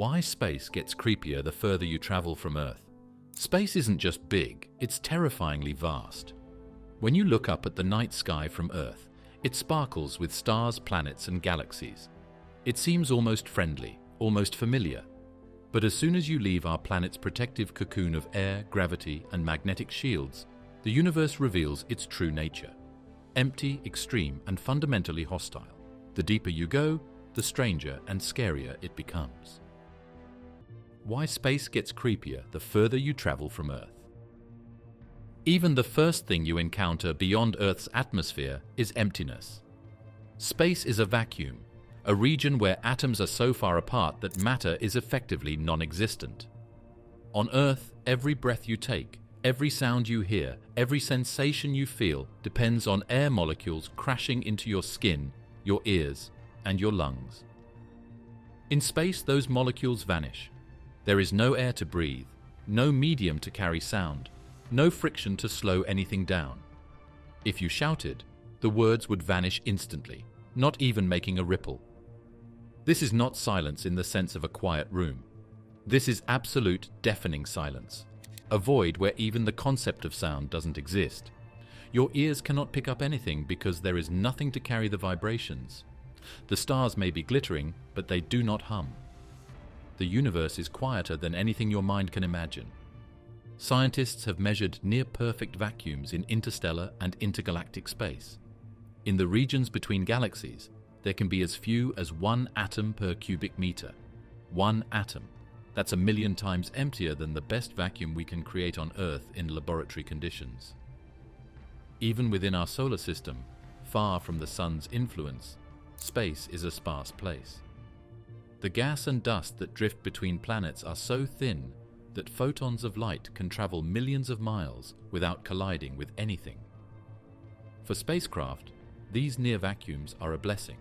Why space gets creepier the further you travel from Earth. Space isn't just big, it's terrifyingly vast. When you look up at the night sky from Earth, it sparkles with stars, planets, and galaxies. It seems almost friendly, almost familiar. But as soon as you leave our planet's protective cocoon of air, gravity, and magnetic shields, the universe reveals its true nature. Empty, extreme, and fundamentally hostile. The deeper you go, the stranger and scarier it becomes. Why space gets creepier the further you travel from Earth. Even the first thing you encounter beyond Earth's atmosphere is emptiness. Space is a vacuum, a region where atoms are so far apart that matter is effectively non-existent. On Earth, every breath you take, every sound you hear, every sensation you feel depends on air molecules crashing into your skin, your ears, and your lungs. In space, those molecules vanish. There is no air to breathe, no medium to carry sound, no friction to slow anything down. If you shouted, the words would vanish instantly, not even making a ripple. This is not silence in the sense of a quiet room. This is absolute, deafening silence, a void where even the concept of sound doesn't exist. Your ears cannot pick up anything because there is nothing to carry the vibrations. The stars may be glittering, but they do not hum. The universe is quieter than anything your mind can imagine. Scientists have measured near-perfect vacuums in interstellar and intergalactic space. In the regions between galaxies, there can be as few as 1 atom per cubic meter. 1 atom. That's 1,000,000 times emptier than the best vacuum we can create on Earth in laboratory conditions. Even within our solar system, far from the sun's influence, space is a sparse place. The gas and dust that drift between planets are so thin that photons of light can travel millions of miles without colliding with anything. For spacecraft, these near vacuums are a blessing.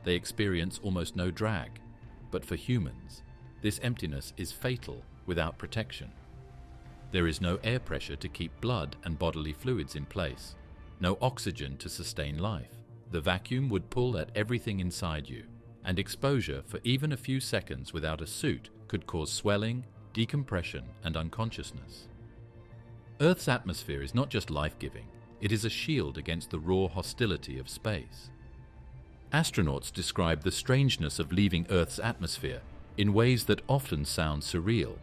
They experience almost no drag, but for humans, this emptiness is fatal without protection. There is no air pressure to keep blood and bodily fluids in place, no oxygen to sustain life. The vacuum would pull at everything inside you, and exposure for even a few seconds without a suit could cause swelling, decompression, and unconsciousness. Earth's atmosphere is not just life-giving, it is a shield against the raw hostility of space. Astronauts describe the strangeness of leaving Earth's atmosphere in ways that often sound surreal.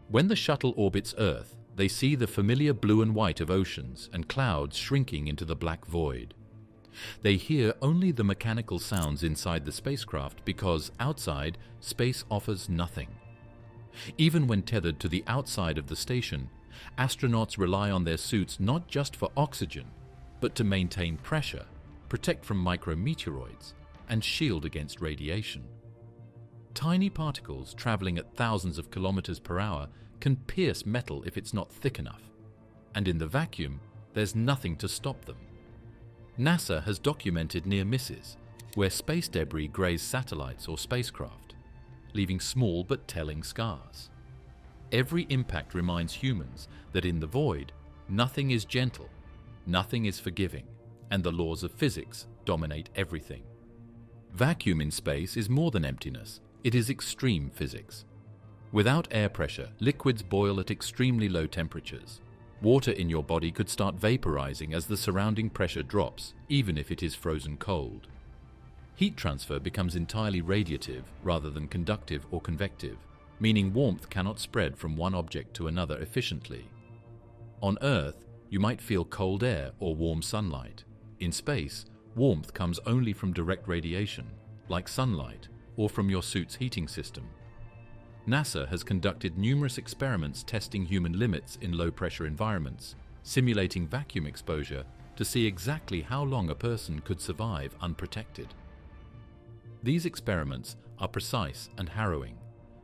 When the shuttle orbits Earth, they see the familiar blue and white of oceans and clouds shrinking into the black void. They hear only the mechanical sounds inside the spacecraft because outside, space offers nothing. Even when tethered to the outside of the station, astronauts rely on their suits not just for oxygen, but to maintain pressure, protect from micrometeoroids, and shield against radiation. Tiny particles traveling at thousands of kilometers per hour can pierce metal if it's not thick enough, and in the vacuum, there's nothing to stop them. NASA has documented near misses where space debris grazed satellites or spacecraft, leaving small but telling scars. Every impact reminds humans that in the void, nothing is gentle, nothing is forgiving, and the laws of physics dominate everything. Vacuum in space is more than emptiness, it is extreme physics. Without air pressure, liquids boil at extremely low temperatures. Water in your body could start vaporizing as the surrounding pressure drops, even if it is frozen cold. Heat transfer becomes entirely radiative rather than conductive or convective, meaning warmth cannot spread from one object to another efficiently. On Earth, you might feel cold air or warm sunlight. In space, warmth comes only from direct radiation, like sunlight, or from your suit's heating system. NASA has conducted numerous experiments testing human limits in low-pressure environments, simulating vacuum exposure to see exactly how long a person could survive unprotected. These experiments are precise and harrowing,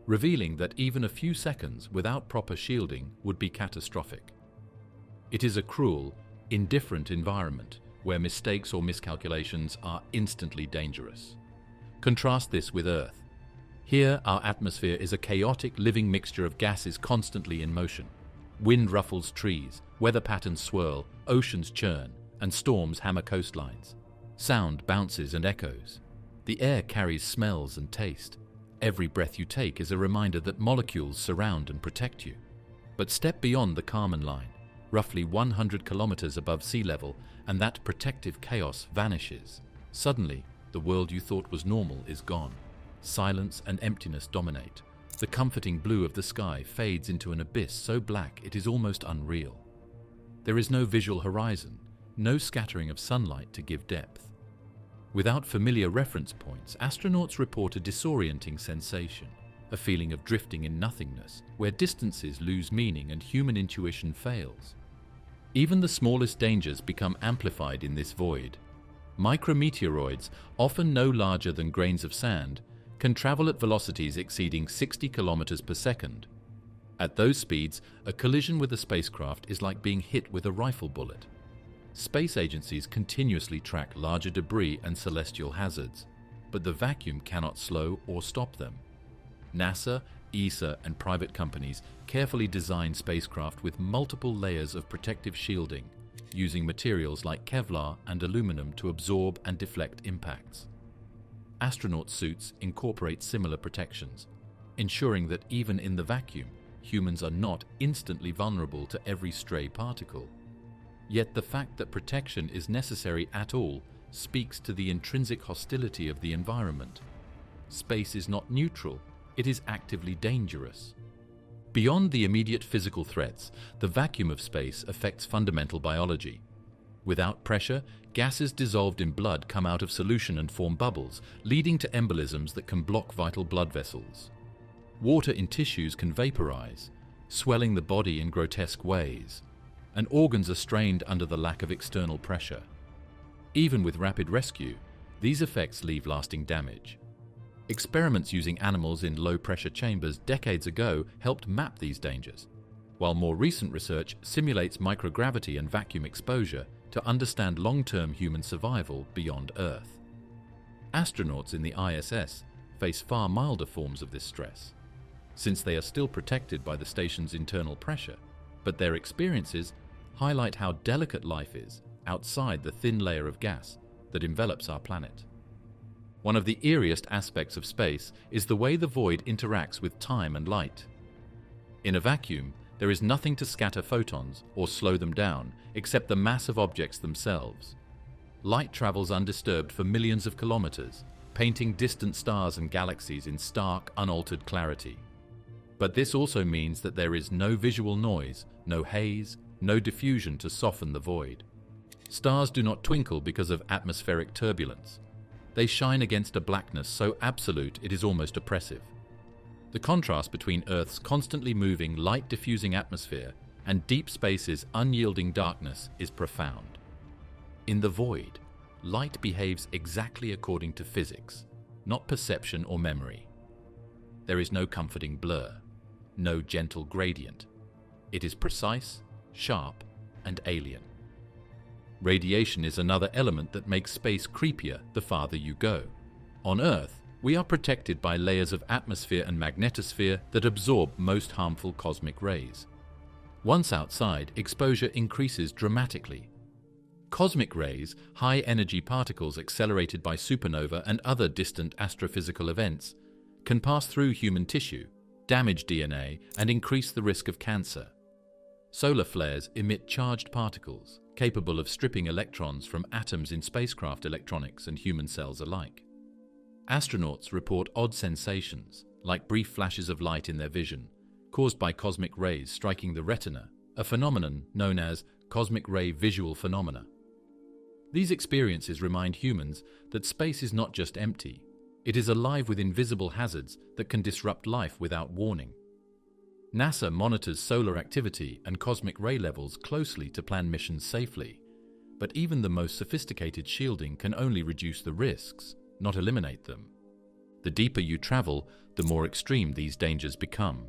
revealing that even a few seconds without proper shielding would be catastrophic. It is a cruel, indifferent environment where mistakes or miscalculations are instantly dangerous. Contrast this with Earth. Here, our atmosphere is a chaotic living mixture of gases constantly in motion. Wind ruffles trees, weather patterns swirl, oceans churn, and storms hammer coastlines. Sound bounces and echoes. The air carries smells and taste. Every breath you take is a reminder that molecules surround and protect you. But step beyond the Kármán line, roughly 100 kilometers above sea level, and that protective chaos vanishes. Suddenly, the world you thought was normal is gone. Silence and emptiness dominate. The comforting blue of the sky fades into an abyss so black it is almost unreal. There is no visual horizon, no scattering of sunlight to give depth. Without familiar reference points, astronauts report a disorienting sensation, a feeling of drifting in nothingness, where distances lose meaning and human intuition fails. Even the smallest dangers become amplified in this void. Micrometeoroids, often no larger than grains of sand, can travel at velocities exceeding 60 kilometers per second. At those speeds, a collision with a spacecraft is like being hit with a rifle bullet. Space agencies continuously track larger debris and celestial hazards, but the vacuum cannot slow or stop them. NASA, ESA, and private companies carefully design spacecraft with multiple layers of protective shielding, using materials like Kevlar and aluminum to absorb and deflect impacts. Astronaut suits incorporate similar protections, ensuring that even in the vacuum, humans are not instantly vulnerable to every stray particle. Yet the fact that protection is necessary at all speaks to the intrinsic hostility of the environment. Space is not neutral, it is actively dangerous. Beyond the immediate physical threats, the vacuum of space affects fundamental biology. Without pressure, gases dissolved in blood come out of solution and form bubbles, leading to embolisms that can block vital blood vessels. Water in tissues can vaporize, swelling the body in grotesque ways, and organs are strained under the lack of external pressure. Even with rapid rescue, these effects leave lasting damage. Experiments using animals in low-pressure chambers decades ago helped map these dangers, while more recent research simulates microgravity and vacuum exposure to understand long-term human survival beyond Earth. Astronauts in the ISS face far milder forms of this stress, since they are still protected by the station's internal pressure, but their experiences highlight how delicate life is outside the thin layer of gas that envelops our planet. One of the eeriest aspects of space is the way the void interacts with time and light. In a vacuum, there is nothing to scatter photons or slow them down except the mass of objects themselves. Light travels undisturbed for millions of kilometers, painting distant stars and galaxies in stark, unaltered clarity. But this also means that there is no visual noise, no haze, no diffusion to soften the void. Stars do not twinkle because of atmospheric turbulence. They shine against a blackness so absolute it is almost oppressive. The contrast between Earth's constantly moving, light-diffusing atmosphere and deep space's unyielding darkness is profound. In the void, light behaves exactly according to physics, not perception or memory. There is no comforting blur, no gentle gradient. It is precise, sharp, and alien. Radiation is another element that makes space creepier the farther you go. On Earth, we are protected by layers of atmosphere and magnetosphere that absorb most harmful cosmic rays. Once outside, exposure increases dramatically. Cosmic rays, high-energy particles accelerated by supernova and other distant astrophysical events, can pass through human tissue, damage DNA, and increase the risk of cancer. Solar flares emit charged particles, capable of stripping electrons from atoms in spacecraft electronics and human cells alike. Astronauts report odd sensations, like brief flashes of light in their vision, caused by cosmic rays striking the retina, a phenomenon known as cosmic ray visual phenomena. These experiences remind humans that space is not just empty, it is alive with invisible hazards that can disrupt life without warning. NASA monitors solar activity and cosmic ray levels closely to plan missions safely, but even the most sophisticated shielding can only reduce the risks, not eliminate them. The deeper you travel, the more extreme these dangers become.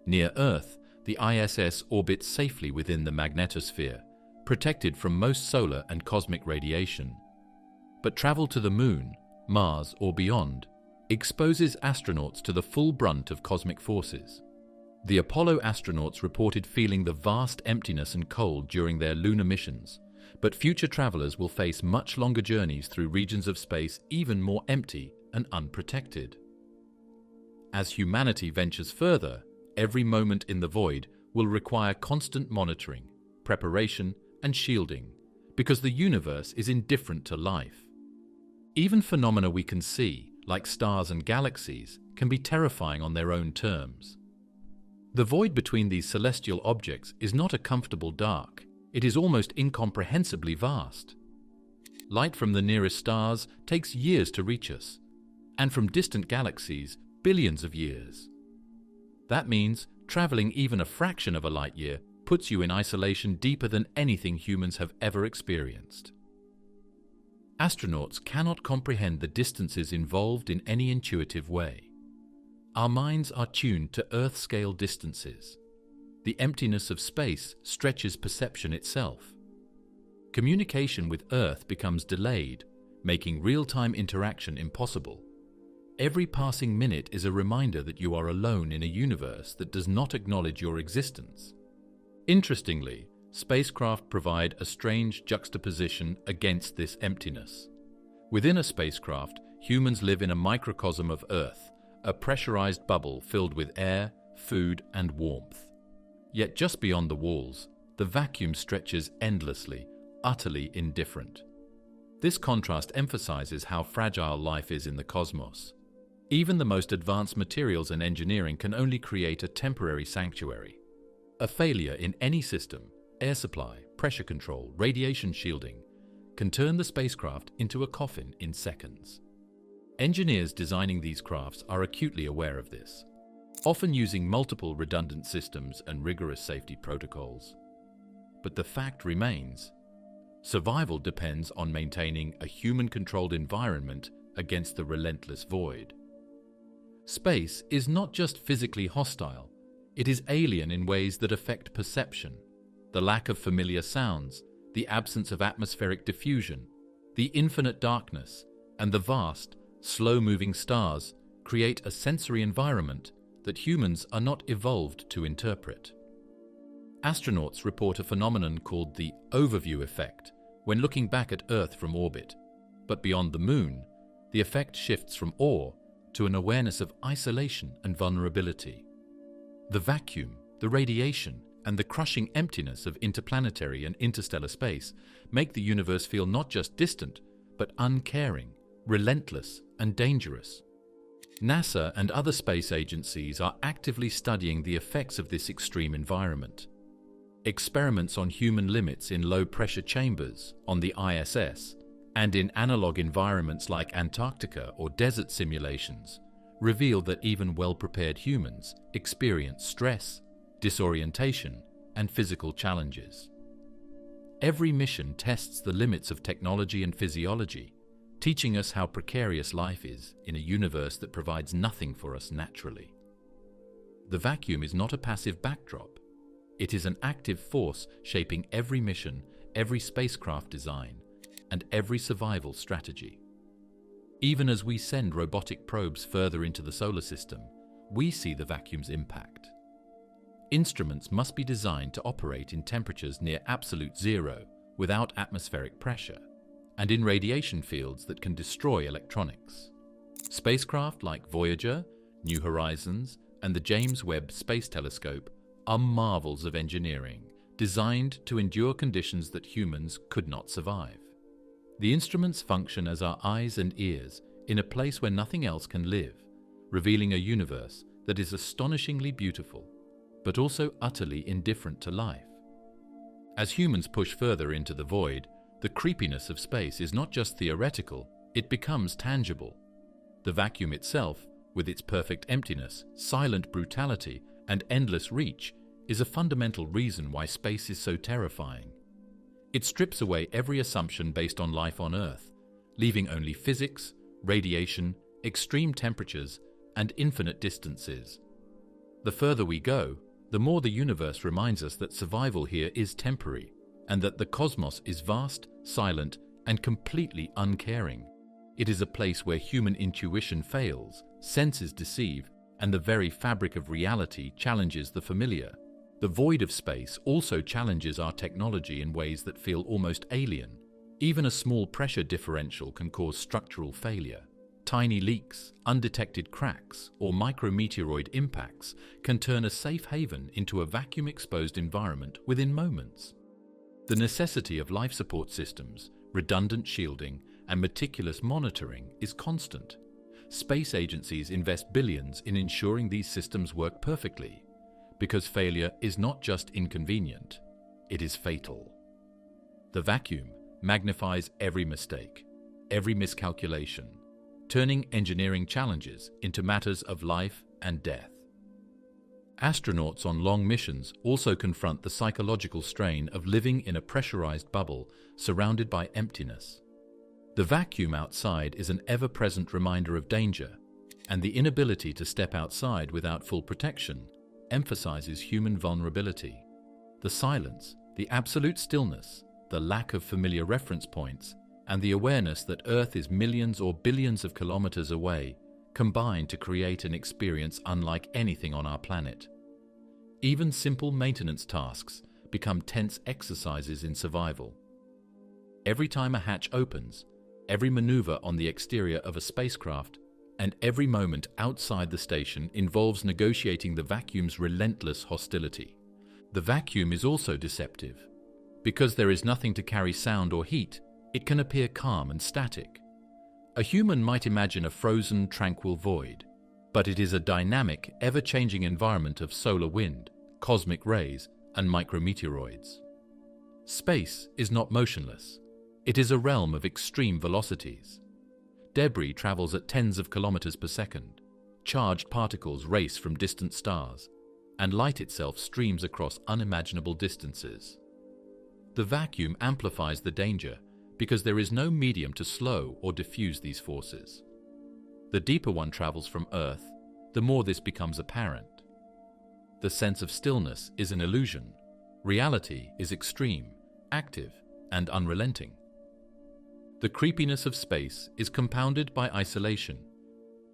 Near Earth, the ISS orbits safely within the magnetosphere, protected from most solar and cosmic radiation. But travel to the Moon, Mars, or beyond exposes astronauts to the full brunt of cosmic forces. The Apollo astronauts reported feeling the vast emptiness and cold during their lunar missions, but future travelers will face much longer journeys through regions of space even more empty and unprotected. As humanity ventures further, every moment in the void will require constant monitoring, preparation, and shielding, because the universe is indifferent to life. Even phenomena we can see, like stars and galaxies, can be terrifying on their own terms. The void between these celestial objects is not a comfortable dark. It is almost incomprehensibly vast. Light from the nearest stars takes years to reach us, and from distant galaxies, billions of years. That means traveling even a fraction of a light year puts you in isolation deeper than anything humans have ever experienced. Astronauts cannot comprehend the distances involved in any intuitive way. Our minds are tuned to Earth-scale distances. The emptiness of space stretches perception itself. Communication with Earth becomes delayed, making real-time interaction impossible. Every passing minute is a reminder that you are alone in a universe that does not acknowledge your existence. Interestingly, spacecraft provide a strange juxtaposition against this emptiness. Within a spacecraft, humans live in a microcosm of Earth, a pressurized bubble filled with air, food, and warmth. Yet just beyond the walls, the vacuum stretches endlessly, utterly indifferent. This contrast emphasizes how fragile life is in the cosmos. Even the most advanced materials and engineering can only create a temporary sanctuary. A failure in any system, air supply, pressure control, radiation shielding, can turn the spacecraft into a coffin in seconds. Engineers designing these crafts are acutely aware of this, often using multiple redundant systems and rigorous safety protocols. But the fact remains, survival depends on maintaining a human-controlled environment against the relentless void. Space is not just physically hostile, it is alien in ways that affect perception. The lack of familiar sounds, the absence of atmospheric diffusion, the infinite darkness, and the vast, slow-moving stars create a sensory environment that humans are not evolved to interpret. Astronauts report a phenomenon called the overview effect when looking back at Earth from orbit. But beyond the Moon, the effect shifts from awe to an awareness of isolation and vulnerability. The vacuum, the radiation, and the crushing emptiness of interplanetary and interstellar space make the universe feel not just distant, but uncaring, relentless, and dangerous. NASA and other space agencies are actively studying the effects of this extreme environment. Experiments on human limits in low-pressure chambers, on the ISS, and in analog environments like Antarctica or desert simulations reveal that even well-prepared humans experience stress, disorientation, and physical challenges. Every mission tests the limits of technology and physiology, teaching us how precarious life is in a universe that provides nothing for us naturally. The vacuum is not a passive backdrop. It is an active force shaping every mission, every spacecraft design, and every survival strategy. Even as we send robotic probes further into the solar system, we see the vacuum's impact. Instruments must be designed to operate in temperatures near absolute zero, without atmospheric pressure, and in radiation fields that can destroy electronics. Spacecraft like Voyager, New Horizons, and the James Webb Space Telescope are marvels of engineering, designed to endure conditions that humans could not survive. The instruments function as our eyes and ears in a place where nothing else can live, revealing a universe that is astonishingly beautiful, but also utterly indifferent to life. As humans push further into the void, the creepiness of space is not just theoretical, it becomes tangible. The vacuum itself, with its perfect emptiness, silent brutality, and endless reach, is a fundamental reason why space is so terrifying. It strips away every assumption based on life on Earth, leaving only physics, radiation, extreme temperatures, and infinite distances. The further we go, the more the universe reminds us that survival here is temporary, and that the cosmos is vast, silent, and completely uncaring. It is a place where human intuition fails, senses deceive, and the very fabric of reality challenges the familiar. The void of space also challenges our technology in ways that feel almost alien. Even a small pressure differential can cause structural failure. Tiny leaks, undetected cracks, or micrometeoroid impacts can turn a safe haven into a vacuum-exposed environment within moments. The necessity of life support systems, redundant shielding, and meticulous monitoring is constant. Space agencies invest billions in ensuring these systems work perfectly, because failure is not just inconvenient, it is fatal. The vacuum magnifies every mistake, every miscalculation, turning engineering challenges into matters of life and death. Astronauts on long missions also confront the psychological strain of living in a pressurized bubble surrounded by emptiness. The vacuum outside is an ever-present reminder of danger, and the inability to step outside without full protection emphasizes human vulnerability. The silence, the absolute stillness, the lack of familiar reference points, and the awareness that Earth is millions or billions of kilometers away combine to create an experience unlike anything on our planet. Even simple maintenance tasks become tense exercises in survival. Every time a hatch opens, every maneuver on the exterior of a spacecraft, and every moment outside the station involves negotiating the vacuum's relentless hostility. The vacuum is also deceptive. Because there is nothing to carry sound or heat, it can appear calm and static. A human might imagine a frozen, tranquil void, but it is a dynamic, ever-changing environment of solar wind, cosmic rays, and micrometeoroids. Space is not motionless. It is a realm of extreme velocities. Debris travels at tens of kilometers per second. Charged particles race from distant stars, and light itself streams across unimaginable distances. The vacuum amplifies the danger because there is no medium to slow or diffuse these forces. The deeper one travels from Earth, the more this becomes apparent. The sense of stillness is an illusion. Reality is extreme, active, and unrelenting. The creepiness of space is compounded by isolation.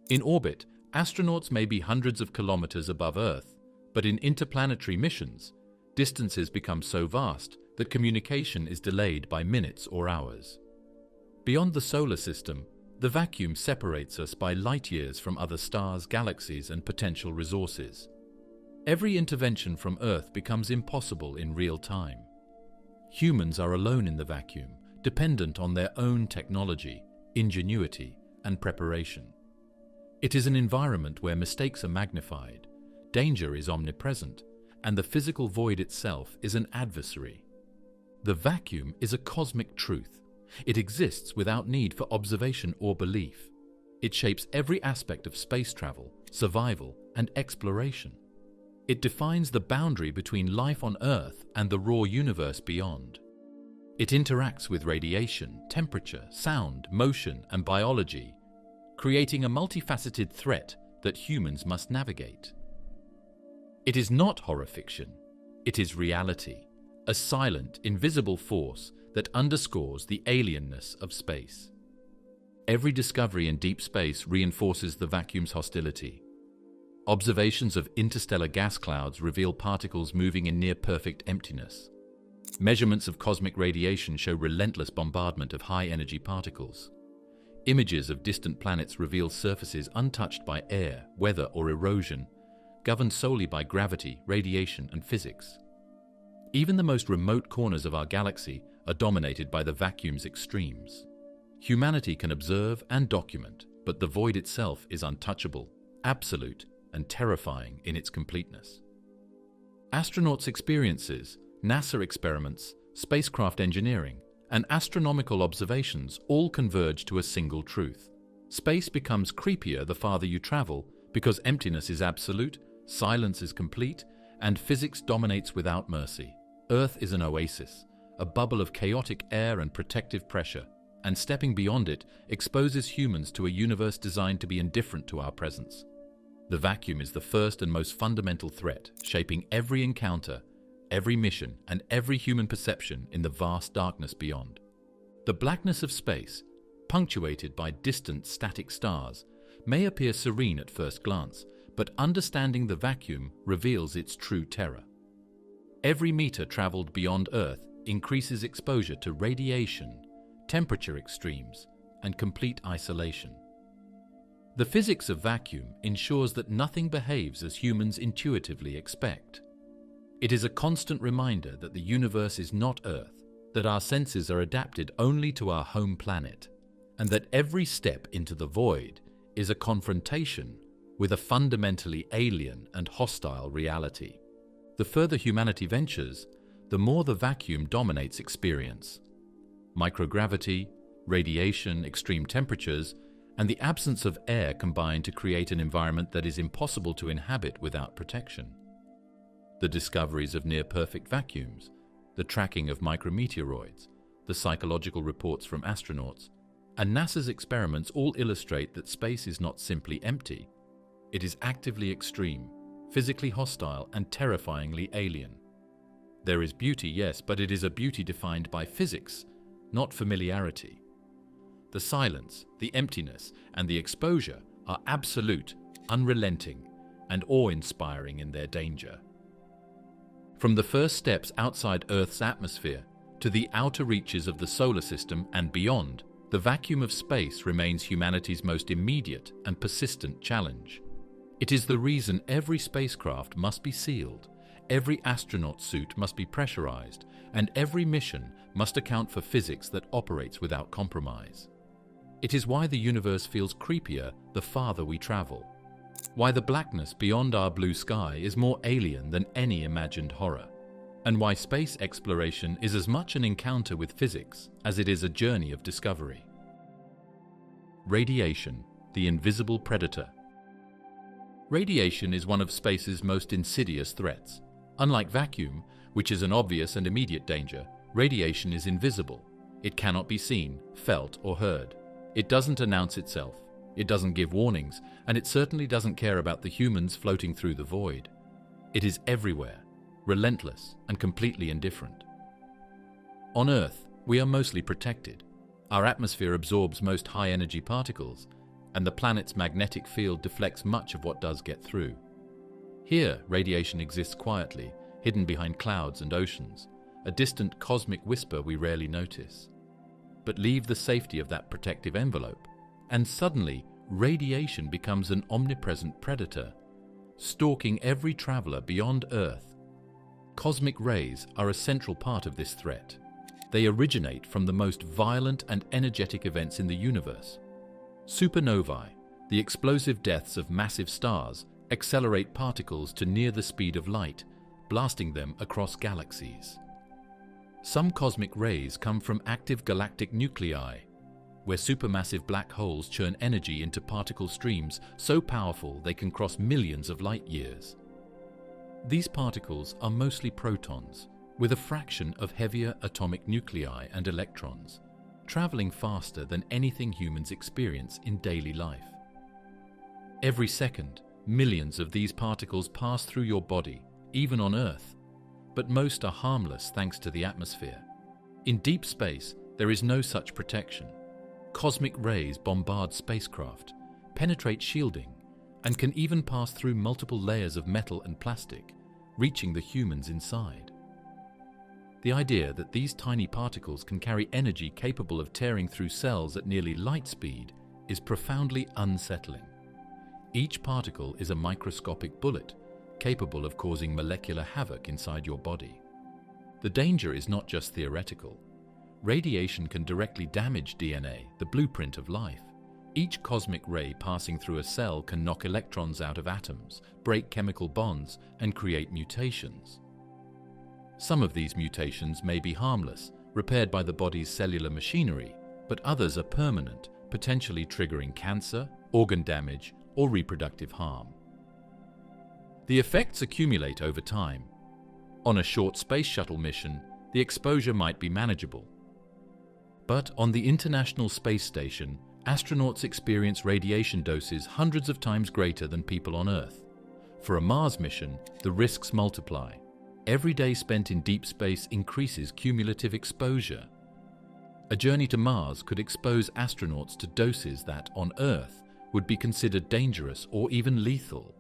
In orbit, astronauts may be hundreds of kilometers above Earth, but in interplanetary missions, distances become so vast that communication is delayed by minutes or hours. Beyond the solar system, the vacuum separates us by light years from other stars, galaxies, and potential resources. Every intervention from Earth becomes impossible in real time. Humans are alone in the vacuum, dependent on their own technology, ingenuity, and preparation. It is an environment where mistakes are magnified, danger is omnipresent, and the physical void itself is an adversary. The vacuum is a cosmic truth. It exists without need for observation or belief. It shapes every aspect of space travel, survival, and exploration. It defines the boundary between life on Earth and the raw universe beyond. It interacts with radiation, temperature, sound, motion, and biology, creating a multifaceted threat that humans must navigate. It is not horror fiction. It is reality, a silent, invisible force that underscores the alienness of space. Every discovery in deep space reinforces the vacuum's hostility. Observations of interstellar gas clouds reveal particles moving in near-perfect emptiness. Measurements of cosmic radiation show relentless bombardment of high-energy particles. Images of distant planets reveal surfaces untouched by air, weather, or erosion, governed solely by gravity, radiation, and physics. Even the most remote corners of our galaxy are dominated by the vacuum's extremes. Humanity can observe and document, but the void itself is untouchable, absolute, and terrifying in its completeness. Astronauts' experiences, NASA experiments, spacecraft engineering, and astronomical observations all converge to a single truth. Space becomes creepier the farther you travel because emptiness is absolute, silence is complete, and physics dominates without mercy. Earth is an oasis, a bubble of chaotic air and protective pressure, and stepping beyond it exposes humans to a universe designed to be indifferent to our presence. The vacuum is the first and most fundamental threat, shaping every encounter, every mission, and every human perception in the vast darkness beyond. The blackness of space, punctuated by distant static stars, may appear serene at first glance, but understanding the vacuum reveals its true terror. Every meter traveled beyond Earth increases exposure to radiation, temperature extremes, and complete isolation. The physics of vacuum ensures that nothing behaves as humans intuitively expect. It is a constant reminder that the universe is not Earth, that our senses are adapted only to our home planet, and that every step into the void is a confrontation with a fundamentally alien and hostile reality. The further humanity ventures, the more the vacuum dominates experience. Microgravity, radiation, extreme temperatures, and the absence of air combine to create an environment that is impossible to inhabit without protection. The discoveries of near-perfect vacuums, the tracking of micrometeoroids, the psychological reports from astronauts, and NASA's experiments all illustrate that space is not simply empty. It is actively extreme, physically hostile, and terrifyingly alien. There is beauty, yes, but it is a beauty defined by physics, not familiarity. The silence, the emptiness, and the exposure are absolute, unrelenting, and awe-inspiring in their danger. From the first steps outside Earth's atmosphere to the outer reaches of the solar system and beyond, the vacuum of space remains humanity's most immediate and persistent challenge. It is the reason every spacecraft must be sealed, every astronaut suit must be pressurized, and every mission must account for physics that operates without compromise. It is why the universe feels creepier the farther we travel, why the blackness beyond our blue sky is more alien than any imagined horror, and why space exploration is as much an encounter with physics as it is a journey of discovery. Radiation, the invisible predator. Radiation is one of space's most insidious threats. Unlike vacuum, which is an obvious and immediate danger, radiation is invisible. It cannot be seen, felt, or heard. It doesn't announce itself, it doesn't give warnings, and it certainly doesn't care about the humans floating through the void. It is everywhere, relentless, and completely indifferent. On Earth, we are mostly protected. Our atmosphere absorbs most high-energy particles, and the planet's magnetic field deflects much of what does get through. Here, radiation exists quietly, hidden behind clouds and oceans, a distant cosmic whisper we rarely notice. But leave the safety of that protective envelope, and suddenly radiation becomes an omnipresent predator, stalking every traveler beyond Earth. Cosmic rays are a central part of this threat. They originate from the most violent and energetic events in the universe. Supernovae, the explosive deaths of massive stars, accelerate particles to near the speed of light, blasting them across galaxies. Some cosmic rays come from active galactic nuclei, where supermassive black holes churn energy into particle streams so powerful they can cross millions of light years. These particles are mostly protons, with a fraction of heavier atomic nuclei and electrons, traveling faster than anything humans experience in daily life. Every second, millions of these particles pass through your body, even on Earth, but most are harmless thanks to the atmosphere. In deep space, there is no such protection. Cosmic rays bombard spacecraft, penetrate shielding, and can even pass through multiple layers of metal and plastic, reaching the humans inside. The idea that these tiny particles can carry energy capable of tearing through cells at nearly light speed is profoundly unsettling. Each particle is a microscopic bullet, capable of causing molecular havoc inside your body. The danger is not just theoretical. Radiation can directly damage DNA, the blueprint of life. Each cosmic ray passing through a cell can knock electrons out of atoms, break chemical bonds, and create mutations. Some of these mutations may be harmless, repaired by the body's cellular machinery, but others are permanent, potentially triggering cancer, organ damage, or reproductive harm. The effects accumulate over time. On a short space shuttle mission, the exposure might be manageable. But on the International Space Station, astronauts experience radiation doses hundreds of times greater than people on Earth. For a Mars mission, the risks multiply. Every day spent in deep space increases cumulative exposure. A journey to Mars could expose astronauts to doses that, on Earth, would be considered dangerous or even lethal.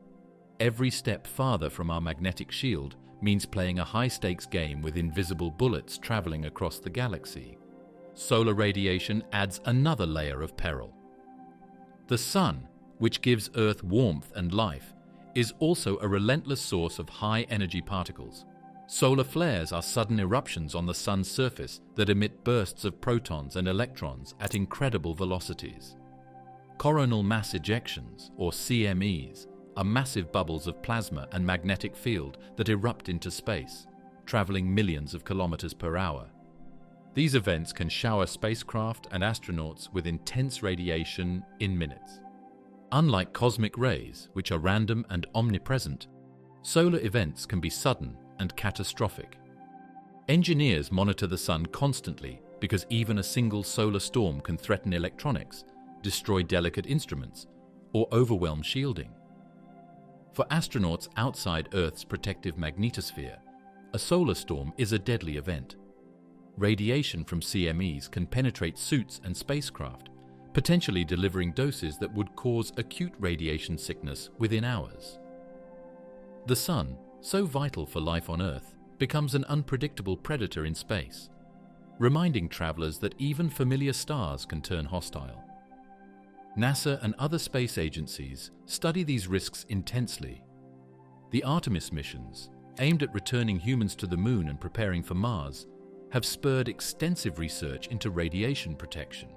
Every step farther from our magnetic shield means playing a high-stakes game with invisible bullets traveling across the galaxy. Solar radiation adds another layer of peril. The Sun, which gives Earth warmth and life, is also a relentless source of high-energy particles. Solar flares are sudden eruptions on the Sun's surface that emit bursts of protons and electrons at incredible velocities. Coronal mass ejections, or CMEs, are massive bubbles of plasma and magnetic field that erupt into space, traveling millions of kilometers per hour. These events can shower spacecraft and astronauts with intense radiation in minutes. Unlike cosmic rays, which are random and omnipresent, solar events can be sudden and catastrophic. Engineers monitor the Sun constantly because even a single solar storm can threaten electronics, destroy delicate instruments, or overwhelm shielding. For astronauts outside Earth's protective magnetosphere, a solar storm is a deadly event. Radiation from CMEs can penetrate suits and spacecraft, potentially delivering doses that would cause acute radiation sickness within hours. The Sun, so vital for life on Earth, becomes an unpredictable predator in space, reminding travelers that even familiar stars can turn hostile. NASA and other space agencies study these risks intensely. The Artemis missions, aimed at returning humans to the Moon and preparing for Mars, have spurred extensive research into radiation protection.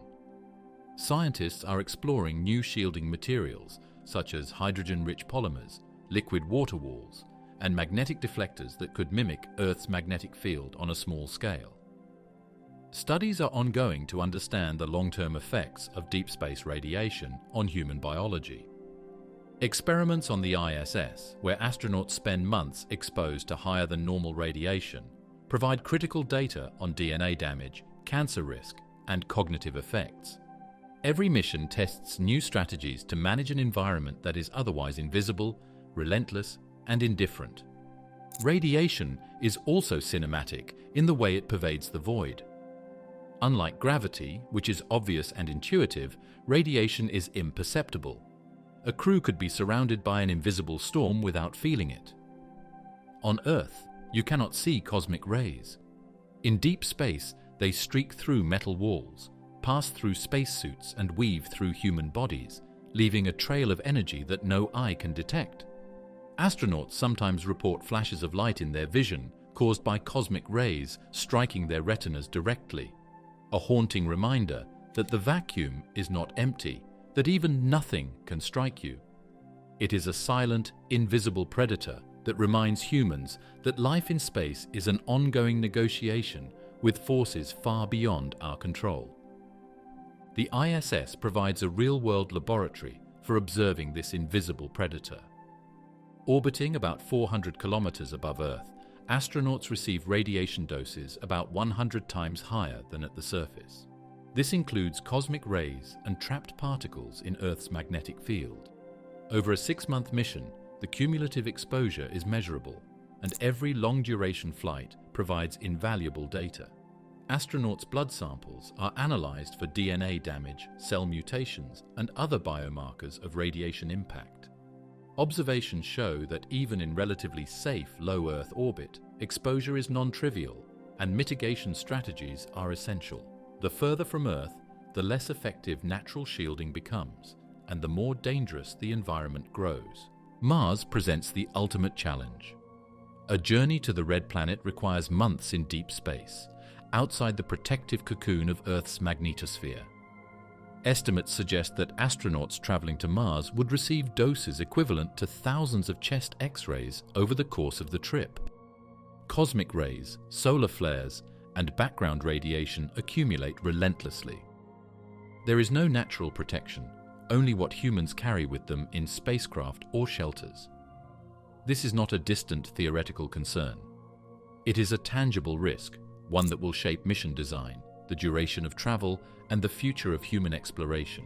Scientists are exploring new shielding materials, such as hydrogen-rich polymers, liquid water walls, and magnetic deflectors that could mimic Earth's magnetic field on a small scale. Studies are ongoing to understand the long-term effects of deep space radiation on human biology. Experiments on the ISS, where astronauts spend months exposed to higher than normal radiation, provide critical data on DNA damage, cancer risk, and cognitive effects. Every mission tests new strategies to manage an environment that is otherwise invisible, relentless, and indifferent. Radiation is also cinematic in the way it pervades the void. Unlike gravity, which is obvious and intuitive, radiation is imperceptible. A crew could be surrounded by an invisible storm without feeling it. On Earth, you cannot see cosmic rays. In deep space, they streak through metal walls, pass through spacesuits, and weave through human bodies, leaving a trail of energy that no eye can detect. Astronauts sometimes report flashes of light in their vision caused by cosmic rays striking their retinas directly, a haunting reminder that the vacuum is not empty, that even nothing can strike you. It is a silent, invisible predator that reminds humans that life in space is an ongoing negotiation with forces far beyond our control. The ISS provides a real-world laboratory for observing this invisible predator. Orbiting about 400 kilometers above Earth, astronauts receive radiation doses about 100 times higher than at the surface. This includes cosmic rays and trapped particles in Earth's magnetic field. Over a 6-month mission, the cumulative exposure is measurable, and every long-duration flight provides invaluable data. Astronauts' blood samples are analyzed for DNA damage, cell mutations, and other biomarkers of radiation impact. Observations show that even in relatively safe low Earth orbit, exposure is non-trivial, and mitigation strategies are essential. The further from Earth, the less effective natural shielding becomes, and the more dangerous the environment grows. Mars presents the ultimate challenge. A journey to the red planet requires months in deep space, outside the protective cocoon of Earth's magnetosphere. Estimates suggest that astronauts traveling to Mars would receive doses equivalent to thousands of chest X-rays over the course of the trip. Cosmic rays, solar flares, and background radiation accumulate relentlessly. There is no natural protection, only what humans carry with them in spacecraft or shelters. This is not a distant theoretical concern. It is a tangible risk, one that will shape mission design, the duration of travel, and the future of human exploration.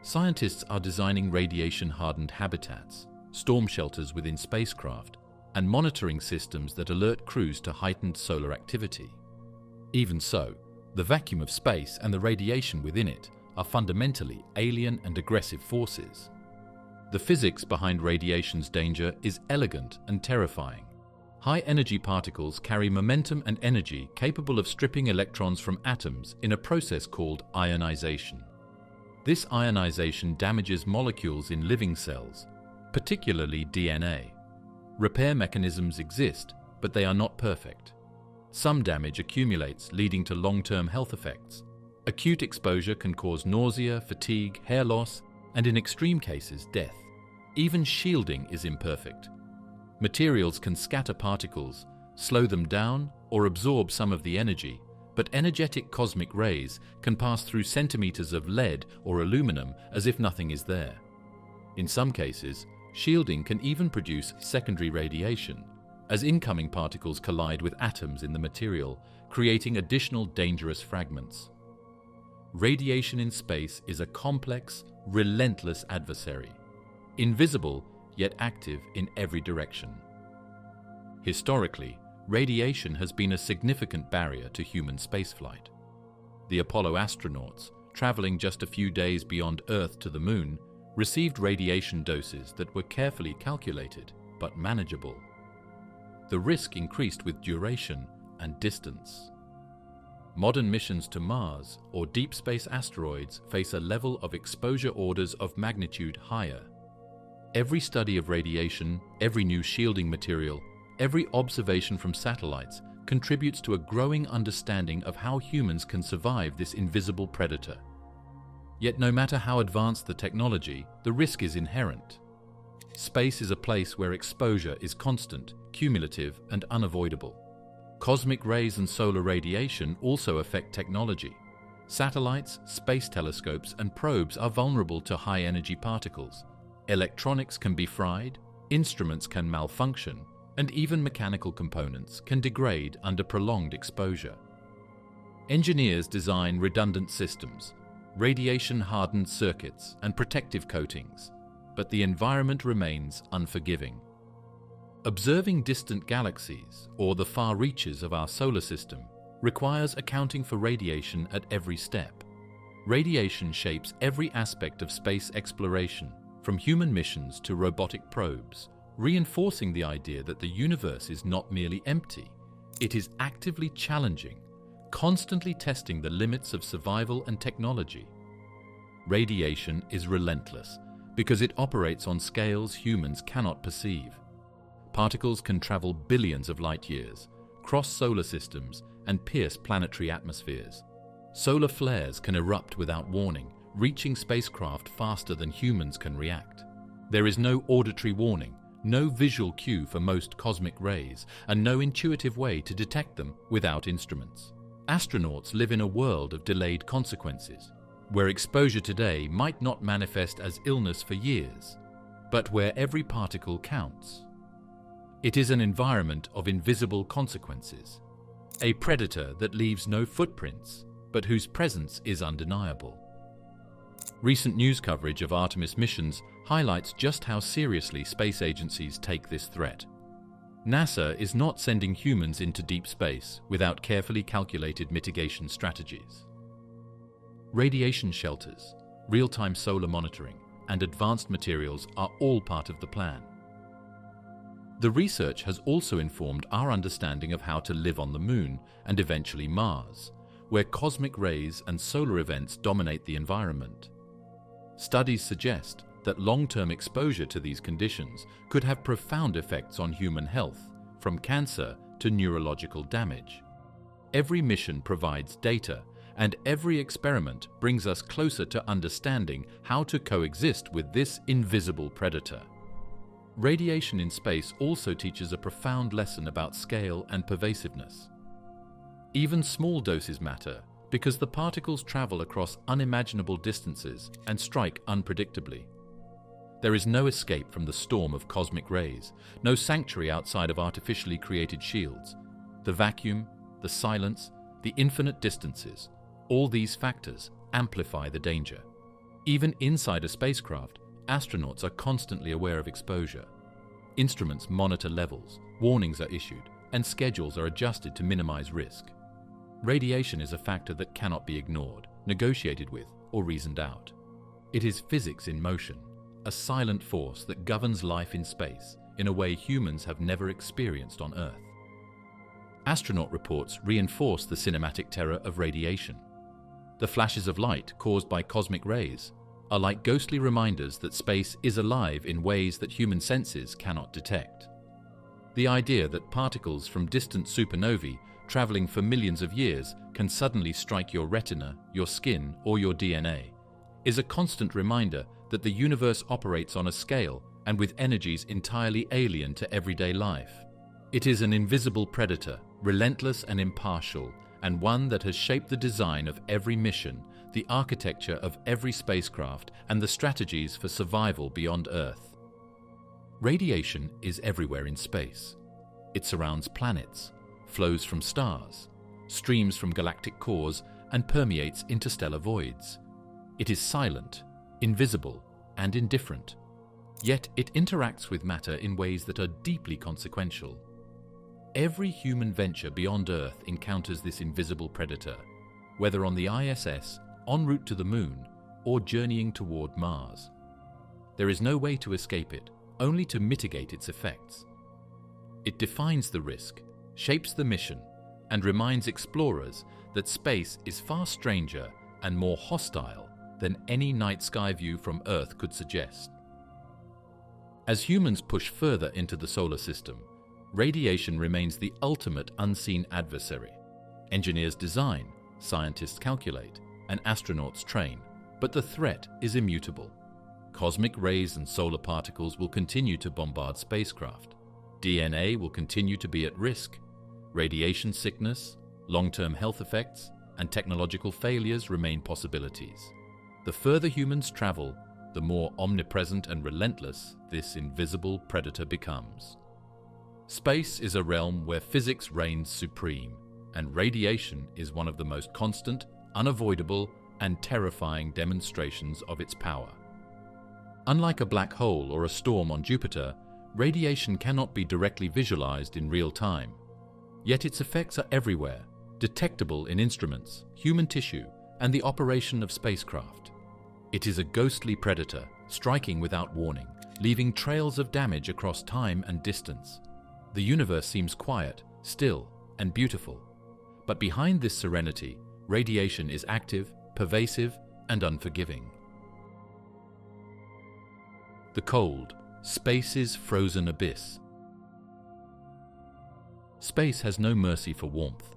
Scientists are designing radiation-hardened habitats, storm shelters within spacecraft, and monitoring systems that alert crews to heightened solar activity. Even so, the vacuum of space and the radiation within it are fundamentally alien and aggressive forces. The physics behind radiation's danger is elegant and terrifying. High-energy particles carry momentum and energy capable of stripping electrons from atoms in a process called ionization. This ionization damages molecules in living cells, particularly DNA. Repair mechanisms exist, but they are not perfect. Some damage accumulates, leading to long-term health effects. Acute exposure can cause nausea, fatigue, hair loss, and in extreme cases, death. Even shielding is imperfect. Materials can scatter particles, slow them down, or absorb some of the energy, but energetic cosmic rays can pass through centimeters of lead or aluminum as if nothing is there. In some cases, shielding can even produce secondary radiation, as incoming particles collide with atoms in the material, creating additional dangerous fragments. Radiation in space is a complex, relentless adversary, invisible yet active in every direction. Historically, radiation has been a significant barrier to human spaceflight. The Apollo astronauts, traveling just a few days beyond Earth to the Moon, received radiation doses that were carefully calculated but manageable. The risk increased with duration and distance. Modern missions to Mars or deep space asteroids face a level of exposure orders of magnitude higher. Every study of radiation, every new shielding material, every observation from satellites contributes to a growing understanding of how humans can survive this invisible predator. Yet no matter how advanced the technology, the risk is inherent. Space is a place where exposure is constant, cumulative, and unavoidable. Cosmic rays and solar radiation also affect technology. Satellites, space telescopes, and probes are vulnerable to high-energy particles. Electronics can be fried, instruments can malfunction, and even mechanical components can degrade under prolonged exposure. Engineers design redundant systems, radiation-hardened circuits, and protective coatings, but the environment remains unforgiving. Observing distant galaxies, or the far reaches of our solar system, requires accounting for radiation at every step. Radiation shapes every aspect of space exploration, from human missions to robotic probes, reinforcing the idea that the universe is not merely empty, it is actively challenging, constantly testing the limits of survival and technology. Radiation is relentless because it operates on scales humans cannot perceive. Particles can travel billions of light years, cross solar systems, and pierce planetary atmospheres. Solar flares can erupt without warning, reaching spacecraft faster than humans can react. There is no auditory warning, no visual cue for most cosmic rays, and no intuitive way to detect them without instruments. Astronauts live in a world of delayed consequences, where exposure today might not manifest as illness for years, but where every particle counts. It is an environment of invisible consequences, a predator that leaves no footprints, but whose presence is undeniable. Recent news coverage of Artemis missions highlights just how seriously space agencies take this threat. NASA is not sending humans into deep space without carefully calculated mitigation strategies. Radiation shelters, real-time solar monitoring, and advanced materials are all part of the plan. The research has also informed our understanding of how to live on the Moon and eventually Mars, where cosmic rays and solar events dominate the environment. Studies suggest that long-term exposure to these conditions could have profound effects on human health, from cancer to neurological damage. Every mission provides data, and every experiment brings us closer to understanding how to coexist with this invisible predator. Radiation in space also teaches a profound lesson about scale and pervasiveness. Even small doses matter because the particles travel across unimaginable distances and strike unpredictably. There is no escape from the storm of cosmic rays, no sanctuary outside of artificially created shields. The vacuum, the silence, the infinite distances, all these factors amplify the danger. Even inside a spacecraft, astronauts are constantly aware of exposure. Instruments monitor levels, warnings are issued, and schedules are adjusted to minimize risk. Radiation is a factor that cannot be ignored, negotiated with, or reasoned out. It is physics in motion, a silent force that governs life in space in a way humans have never experienced on Earth. Astronaut reports reinforce the cinematic terror of radiation. The flashes of light caused by cosmic rays are like ghostly reminders that space is alive in ways that human senses cannot detect. The idea that particles from distant supernovae traveling for millions of years can suddenly strike your retina, your skin, or your DNA is a constant reminder that the universe operates on a scale and with energies entirely alien to everyday life. It is an invisible predator, relentless and impartial, and one that has shaped the design of every mission, the architecture of every spacecraft, and the strategies for survival beyond Earth. Radiation is everywhere in space. It surrounds planets, flows from stars, streams from galactic cores, and permeates interstellar voids. It is silent, invisible, and indifferent. Yet it interacts with matter in ways that are deeply consequential. Every human venture beyond Earth encounters this invisible predator, whether on the ISS, en route to the Moon, or journeying toward Mars. There is no way to escape it, only to mitigate its effects. It defines the risk, shapes the mission, and reminds explorers that space is far stranger and more hostile than any night sky view from Earth could suggest. As humans push further into the solar system, radiation remains the ultimate unseen adversary. Engineers design, scientists calculate, and astronauts train, but the threat is immutable. Cosmic rays and solar particles will continue to bombard spacecraft. DNA will continue to be at risk. Radiation sickness, long-term health effects, and technological failures remain possibilities. The further humans travel, the more omnipresent and relentless this invisible predator becomes. Space is a realm where physics reigns supreme, and radiation is one of the most constant, unavoidable, and terrifying demonstrations of its power. Unlike a black hole or a storm on Jupiter, radiation cannot be directly visualized in real time. Yet its effects are everywhere, detectable in instruments, human tissue, and the operation of spacecraft. It is a ghostly predator, striking without warning, leaving trails of damage across time and distance. The universe seems quiet, still, and beautiful. But behind this serenity, radiation is active, pervasive, and unforgiving. The cold, space's frozen abyss. Space has no mercy for warmth.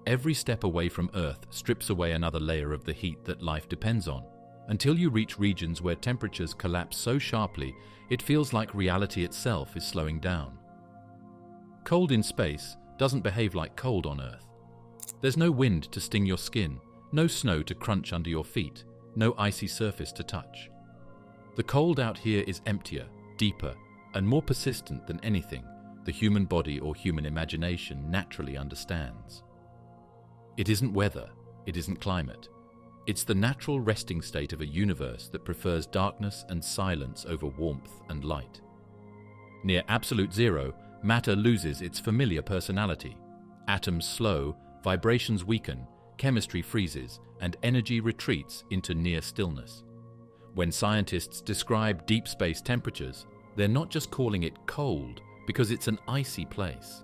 Every step away from Earth strips away another layer of the heat that life depends on, until you reach regions where temperatures collapse so sharply it feels like reality itself is slowing down. Cold in space doesn't behave like cold on Earth. There's no wind to sting your skin, no snow to crunch under your feet, no icy surface to touch. The cold out here is emptier, deeper, and more persistent than anything the human body or human imagination naturally understands. It isn't weather, it isn't climate. It's the natural resting state of a universe that prefers darkness and silence over warmth and light. Near absolute zero, matter loses its familiar personality. Atoms slow, vibrations weaken, chemistry freezes, and energy retreats into near stillness. When scientists describe deep space temperatures, they're not just calling it cold because it's an icy place.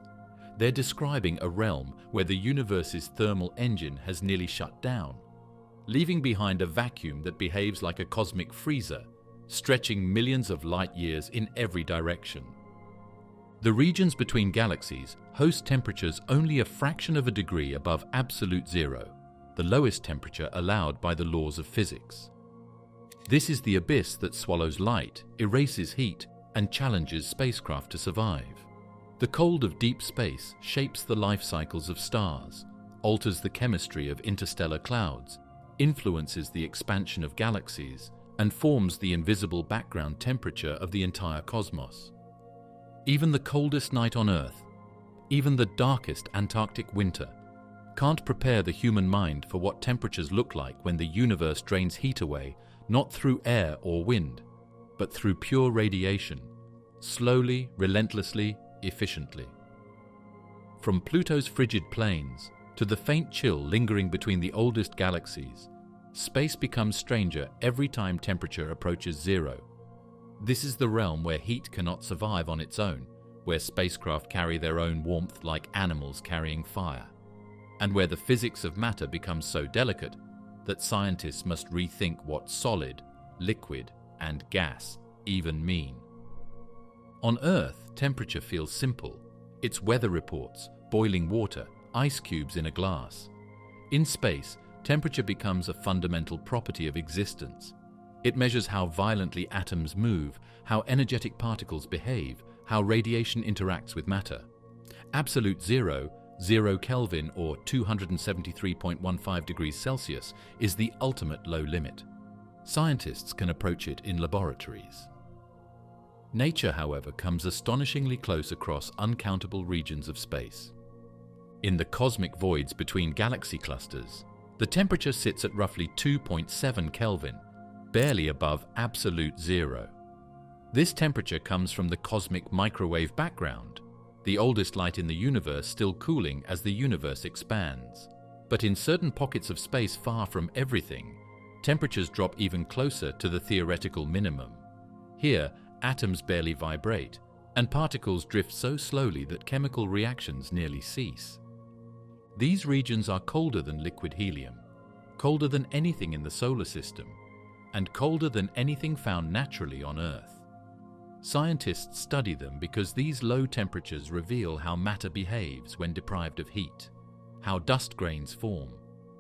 They're describing a realm where the universe's thermal engine has nearly shut down, leaving behind a vacuum that behaves like a cosmic freezer, stretching millions of light years in every direction. The regions between galaxies host temperatures only a fraction of a degree above absolute zero, the lowest temperature allowed by the laws of physics. This is the abyss that swallows light, erases heat, and challenges spacecraft to survive. The cold of deep space shapes the life cycles of stars, alters the chemistry of interstellar clouds, influences the expansion of galaxies, and forms the invisible background temperature of the entire cosmos. Even the coldest night on Earth, even the darkest Antarctic winter, can't prepare the human mind for what temperatures look like when the universe drains heat away, not through air or wind, but through pure radiation, slowly, relentlessly, efficiently. From Pluto's frigid plains to the faint chill lingering between the oldest galaxies, space becomes stranger every time temperature approaches zero. This is the realm where heat cannot survive on its own, where spacecraft carry their own warmth like animals carrying fire, and where the physics of matter becomes so delicate that scientists must rethink what solid, liquid, and gas even mean. On Earth, temperature feels simple. It's weather reports, boiling water, ice cubes in a glass. In space, temperature becomes a fundamental property of existence. It measures how violently atoms move, how energetic particles behave, how radiation interacts with matter. Absolute zero, 0 Kelvin or 273.15 degrees Celsius, is the ultimate low limit. Scientists can approach it in laboratories. Nature, however, comes astonishingly close across uncountable regions of space. In the cosmic voids between galaxy clusters, the temperature sits at roughly 2.7 Kelvin, barely above absolute zero. This temperature comes from the cosmic microwave background, the oldest light in the universe still cooling as the universe expands. But in certain pockets of space far from everything, temperatures drop even closer to the theoretical minimum. Here, atoms barely vibrate, and particles drift so slowly that chemical reactions nearly cease. These regions are colder than liquid helium, colder than anything in the solar system, and colder than anything found naturally on Earth. Scientists study them because these low temperatures reveal how matter behaves when deprived of heat, how dust grains form,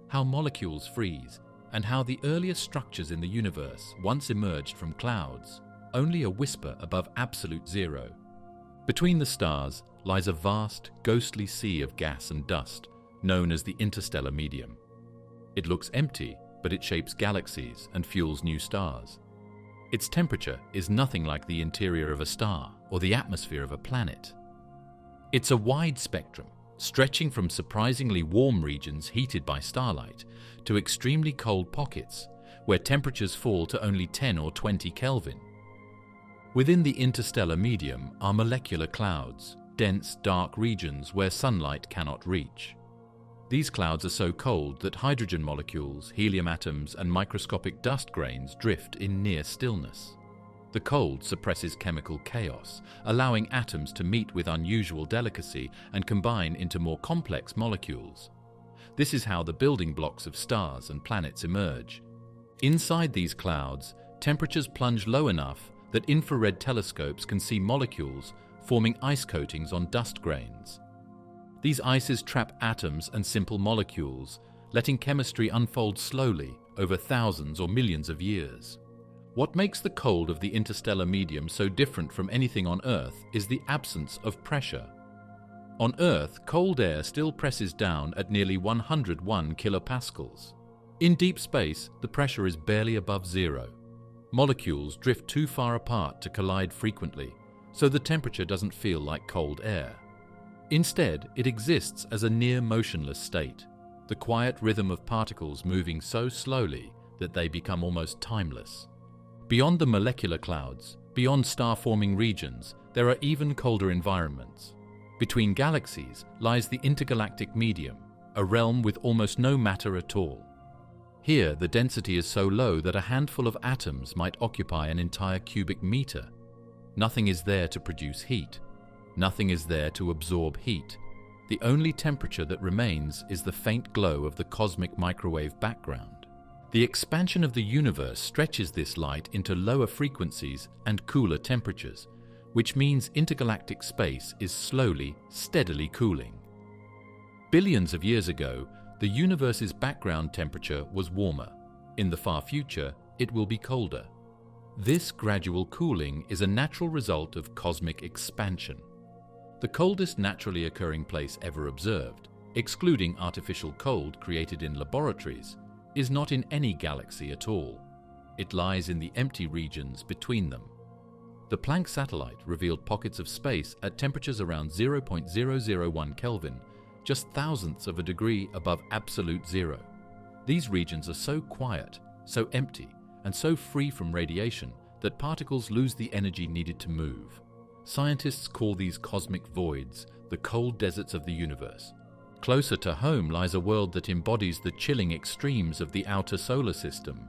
how molecules freeze, and how the earliest structures in the universe once emerged from clouds, only a whisper above absolute zero. Between the stars lies a vast, ghostly sea of gas and dust, known as the interstellar medium. It looks empty, but it shapes galaxies and fuels new stars. Its temperature is nothing like the interior of a star or the atmosphere of a planet. It's a wide spectrum, stretching from surprisingly warm regions heated by starlight to extremely cold pockets where temperatures fall to only 10 or 20 Kelvin. Within the interstellar medium are molecular clouds, dense, dark regions where sunlight cannot reach. These clouds are so cold that hydrogen molecules, helium atoms, and microscopic dust grains drift in near stillness. The cold suppresses chemical chaos, allowing atoms to meet with unusual delicacy and combine into more complex molecules. This is how the building blocks of stars and planets emerge. Inside these clouds, temperatures plunge low enough that infrared telescopes can see molecules forming ice coatings on dust grains. These ices trap atoms and simple molecules, letting chemistry unfold slowly over thousands or millions of years. What makes the cold of the interstellar medium so different from anything on Earth is the absence of pressure. On Earth, cold air still presses down at nearly 101 kilopascals. In deep space, the pressure is barely above zero. Molecules drift too far apart to collide frequently, so the temperature doesn't feel like cold air. Instead, it exists as a near motionless state, the quiet rhythm of particles moving so slowly that they become almost timeless. Beyond the molecular clouds, beyond star-forming regions, there are even colder environments. Between galaxies lies the intergalactic medium, a realm with almost no matter at all. Here, the density is so low that a handful of atoms might occupy an entire cubic meter. Nothing is there to produce heat. Nothing is there to absorb heat. The only temperature that remains is the faint glow of the cosmic microwave background. The expansion of the universe stretches this light into lower frequencies and cooler temperatures, which means intergalactic space is slowly, steadily cooling. Billions of years ago, the universe's background temperature was warmer. In the far future, it will be colder. This gradual cooling is a natural result of cosmic expansion. The coldest naturally occurring place ever observed, excluding artificial cold created in laboratories, is not in any galaxy at all. It lies in the empty regions between them. The Planck satellite revealed pockets of space at temperatures around 0.001 Kelvin, just thousandths of a degree above absolute zero. These regions are so quiet, so empty, and so free from radiation that particles lose the energy needed to move. Scientists call these cosmic voids the cold deserts of the universe. Closer to home lies a world that embodies the chilling extremes of the outer solar system.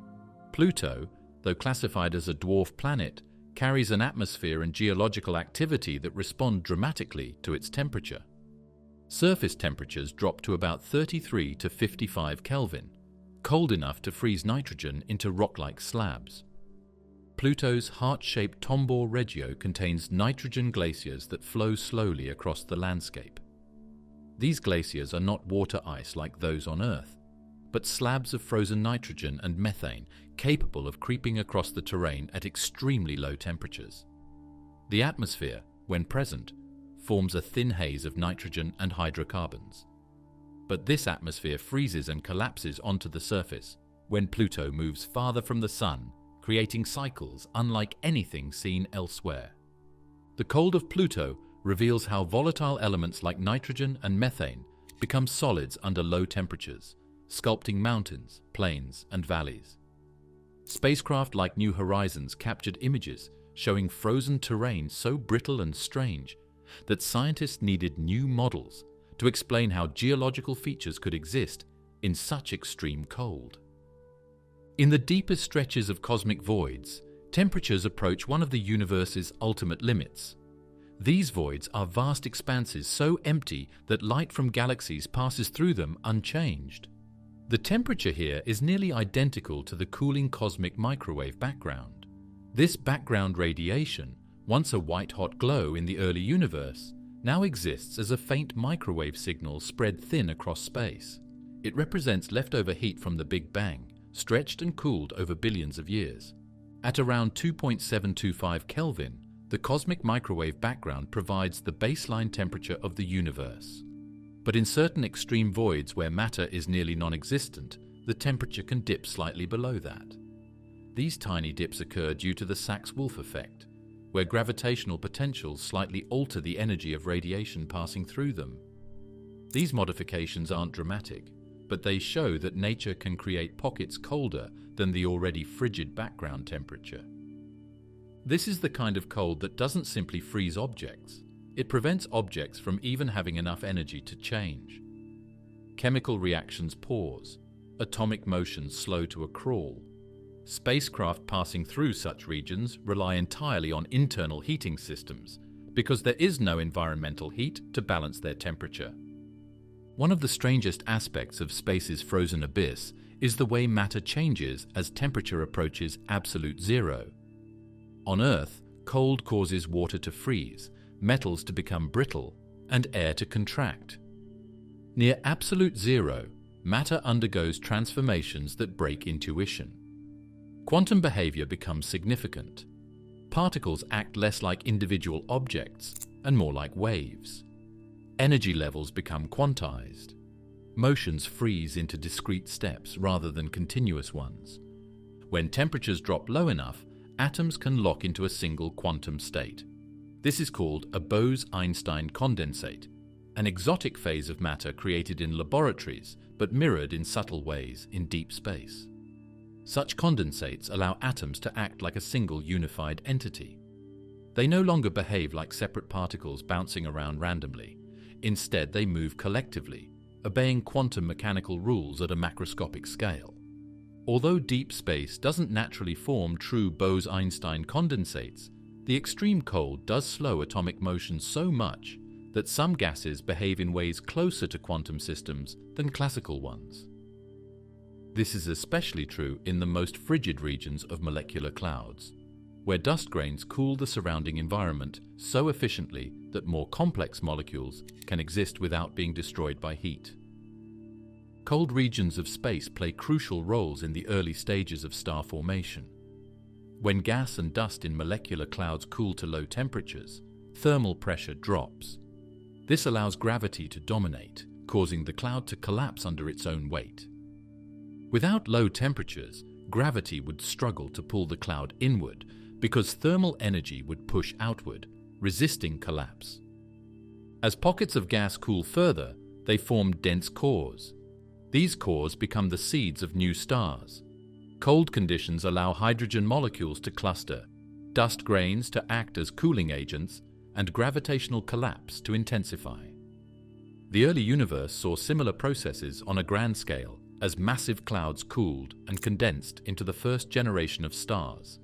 Pluto, though classified as a dwarf planet, carries an atmosphere and geological activity that respond dramatically to its temperature. Surface temperatures drop to about 33 to 55 Kelvin. cold enough to freeze nitrogen into rock-like slabs. Pluto's heart-shaped Tombor Regio contains nitrogen glaciers that flow slowly across the landscape. These glaciers are not water ice like those on Earth, but slabs of frozen nitrogen and methane capable of creeping across the terrain at extremely low temperatures. The atmosphere, when present, forms a thin haze of nitrogen and hydrocarbons. But this atmosphere freezes and collapses onto the surface when Pluto moves farther from the Sun, creating cycles unlike anything seen elsewhere. The cold of Pluto reveals how volatile elements like nitrogen and methane become solids under low temperatures, sculpting mountains, plains, and valleys. Spacecraft like New Horizons captured images showing frozen terrain so brittle and strange that scientists needed new models to explain how geological features could exist in such extreme cold. In the deepest stretches of cosmic voids, temperatures approach one of the universe's ultimate limits. These voids are vast expanses so empty that light from galaxies passes through them unchanged. The temperature here is nearly identical to the cooling cosmic microwave background. This background radiation, once a white-hot glow in the early universe, now exists as a faint microwave signal spread thin across space. It represents leftover heat from the Big Bang, stretched and cooled over billions of years. At around 2.725 Kelvin, the cosmic microwave background provides the baseline temperature of the universe. But in certain extreme voids where matter is nearly non-existent, the temperature can dip slightly below that. These tiny dips occur due to the Sachs-Wolf effect, where gravitational potentials slightly alter the energy of radiation passing through them. These modifications aren't dramatic, but they show that nature can create pockets colder than the already frigid background temperature. This is the kind of cold that doesn't simply freeze objects. It prevents objects from even having enough energy to change. Chemical reactions pause, atomic motions slow to a crawl. Spacecraft passing through such regions rely entirely on internal heating systems because there is no environmental heat to balance their temperature. One of the strangest aspects of space's frozen abyss is the way matter changes as temperature approaches absolute zero. On Earth, cold causes water to freeze, metals to become brittle, and air to contract. Near absolute zero, matter undergoes transformations that break intuition. Quantum behavior becomes significant. Particles act less like individual objects and more like waves. Energy levels become quantized. Motions freeze into discrete steps rather than continuous ones. When temperatures drop low enough, atoms can lock into a single quantum state. This is called a Bose-Einstein condensate, an exotic phase of matter created in laboratories but mirrored in subtle ways in deep space. Such condensates allow atoms to act like a single unified entity. They no longer behave like separate particles bouncing around randomly. Instead, they move collectively, obeying quantum mechanical rules at a macroscopic scale. Although deep space doesn't naturally form true Bose-Einstein condensates, the extreme cold does slow atomic motion so much that some gases behave in ways closer to quantum systems than classical ones. This is especially true in the most frigid regions of molecular clouds, where dust grains cool the surrounding environment so efficiently that more complex molecules can exist without being destroyed by heat. Cold regions of space play crucial roles in the early stages of star formation. When gas and dust in molecular clouds cool to low temperatures, thermal pressure drops. This allows gravity to dominate, causing the cloud to collapse under its own weight. Without low temperatures, gravity would struggle to pull the cloud inward because thermal energy would push outward, resisting collapse. As pockets of gas cool further, they form dense cores. These cores become the seeds of new stars. Cold conditions allow hydrogen molecules to cluster, dust grains to act as cooling agents, and gravitational collapse to intensify. The early universe saw similar processes on a grand scale as massive clouds cooled and condensed into the first generation of stars.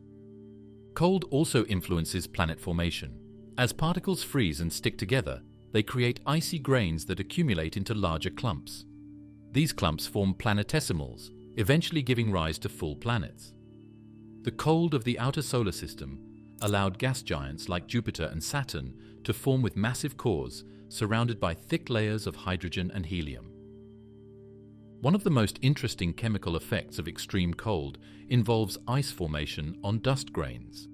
Cold also influences planet formation. As particles freeze and stick together, they create icy grains that accumulate into larger clumps. These clumps form planetesimals, eventually giving rise to full planets. The cold of the outer solar system allowed gas giants like Jupiter and Saturn to form with massive cores surrounded by thick layers of hydrogen and helium. One of the most interesting chemical effects of extreme cold involves ice formation on dust grains.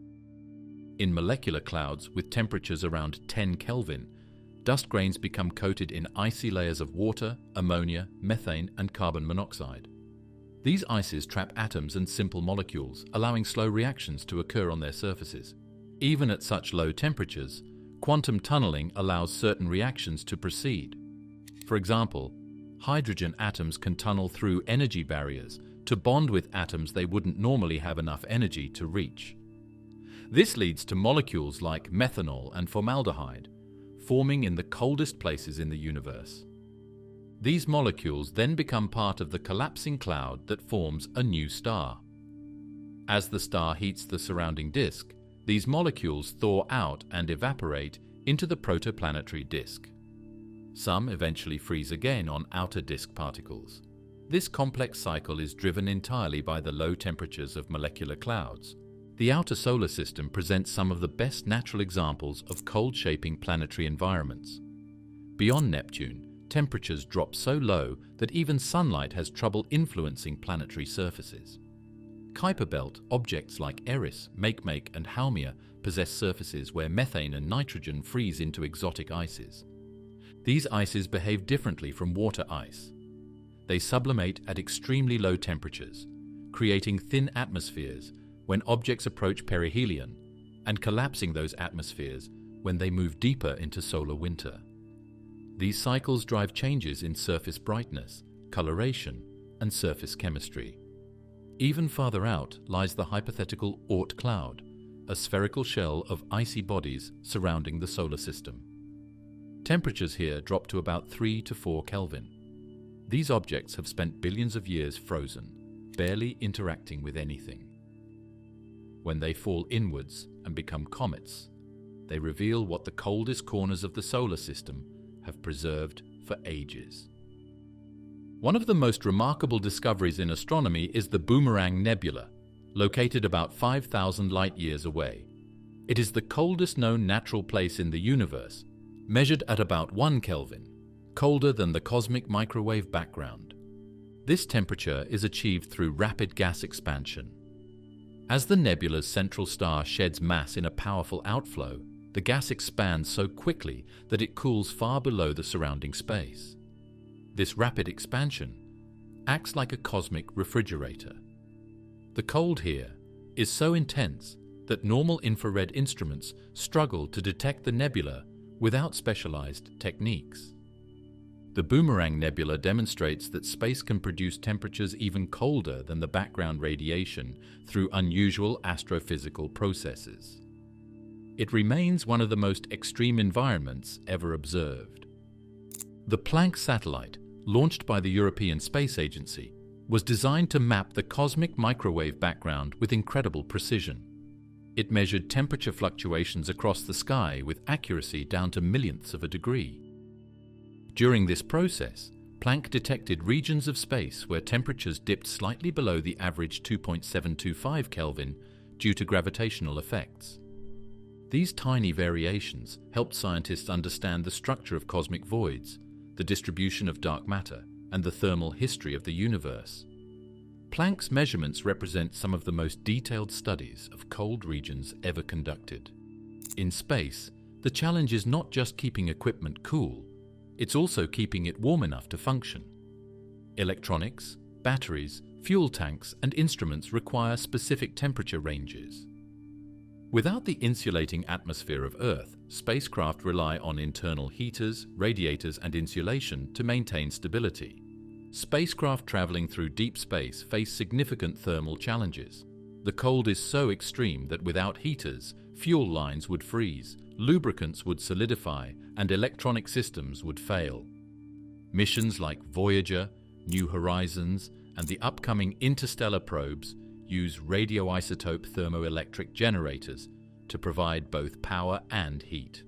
In molecular clouds with temperatures around 10 Kelvin, dust grains become coated in icy layers of water, ammonia, methane, and carbon monoxide. These ices trap atoms and simple molecules, allowing slow reactions to occur on their surfaces. Even at such low temperatures, quantum tunneling allows certain reactions to proceed. For example, hydrogen atoms can tunnel through energy barriers to bond with atoms they wouldn't normally have enough energy to reach. This leads to molecules like methanol and formaldehyde, forming in the coldest places in the universe. These molecules then become part of the collapsing cloud that forms a new star. As the star heats the surrounding disk, these molecules thaw out and evaporate into the protoplanetary disk. Some eventually freeze again on outer disk particles. This complex cycle is driven entirely by the low temperatures of molecular clouds. The outer solar system presents some of the best natural examples of cold-shaping planetary environments. Beyond Neptune, temperatures drop so low that even sunlight has trouble influencing planetary surfaces. Kuiper belt objects like Eris, Makemake, and Haumea possess surfaces where methane and nitrogen freeze into exotic ices. These ices behave differently from water ice. They sublimate at extremely low temperatures, creating thin atmospheres when objects approach perihelion, and collapsing those atmospheres when they move deeper into solar winter. These cycles drive changes in surface brightness, coloration, and surface chemistry. Even farther out lies the hypothetical Oort cloud, a spherical shell of icy bodies surrounding the solar system. Temperatures here drop to about 3 to 4 Kelvin. These objects have spent billions of years frozen, barely interacting with anything. When they fall inwards and become comets, they reveal what the coldest corners of the solar system have preserved for ages. One of the most remarkable discoveries in astronomy is the Boomerang Nebula, located about 5,000 light-years away. It is the coldest known natural place in the universe, measured at about 1 Kelvin, colder than the cosmic microwave background. This temperature is achieved through rapid gas expansion. As the nebula's central star sheds mass in a powerful outflow, the gas expands so quickly that it cools far below the surrounding space. This rapid expansion acts like a cosmic refrigerator. The cold here is so intense that normal infrared instruments struggle to detect the nebula without specialized techniques. The Boomerang Nebula demonstrates that space can produce temperatures even colder than the background radiation through unusual astrophysical processes. It remains one of the most extreme environments ever observed. The Planck satellite, launched by the European Space Agency, was designed to map the cosmic microwave background with incredible precision. It measured temperature fluctuations across the sky with accuracy down to millionths of a degree. During this process, Planck detected regions of space where temperatures dipped slightly below the average 2.725 Kelvin due to gravitational effects. These tiny variations helped scientists understand the structure of cosmic voids, the distribution of dark matter, and the thermal history of the universe. Planck's measurements represent some of the most detailed studies of cold regions ever conducted. In space, the challenge is not just keeping equipment cool, it's also keeping it warm enough to function. Electronics, batteries, fuel tanks, and instruments require specific temperature ranges. Without the insulating atmosphere of Earth, spacecraft rely on internal heaters, radiators, and insulation to maintain stability. Spacecraft traveling through deep space face significant thermal challenges. The cold is so extreme that without heaters, fuel lines would freeze, lubricants would solidify, and electronic systems would fail. Missions like Voyager, New Horizons, and the upcoming interstellar probes use radioisotope thermoelectric generators to provide both power and heat.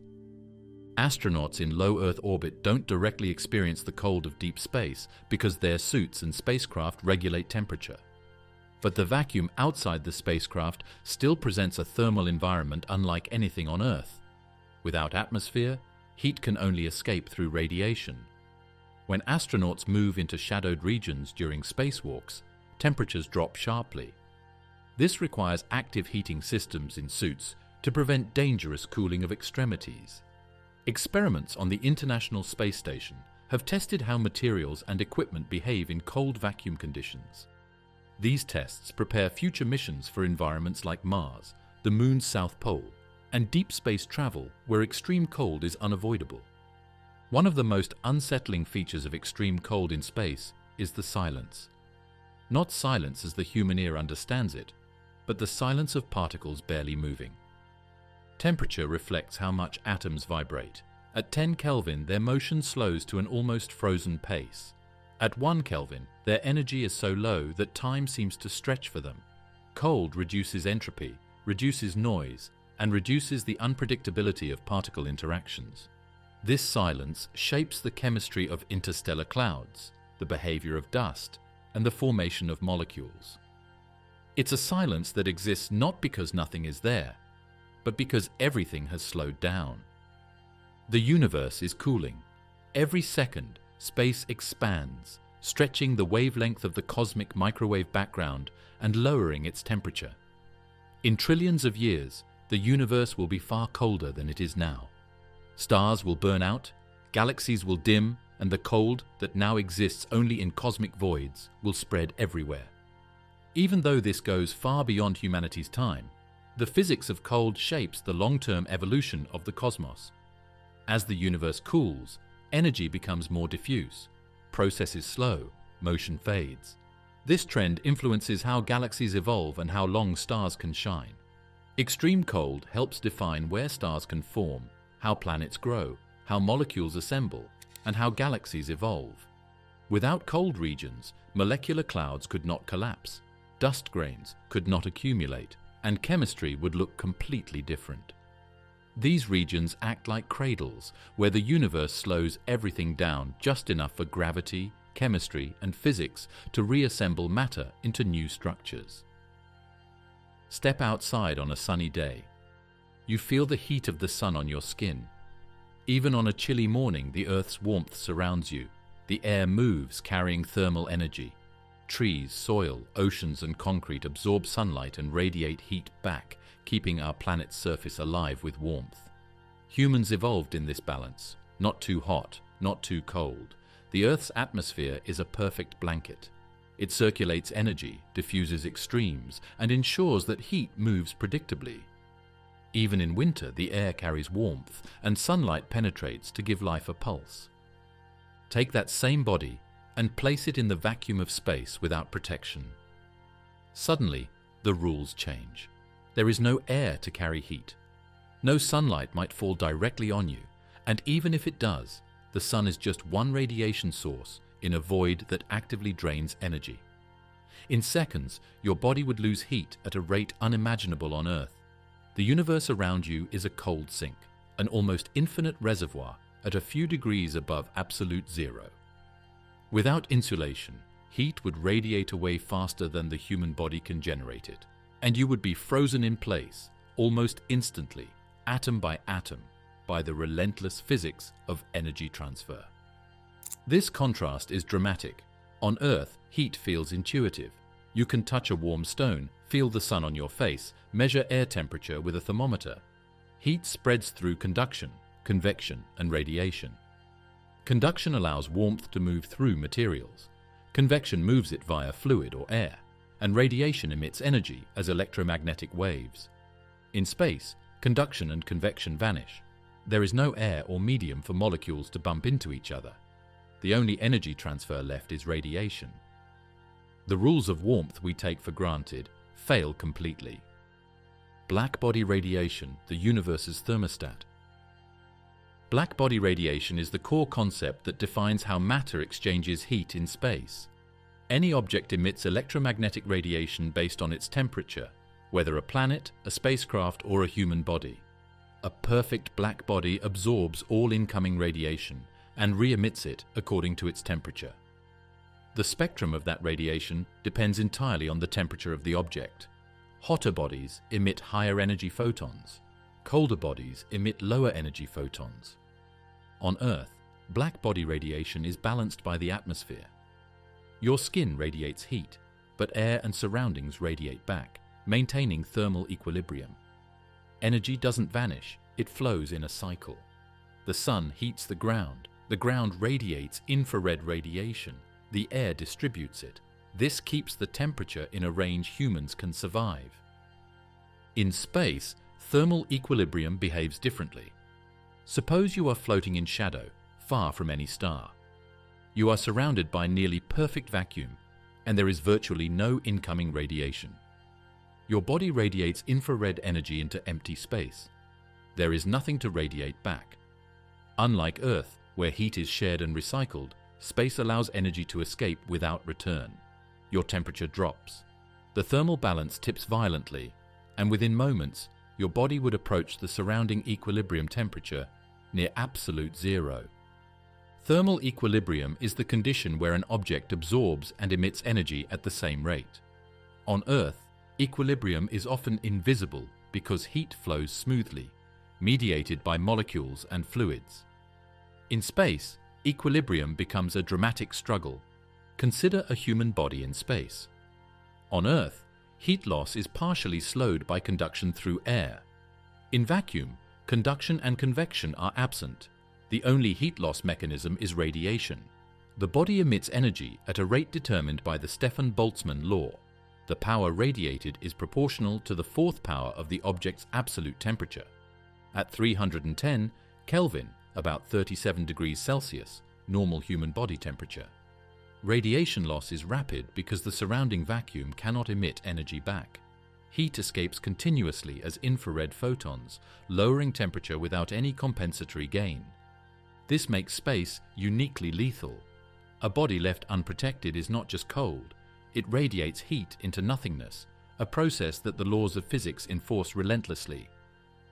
Astronauts in low Earth orbit don't directly experience the cold of deep space because their suits and spacecraft regulate temperature. But the vacuum outside the spacecraft still presents a thermal environment unlike anything on Earth. Without atmosphere, heat can only escape through radiation. When astronauts move into shadowed regions during spacewalks, temperatures drop sharply. This requires active heating systems in suits to prevent dangerous cooling of extremities. Experiments on the International Space Station have tested how materials and equipment behave in cold vacuum conditions. These tests prepare future missions for environments like Mars, the Moon's South Pole, and deep space travel where extreme cold is unavoidable. One of the most unsettling features of extreme cold in space is the silence. Not silence as the human ear understands it, but the silence of particles barely moving. Temperature reflects how much atoms vibrate. At 10 Kelvin, their motion slows to an almost frozen pace. At 1 Kelvin, their energy is so low that time seems to stretch for them. Cold reduces entropy, reduces noise, and reduces the unpredictability of particle interactions. This silence shapes the chemistry of interstellar clouds, the behavior of dust, and the formation of molecules. It's a silence that exists not because nothing is there, but because everything has slowed down. The universe is cooling. Every second, space expands, stretching the wavelength of the cosmic microwave background and lowering its temperature. In trillions of years, the universe will be far colder than it is now. Stars will burn out, galaxies will dim, and the cold that now exists only in cosmic voids will spread everywhere. Even though this goes far beyond humanity's time, the physics of cold shapes the long-term evolution of the cosmos. As the universe cools, energy becomes more diffuse, processes slow, motion fades. This trend influences how galaxies evolve and how long stars can shine. Extreme cold helps define where stars can form, how planets grow, how molecules assemble, and how galaxies evolve. Without cold regions, molecular clouds could not collapse, dust grains could not accumulate, and chemistry would look completely different. These regions act like cradles where the universe slows everything down just enough for gravity, chemistry, and physics to reassemble matter into new structures. Step outside on a sunny day. You feel the heat of the sun on your skin. Even on a chilly morning, the Earth's warmth surrounds you. The air moves, carrying thermal energy. Trees, soil, oceans, and concrete absorb sunlight and radiate heat back, keeping our planet's surface alive with warmth. Humans evolved in this balance, not too hot, not too cold. The Earth's atmosphere is a perfect blanket. It circulates energy, diffuses extremes, and ensures that heat moves predictably. Even in winter, the air carries warmth, and sunlight penetrates to give life a pulse. Take that same body and place it in the vacuum of space without protection. Suddenly, the rules change. There is no air to carry heat. No sunlight might fall directly on you, and even if it does, the sun is just one radiation source in a void that actively drains energy. In seconds, your body would lose heat at a rate unimaginable on Earth. The universe around you is a cold sink, an almost infinite reservoir at a few degrees above absolute zero. Without insulation, heat would radiate away faster than the human body can generate it, and you would be frozen in place, almost instantly, atom by atom, by the relentless physics of energy transfer. This contrast is dramatic. On Earth, heat feels intuitive. You can touch a warm stone, feel the sun on your face, measure air temperature with a thermometer. Heat spreads through conduction, convection, and radiation. Conduction allows warmth to move through materials. Convection moves it via fluid or air, and radiation emits energy as electromagnetic waves. In space, conduction and convection vanish. There is no air or medium for molecules to bump into each other. The only energy transfer left is radiation. The rules of warmth we take for granted fail completely. Black body radiation, the universe's thermostat. Black body radiation is the core concept that defines how matter exchanges heat in space. Any object emits electromagnetic radiation based on its temperature, whether a planet, a spacecraft, or a human body. a perfect black body absorbs all incoming radiation and re-emits it according to its temperature. The spectrum of that radiation depends entirely on the temperature of the object. Hotter bodies emit higher energy photons. Colder bodies emit lower energy photons. On Earth, black body radiation is balanced by the atmosphere. Your skin radiates heat, but air and surroundings radiate back, maintaining thermal equilibrium. Energy doesn't vanish, it flows in a cycle. The sun heats the ground radiates infrared radiation, the air distributes it. This keeps the temperature in a range humans can survive. In space, thermal equilibrium behaves differently. Suppose you are floating in shadow, far from any star. You are surrounded by nearly perfect vacuum, and there is virtually no incoming radiation. Your body radiates infrared energy into empty space. There is nothing to radiate back. Unlike Earth, where heat is shared and recycled, space allows energy to escape without return. Your temperature drops. The thermal balance tips violently, and within moments, your body would approach the surrounding equilibrium temperature, near absolute zero. Thermal equilibrium is the condition where an object absorbs and emits energy at the same rate. On Earth, equilibrium is often invisible because heat flows smoothly, mediated by molecules and fluids. In space, equilibrium becomes a dramatic struggle. Consider a human body in space. On Earth, heat loss is partially slowed by conduction through air. In vacuum, conduction and convection are absent. The only heat loss mechanism is radiation. The body emits energy at a rate determined by the Stefan-Boltzmann law. The power radiated is proportional to the fourth power of the object's absolute temperature. At 310 Kelvin, about 37 degrees Celsius, normal human body temperature. Radiation loss is rapid because the surrounding vacuum cannot emit energy back. Heat escapes continuously as infrared photons, lowering temperature without any compensatory gain. This makes space uniquely lethal. A body left unprotected is not just cold, it radiates heat into nothingness, a process that the laws of physics enforce relentlessly.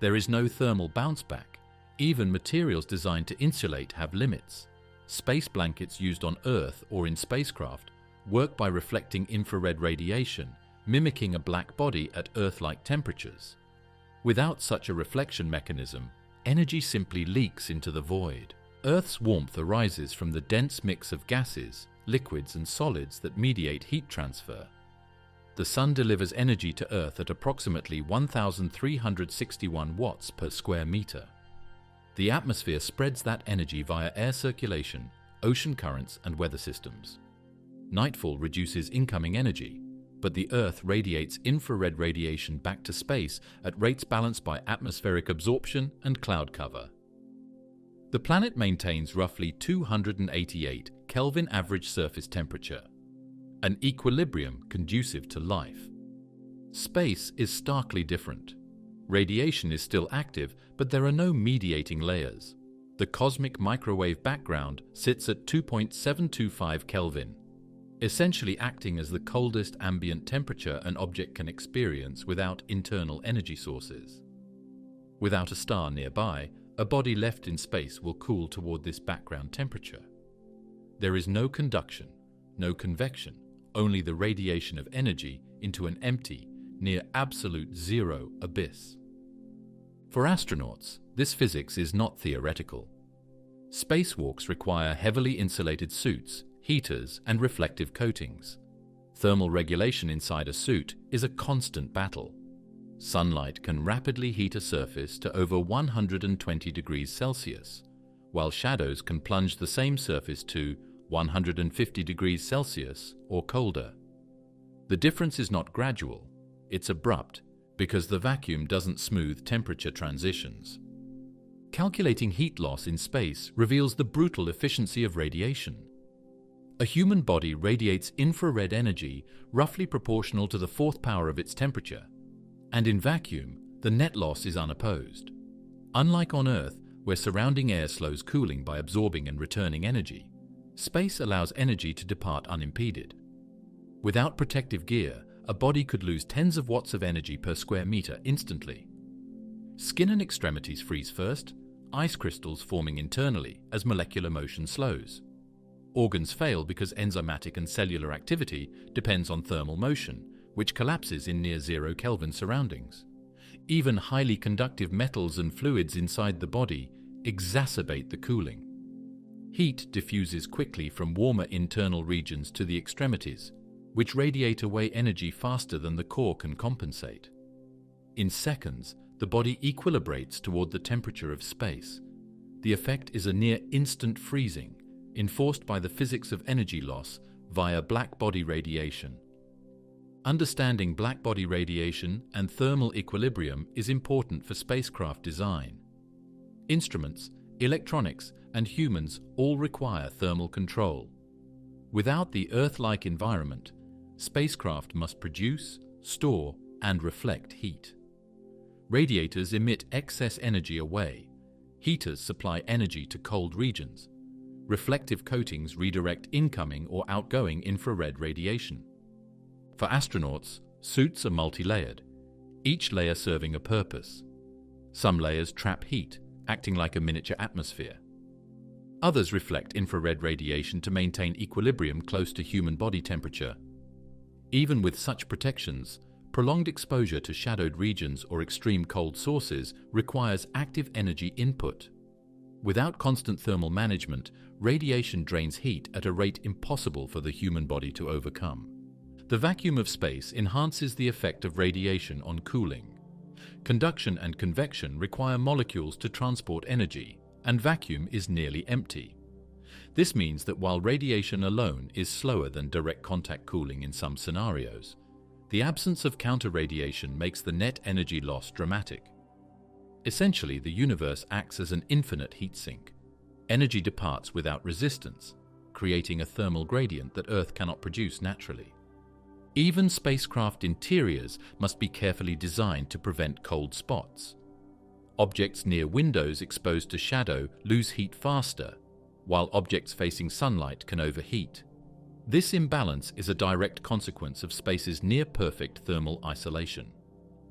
There is no thermal bounce back. Even materials designed to insulate have limits. Space blankets used on Earth or in spacecraft work by reflecting infrared radiation, mimicking a black body at Earth-like temperatures. Without such a reflection mechanism, energy simply leaks into the void. Earth's warmth arises from the dense mix of gases, liquids and solids that mediate heat transfer. The Sun delivers energy to Earth at approximately 1,361 watts per square meter. The atmosphere spreads that energy via air circulation, ocean currents and weather systems. Nightfall reduces incoming energy, but the Earth radiates infrared radiation back to space at rates balanced by atmospheric absorption and cloud cover. The planet maintains roughly 288 Kelvin average surface temperature, an equilibrium conducive to life. Space is starkly different. Radiation is still active, but there are no mediating layers. The cosmic microwave background sits at 2.725 Kelvin, essentially acting as the coldest ambient temperature an object can experience without internal energy sources. Without a star nearby, a body left in space will cool toward this background temperature. There is no conduction, no convection, only the radiation of energy into an empty, near absolute zero abyss. For astronauts, this physics is not theoretical. Spacewalks require heavily insulated suits, heaters, and reflective coatings. Thermal regulation inside a suit is a constant battle. Sunlight can rapidly heat a surface to over 120 degrees Celsius, while shadows can plunge the same surface to 150 degrees Celsius or colder. The difference is not gradual, it's abrupt, because the vacuum doesn't smooth temperature transitions. Calculating heat loss in space reveals the brutal efficiency of radiation. A human body radiates infrared energy roughly proportional to the fourth power of its temperature, and in vacuum, the net loss is unopposed. Unlike on Earth, where surrounding air slows cooling by absorbing and returning energy, space allows energy to depart unimpeded. Without protective gear, a body could lose tens of watts of energy per square meter instantly. Skin and extremities freeze first, ice crystals forming internally as molecular motion slows. Organs fail because enzymatic and cellular activity depends on thermal motion, which collapses in near zero Kelvin surroundings. Even highly conductive metals and fluids inside the body exacerbate the cooling. Heat diffuses quickly from warmer internal regions to the extremities, which radiate away energy faster than the core can compensate. In seconds, the body equilibrates toward the temperature of space. The effect is a near instant freezing, enforced by the physics of energy loss via black-body radiation. Understanding black-body radiation and thermal equilibrium is important for spacecraft design. Instruments, electronics, and humans all require thermal control. Without the Earth-like environment, spacecraft must produce, store, and reflect heat. Radiators emit excess energy away. Heaters supply energy to cold regions. Reflective coatings redirect incoming or outgoing infrared radiation. For astronauts, suits are multi-layered, each layer serving a purpose. Some layers trap heat, acting like a miniature atmosphere. Others reflect infrared radiation to maintain equilibrium close to human body temperature. Even with such protections, prolonged exposure to shadowed regions or extreme cold sources requires active energy input. Without constant thermal management, radiation drains heat at a rate impossible for the human body to overcome. The vacuum of space enhances the effect of radiation on cooling. Conduction and convection require molecules to transport energy, and vacuum is nearly empty. This means that while radiation alone is slower than direct contact cooling in some scenarios, the absence of counter-radiation makes the net energy loss dramatic. Essentially, the universe acts as an infinite heat sink. Energy departs without resistance, creating a thermal gradient that Earth cannot produce naturally. Even spacecraft interiors must be carefully designed to prevent cold spots. Objects near windows exposed to shadow lose heat faster, while objects facing sunlight can overheat. This imbalance is a direct consequence of space's near-perfect thermal isolation.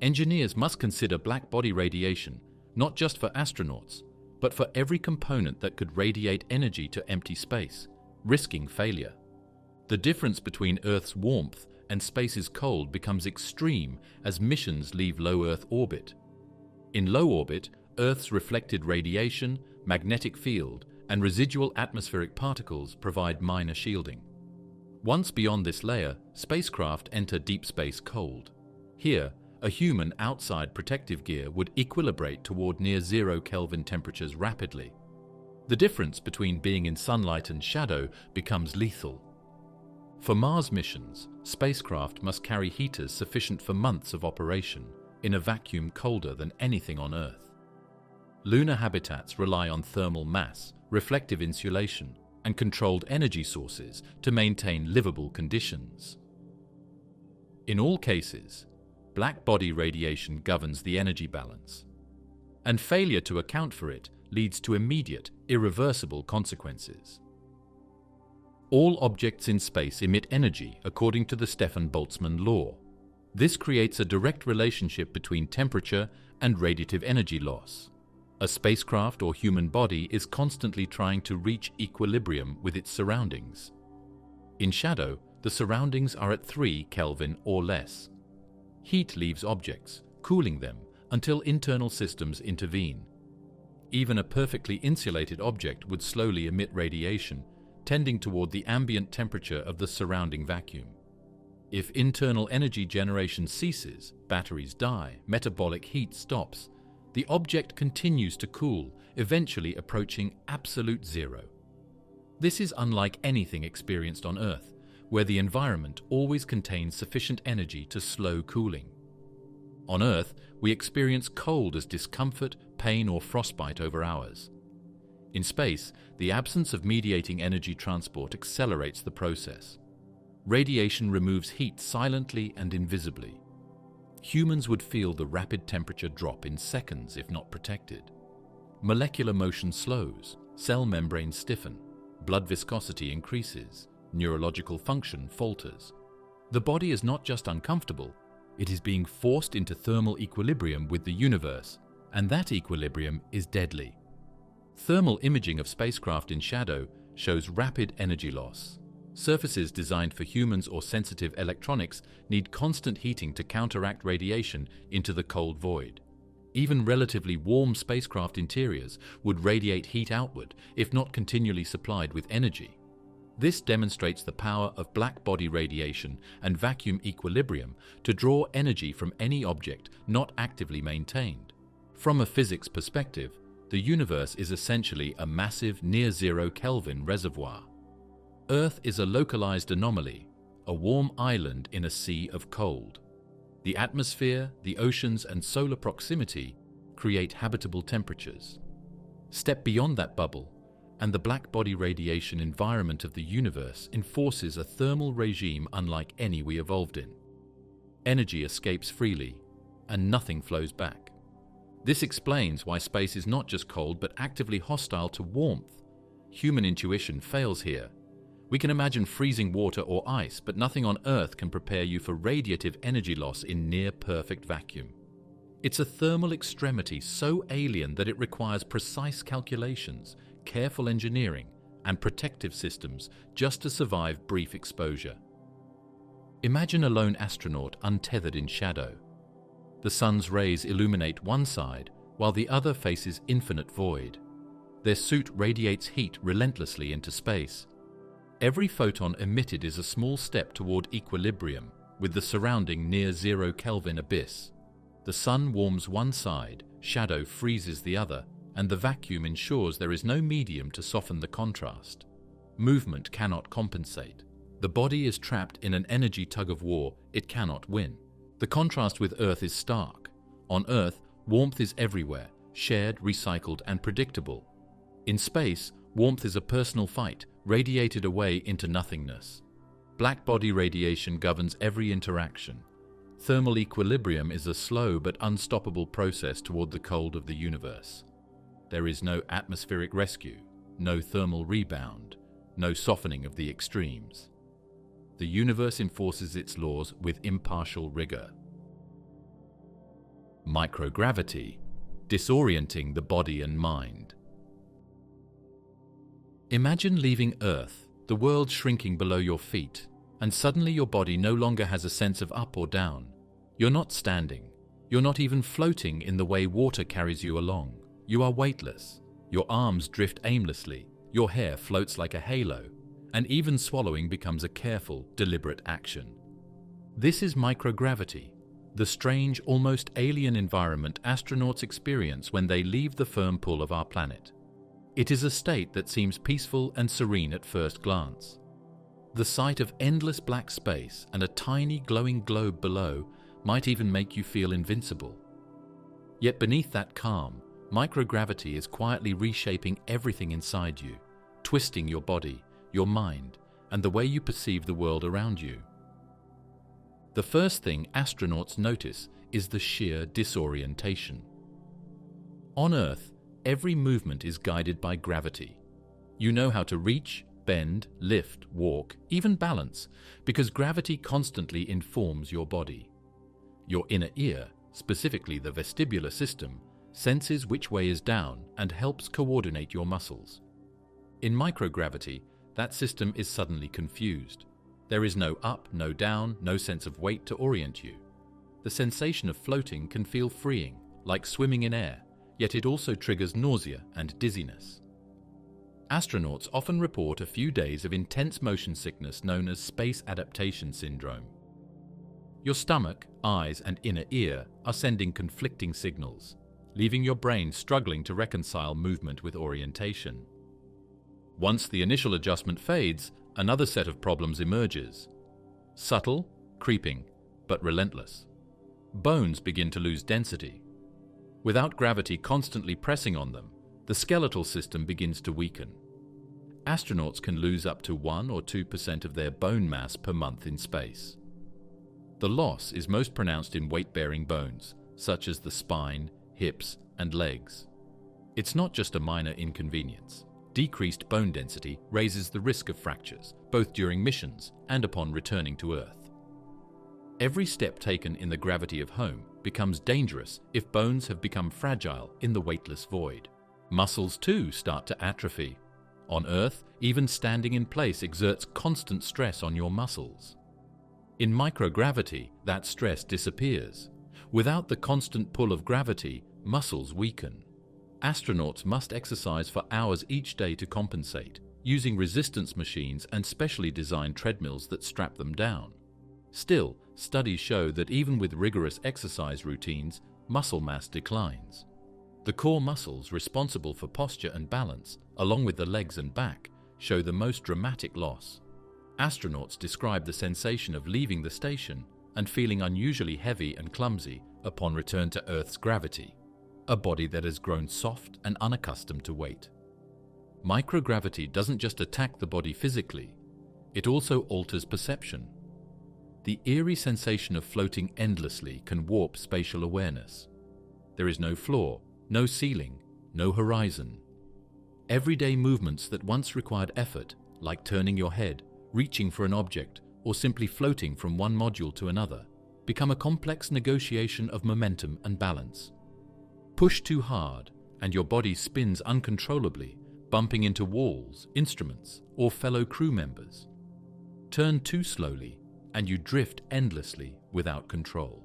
Engineers must consider black-body radiation not just for astronauts, but for every component that could radiate energy to empty space, risking failure. The difference between Earth's warmth and space's cold becomes extreme as missions leave low Earth orbit. In low orbit, Earth's reflected radiation, magnetic field, and residual atmospheric particles provide minor shielding. Once beyond this layer, spacecraft enter deep space cold. Here, a human outside protective gear would equilibrate toward near zero Kelvin temperatures rapidly. The difference between being in sunlight and shadow becomes lethal. For Mars missions, spacecraft must carry heaters sufficient for months of operation in a vacuum colder than anything on Earth. Lunar habitats rely on thermal mass, reflective insulation, and controlled energy sources to maintain livable conditions. In all cases, black-body radiation governs the energy balance, and failure to account for it leads to immediate, irreversible consequences. All objects in space emit energy according to the Stefan-Boltzmann law. This creates a direct relationship between temperature and radiative energy loss. A spacecraft or human body is constantly trying to reach equilibrium with its surroundings. In shadow, the surroundings are at 3 Kelvin or less. Heat leaves objects, cooling them until internal systems intervene. Even a perfectly insulated object would slowly emit radiation, tending toward the ambient temperature of the surrounding vacuum. If internal energy generation ceases, batteries die, metabolic heat stops, the object continues to cool, eventually approaching absolute zero. This is unlike anything experienced on Earth, where the environment always contains sufficient energy to slow cooling. On Earth, we experience cold as discomfort, pain, or frostbite over hours. In space, the absence of mediating energy transport accelerates the process. Radiation removes heat silently and invisibly. Humans would feel the rapid temperature drop in seconds if not protected. Molecular motion slows, cell membranes stiffen, blood viscosity increases, neurological function falters. The body is not just uncomfortable, it is being forced into thermal equilibrium with the universe, and that equilibrium is deadly. Thermal imaging of spacecraft in shadow shows rapid energy loss. Surfaces designed for humans or sensitive electronics need constant heating to counteract radiation into the cold void. Even relatively warm spacecraft interiors would radiate heat outward if not continually supplied with energy. This demonstrates the power of black body radiation and vacuum equilibrium to draw energy from any object not actively maintained. From a physics perspective, the universe is essentially a massive near-zero Kelvin reservoir. Earth is a localized anomaly, a warm island in a sea of cold. The atmosphere, the oceans, and solar proximity create habitable temperatures. Step beyond that bubble, and the black body radiation environment of the universe enforces a thermal regime unlike any we evolved in. Energy escapes freely, and nothing flows back. This explains why space is not just cold but actively hostile to warmth. Human intuition fails here. We can imagine freezing water or ice, but nothing on Earth can prepare you for radiative energy loss in near-perfect vacuum. It's a thermal extremity so alien that it requires precise calculations, careful engineering, and protective systems just to survive brief exposure. Imagine a lone astronaut untethered in shadow. The sun's rays illuminate one side, while the other faces infinite void. Their suit radiates heat relentlessly into space. Every photon emitted is a small step toward equilibrium with the surrounding near-zero Kelvin abyss. The sun warms one side, shadow freezes the other, and the vacuum ensures there is no medium to soften the contrast. Movement cannot compensate. The body is trapped in an energy tug-of-war it cannot win. The contrast with Earth is stark. On Earth, warmth is everywhere, shared, recycled, and predictable. In space, warmth is a personal fight, radiated away into nothingness. Black body radiation governs every interaction. Thermal equilibrium is a slow but unstoppable process toward the cold of the universe. There is no atmospheric rescue, no thermal rebound, no softening of the extremes. The universe enforces its laws with impartial rigor. Microgravity, disorienting the body and mind. Imagine leaving Earth, the world shrinking below your feet, and suddenly your body no longer has a sense of up or down. You're not standing. You're not even floating in the way water carries you along. You are weightless. Your arms drift aimlessly. Your hair floats like a halo. And even swallowing becomes a careful, deliberate action. This is microgravity, the strange, almost alien environment astronauts experience when they leave the firm pull of our planet. It is a state that seems peaceful and serene at first glance. The sight of endless black space and a tiny glowing globe below might even make you feel invincible. Yet beneath that calm, microgravity is quietly reshaping everything inside you, twisting your body, your mind, and the way you perceive the world around you. The first thing astronauts notice is the sheer disorientation. On Earth, every movement is guided by gravity. You know how to reach, bend, lift, walk, even balance, because gravity constantly informs your body. Your inner ear, specifically the vestibular system, senses which way is down and helps coordinate your muscles. In microgravity, that system is suddenly confused. There is no up, no down, no sense of weight to orient you. The sensation of floating can feel freeing, like swimming in air, yet it also triggers nausea and dizziness. Astronauts often report a few days of intense motion sickness known as space adaptation syndrome. Your stomach, eyes, and inner ear are sending conflicting signals, leaving your brain struggling to reconcile movement with orientation. Once the initial adjustment fades, another set of problems emerges. Subtle, creeping, but relentless. Bones begin to lose density. Without gravity constantly pressing on them, the skeletal system begins to weaken. Astronauts can lose up to 1 or 2% of their bone mass per month in space. The loss is most pronounced in weight-bearing bones, such as the spine, hips, and legs. It's not just a minor inconvenience. Decreased bone density raises the risk of fractures, both during missions and upon returning to Earth. Every step taken in the gravity of home becomes dangerous if bones have become fragile in the weightless void. Muscles too start to atrophy. On Earth, even standing in place exerts constant stress on your muscles. In microgravity, that stress disappears. Without the constant pull of gravity, muscles weaken. Astronauts must exercise for hours each day to compensate, using resistance machines and specially designed treadmills that strap them down. Still, studies show that even with rigorous exercise routines, muscle mass declines. The core muscles responsible for posture and balance, along with the legs and back, show the most dramatic loss. Astronauts describe the sensation of leaving the station and feeling unusually heavy and clumsy upon return to Earth's gravity, a body that has grown soft and unaccustomed to weight. Microgravity doesn't just attack the body physically, it also alters perception. The eerie sensation of floating endlessly can warp spatial awareness. There is no floor, no ceiling, no horizon. Everyday movements that once required effort, like turning your head, reaching for an object, or simply floating from one module to another, become a complex negotiation of momentum and balance. Push too hard, and your body spins uncontrollably, bumping into walls, instruments, or fellow crew members. Turn too slowly, and you drift endlessly without control.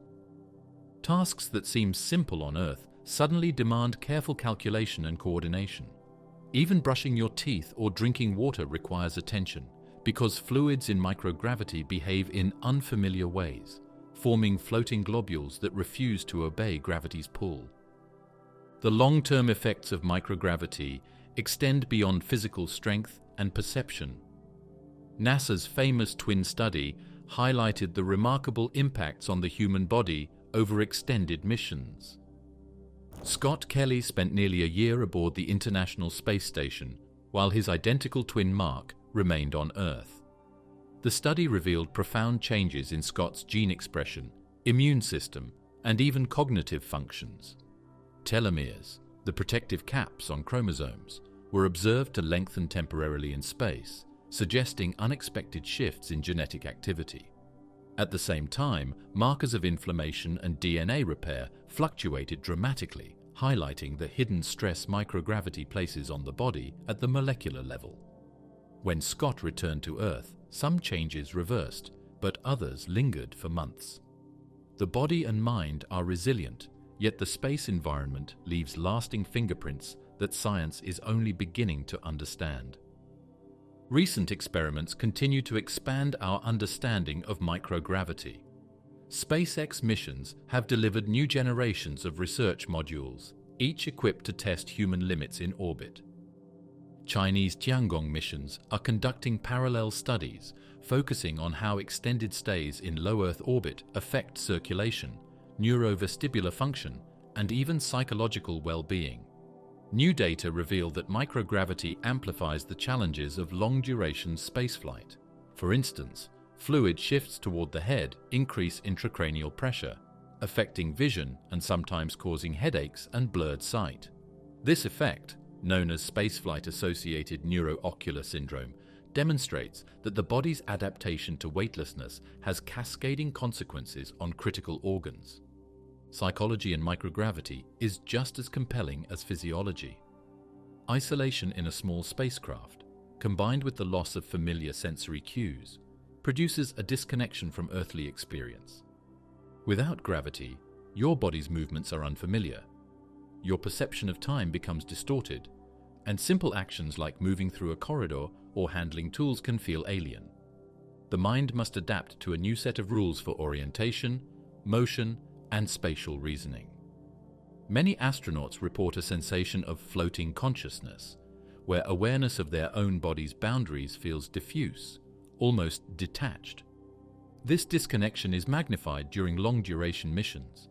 Tasks that seem simple on Earth suddenly demand careful calculation and coordination. Even brushing your teeth or drinking water requires attention, because fluids in microgravity behave in unfamiliar ways, forming floating globules that refuse to obey gravity's pull. The long-term effects of microgravity extend beyond physical strength and perception. NASA's famous twin study highlighted the remarkable impacts on the human body over extended missions. Scott Kelly spent nearly a year aboard the International Space Station, while his identical twin Mark remained on Earth. The study revealed profound changes in Scott's gene expression, immune system, and even cognitive functions. Telomeres, the protective caps on chromosomes, were observed to lengthen temporarily in space, suggesting unexpected shifts in genetic activity. At the same time, markers of inflammation and DNA repair fluctuated dramatically, highlighting the hidden stress microgravity places on the body at the molecular level. When Scott returned to Earth, some changes reversed, but others lingered for months. The body and mind are resilient, yet the space environment leaves lasting fingerprints that science is only beginning to understand. Recent experiments continue to expand our understanding of microgravity. SpaceX missions have delivered new generations of research modules, each equipped to test human limits in orbit. Chinese Tiangong missions are conducting parallel studies focusing on how extended stays in low Earth orbit affect circulation, neurovestibular function, and even psychological well-being. New data reveal that microgravity amplifies the challenges of long-duration spaceflight. For instance, fluid shifts toward the head increase intracranial pressure, affecting vision and sometimes causing headaches and blurred sight. This effect, known as spaceflight-associated neuroocular syndrome, demonstrates that the body's adaptation to weightlessness has cascading consequences on critical organs. Psychology in microgravity is just as compelling as physiology. Isolation in a small spacecraft, combined with the loss of familiar sensory cues, produces a disconnection from earthly experience. Without gravity, your body's movements are unfamiliar. Your perception of time becomes distorted, and simple actions like moving through a corridor or handling tools can feel alien. The mind must adapt to a new set of rules for orientation, motion, and spatial reasoning. Many astronauts report a sensation of floating consciousness, where awareness of their own body's boundaries feels diffuse, almost detached. This disconnection is magnified during long-duration missions.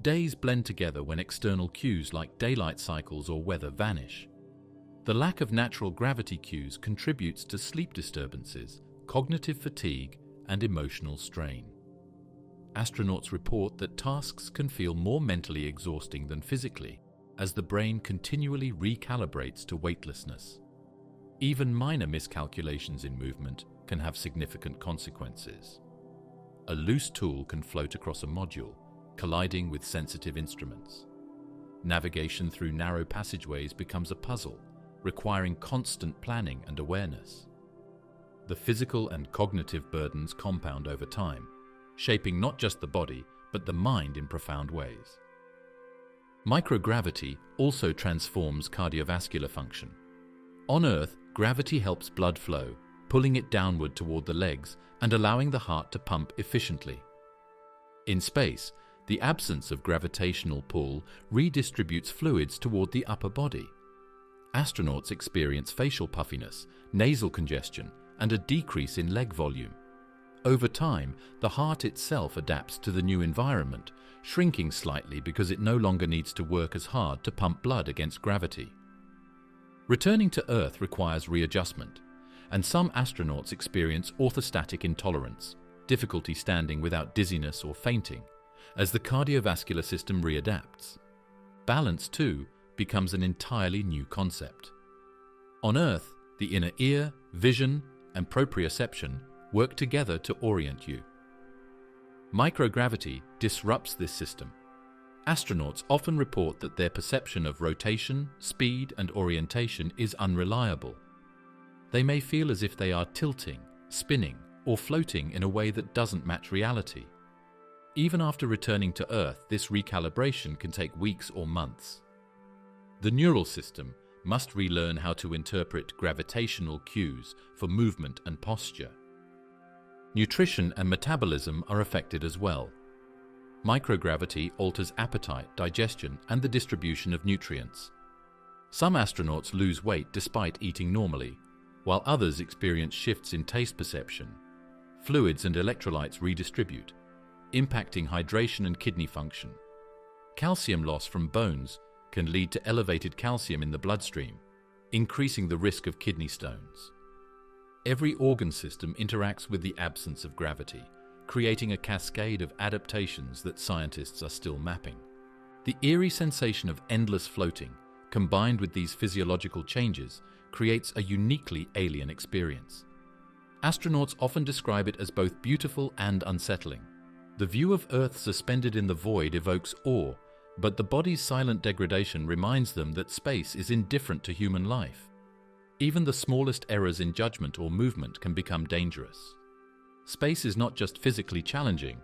Days blend together when external cues like daylight cycles or weather vanish. The lack of natural gravity cues contributes to sleep disturbances, cognitive fatigue, and emotional strain. Astronauts report that tasks can feel more mentally exhausting than physically, as the brain continually recalibrates to weightlessness. Even minor miscalculations in movement can have significant consequences. a loose tool can float across a module, colliding with sensitive instruments. Navigation through narrow passageways becomes a puzzle, requiring constant planning and awareness. The physical and cognitive burdens compound over time, shaping not just the body, but the mind in profound ways. Microgravity also transforms cardiovascular function. On Earth, gravity helps blood flow, pulling it downward toward the legs and allowing the heart to pump efficiently. In space, the absence of gravitational pull redistributes fluids toward the upper body. Astronauts experience facial puffiness, nasal congestion, and a decrease in leg volume. Over time, the heart itself adapts to the new environment, shrinking slightly because it no longer needs to work as hard to pump blood against gravity. Returning to Earth requires readjustment, and some astronauts experience orthostatic intolerance, difficulty standing without dizziness or fainting, as the cardiovascular system readapts. Balance, too, becomes an entirely new concept. On Earth, the inner ear, vision, and proprioception work together to orient you. Microgravity disrupts this system. Astronauts often report that their perception of rotation, speed, and orientation is unreliable. They may feel as if they are tilting, spinning, or floating in a way that doesn't match reality. Even after returning to Earth, this recalibration can take weeks or months. The neural system must relearn how to interpret gravitational cues for movement and posture. Nutrition and metabolism are affected as well. Microgravity alters appetite, digestion, and the distribution of nutrients. Some astronauts lose weight despite eating normally, while others experience shifts in taste perception. Fluids and electrolytes redistribute, impacting hydration and kidney function. Calcium loss from bones can lead to elevated calcium in the bloodstream, increasing the risk of kidney stones. Every organ system interacts with the absence of gravity, creating a cascade of adaptations that scientists are still mapping. The eerie sensation of endless floating, combined with these physiological changes, creates a uniquely alien experience. Astronauts often describe it as both beautiful and unsettling. The view of Earth suspended in the void evokes awe, but the body's silent degradation reminds them that space is indifferent to human life. Even the smallest errors in judgment or movement can become dangerous. Space is not just physically challenging,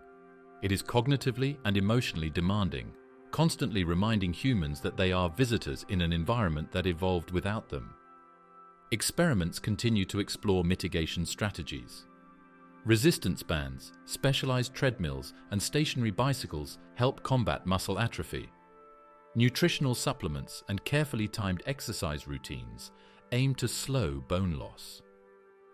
it is cognitively and emotionally demanding, constantly reminding humans that they are visitors in an environment that evolved without them. Experiments continue to explore mitigation strategies. Resistance bands, specialized treadmills, and stationary bicycles help combat muscle atrophy. Nutritional supplements and carefully timed exercise routines aim to slow bone loss.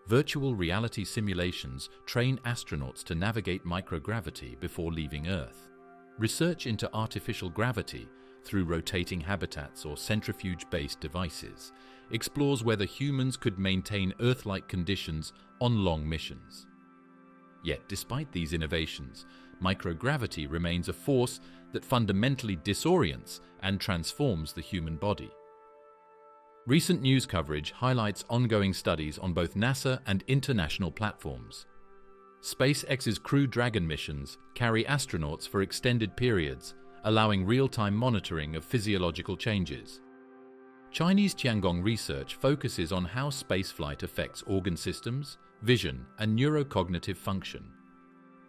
Virtual reality simulations train astronauts to navigate microgravity before leaving Earth. Research into artificial gravity through rotating habitats or centrifuge-based devices explores whether humans could maintain Earth-like conditions on long missions. Yet, despite these innovations, microgravity remains a force that fundamentally disorients and transforms the human body. Recent news coverage highlights ongoing studies on both NASA and international platforms. SpaceX's Crew Dragon missions carry astronauts for extended periods, allowing real-time monitoring of physiological changes. Chinese Tiangong research focuses on how spaceflight affects organ systems, vision, and neurocognitive function.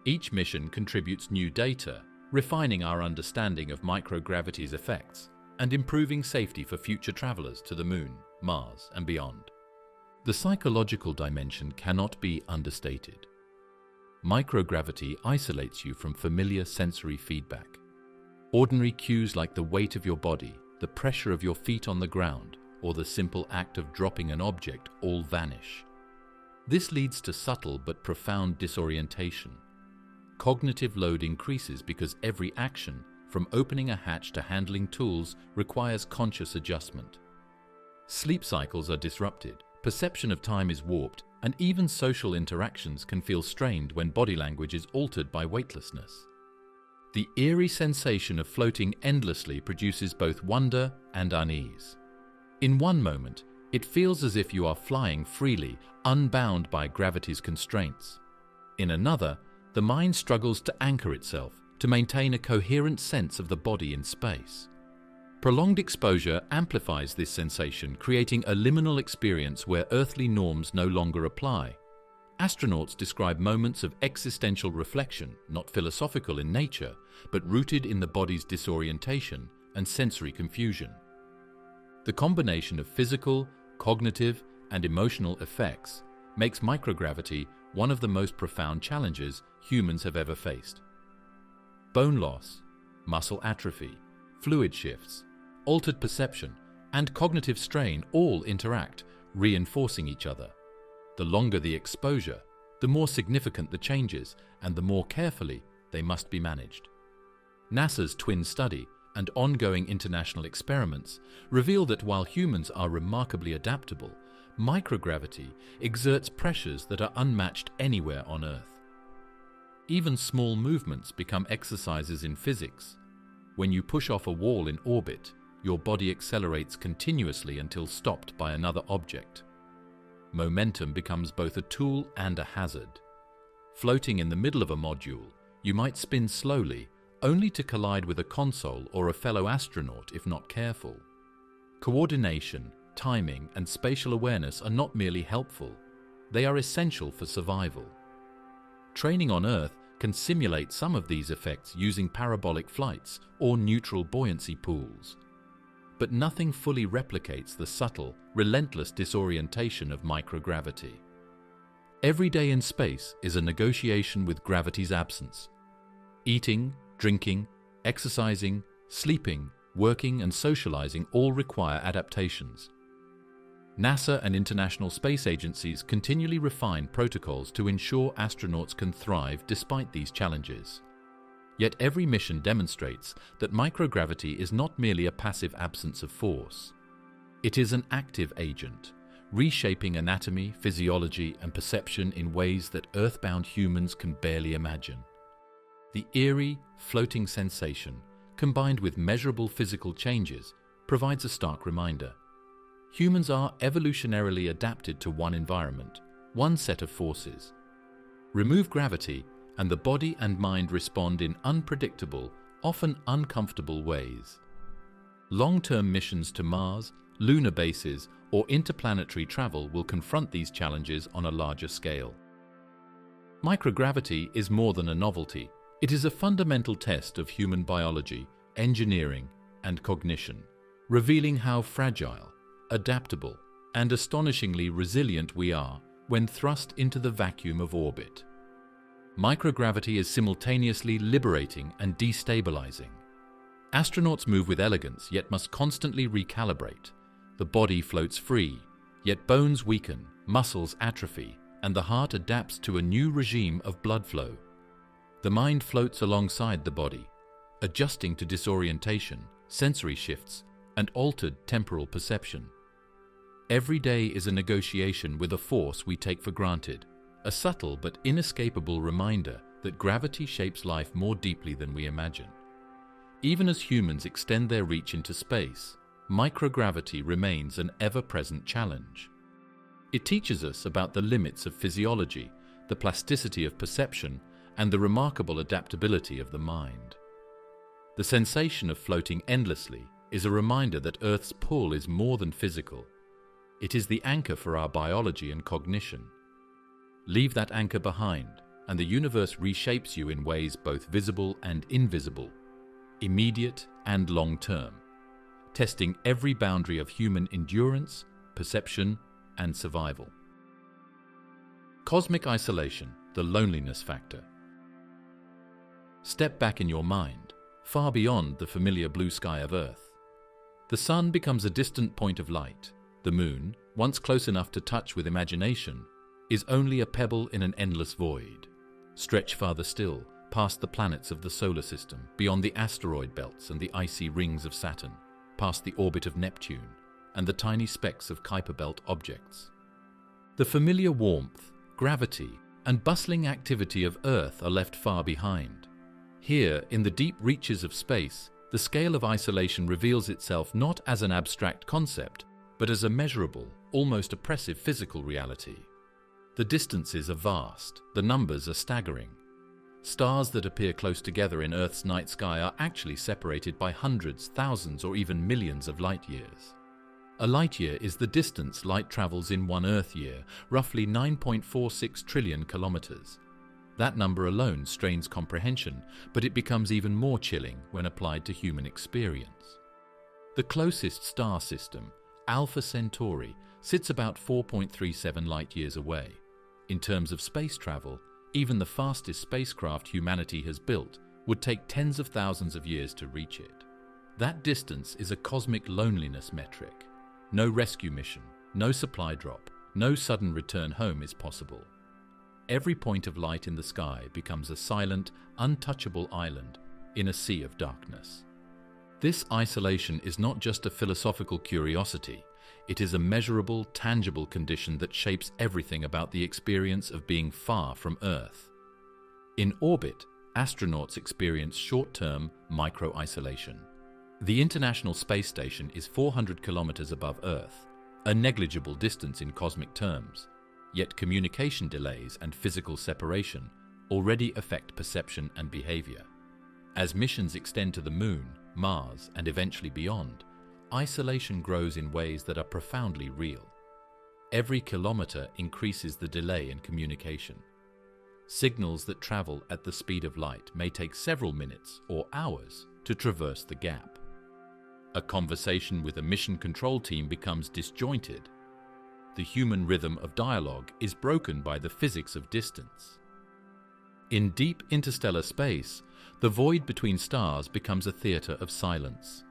Each mission contributes new data, refining our understanding of microgravity's effects and improving safety for future travelers to the Moon, Mars, and beyond. The psychological dimension cannot be understated. Microgravity isolates you from familiar sensory feedback. Ordinary cues like the weight of your body, the pressure of your feet on the ground, or the simple act of dropping an object all vanish. This leads to subtle but profound disorientation. Cognitive load increases because every action, from opening a hatch to handling tools, requires conscious adjustment. Sleep cycles are disrupted, perception of time is warped, and even social interactions can feel strained when body language is altered by weightlessness. The eerie sensation of floating endlessly produces both wonder and unease. In one moment, it feels as if you are flying freely, unbound by gravity's constraints. In another, the mind struggles to anchor itself, to maintain a coherent sense of the body in space. Prolonged exposure amplifies this sensation, creating a liminal experience where earthly norms no longer apply. Astronauts describe moments of existential reflection, not philosophical in nature, but rooted in the body's disorientation and sensory confusion. The combination of physical, cognitive, and emotional effects makes microgravity one of the most profound challenges humans have ever faced. Bone loss, muscle atrophy, fluid shifts, altered perception, and cognitive strain all interact, reinforcing each other. The longer the exposure, the more significant the changes, and the more carefully they must be managed. NASA's twin study and ongoing international experiments reveal that while humans are remarkably adaptable, microgravity exerts pressures that are unmatched anywhere on Earth. Even small movements become exercises in physics. When you push off a wall in orbit, your body accelerates continuously until stopped by another object. Momentum becomes both a tool and a hazard. Floating in the middle of a module, you might spin slowly, only to collide with a console or a fellow astronaut if not careful. Coordination, timing, and spatial awareness are not merely helpful, they are essential for survival. Training on Earth can simulate some of these effects using parabolic flights or neutral buoyancy pools. But nothing fully replicates the subtle, relentless disorientation of microgravity. Every day in space is a negotiation with gravity's absence. Eating, drinking, exercising, sleeping, working, and socializing all require adaptations. NASA and international space agencies continually refine protocols to ensure astronauts can thrive despite these challenges. Yet every mission demonstrates that microgravity is not merely a passive absence of force. It is an active agent, reshaping anatomy, physiology, and perception in ways that earthbound humans can barely imagine. The eerie, floating sensation, combined with measurable physical changes, provides a stark reminder. Humans are evolutionarily adapted to one environment, one set of forces. Remove gravity, and the body and mind respond in unpredictable, often uncomfortable ways. Long-term missions to Mars, lunar bases, or interplanetary travel will confront these challenges on a larger scale. Microgravity is more than a novelty. It is a fundamental test of human biology, engineering, and cognition, revealing how fragile, adaptable, and astonishingly resilient we are when thrust into the vacuum of orbit. Microgravity is simultaneously liberating and destabilizing. Astronauts move with elegance, yet must constantly recalibrate. The body floats free, yet bones weaken, muscles atrophy, and the heart adapts to a new regime of blood flow. The mind floats alongside the body, adjusting to disorientation, sensory shifts, and altered temporal perception. Every day is a negotiation with a force we take for granted, a subtle but inescapable reminder that gravity shapes life more deeply than we imagine. Even as humans extend their reach into space, microgravity remains an ever-present challenge. It teaches us about the limits of physiology, the plasticity of perception, and the remarkable adaptability of the mind. The sensation of floating endlessly is a reminder that Earth's pull is more than physical. It is the anchor for our biology and cognition. Leave that anchor behind, and the universe reshapes you in ways both visible and invisible, immediate and long-term, testing every boundary of human endurance, perception, and survival. Cosmic isolation, the loneliness factor. Step back in your mind, far beyond the familiar blue sky of Earth. The sun becomes a distant point of light. The moon, once close enough to touch with imagination, is only a pebble in an endless void. Stretch farther still, past the planets of the solar system, beyond the asteroid belts and the icy rings of Saturn, past the orbit of Neptune, and the tiny specks of Kuiper Belt objects. The familiar warmth, gravity, and bustling activity of Earth are left far behind. Here, in the deep reaches of space, the scale of isolation reveals itself not as an abstract concept, but as a measurable, almost oppressive physical reality. The distances are vast, the numbers are staggering. Stars that appear close together in Earth's night sky are actually separated by hundreds, thousands, or even millions of light years. A light year is the distance light travels in one Earth year, roughly 9.46 trillion kilometers. That number alone strains comprehension, but it becomes even more chilling when applied to human experience. The closest star system, Alpha Centauri, sits about 4.37 light-years away. In terms of space travel, even the fastest spacecraft humanity has built would take tens of thousands of years to reach it. That distance is a cosmic loneliness metric. No rescue mission, no supply drop, no sudden return home is possible. Every point of light in the sky becomes a silent, untouchable island in a sea of darkness. This isolation is not just a philosophical curiosity, it is a measurable, tangible condition that shapes everything about the experience of being far from Earth. In orbit, astronauts experience short-term micro-isolation. The International Space Station is 400 kilometers above Earth, a negligible distance in cosmic terms. Yet communication delays and physical separation already affect perception and behavior. As missions extend to the Moon, Mars, and eventually beyond, isolation grows in ways that are profoundly real. Every kilometer increases the delay in communication. Signals that travel at the speed of light may take several minutes or hours to traverse the gap. A conversation with a mission control team becomes disjointed. The human rhythm of dialogue is broken by the physics of distance. In deep interstellar space, the void between stars becomes a theater of silence.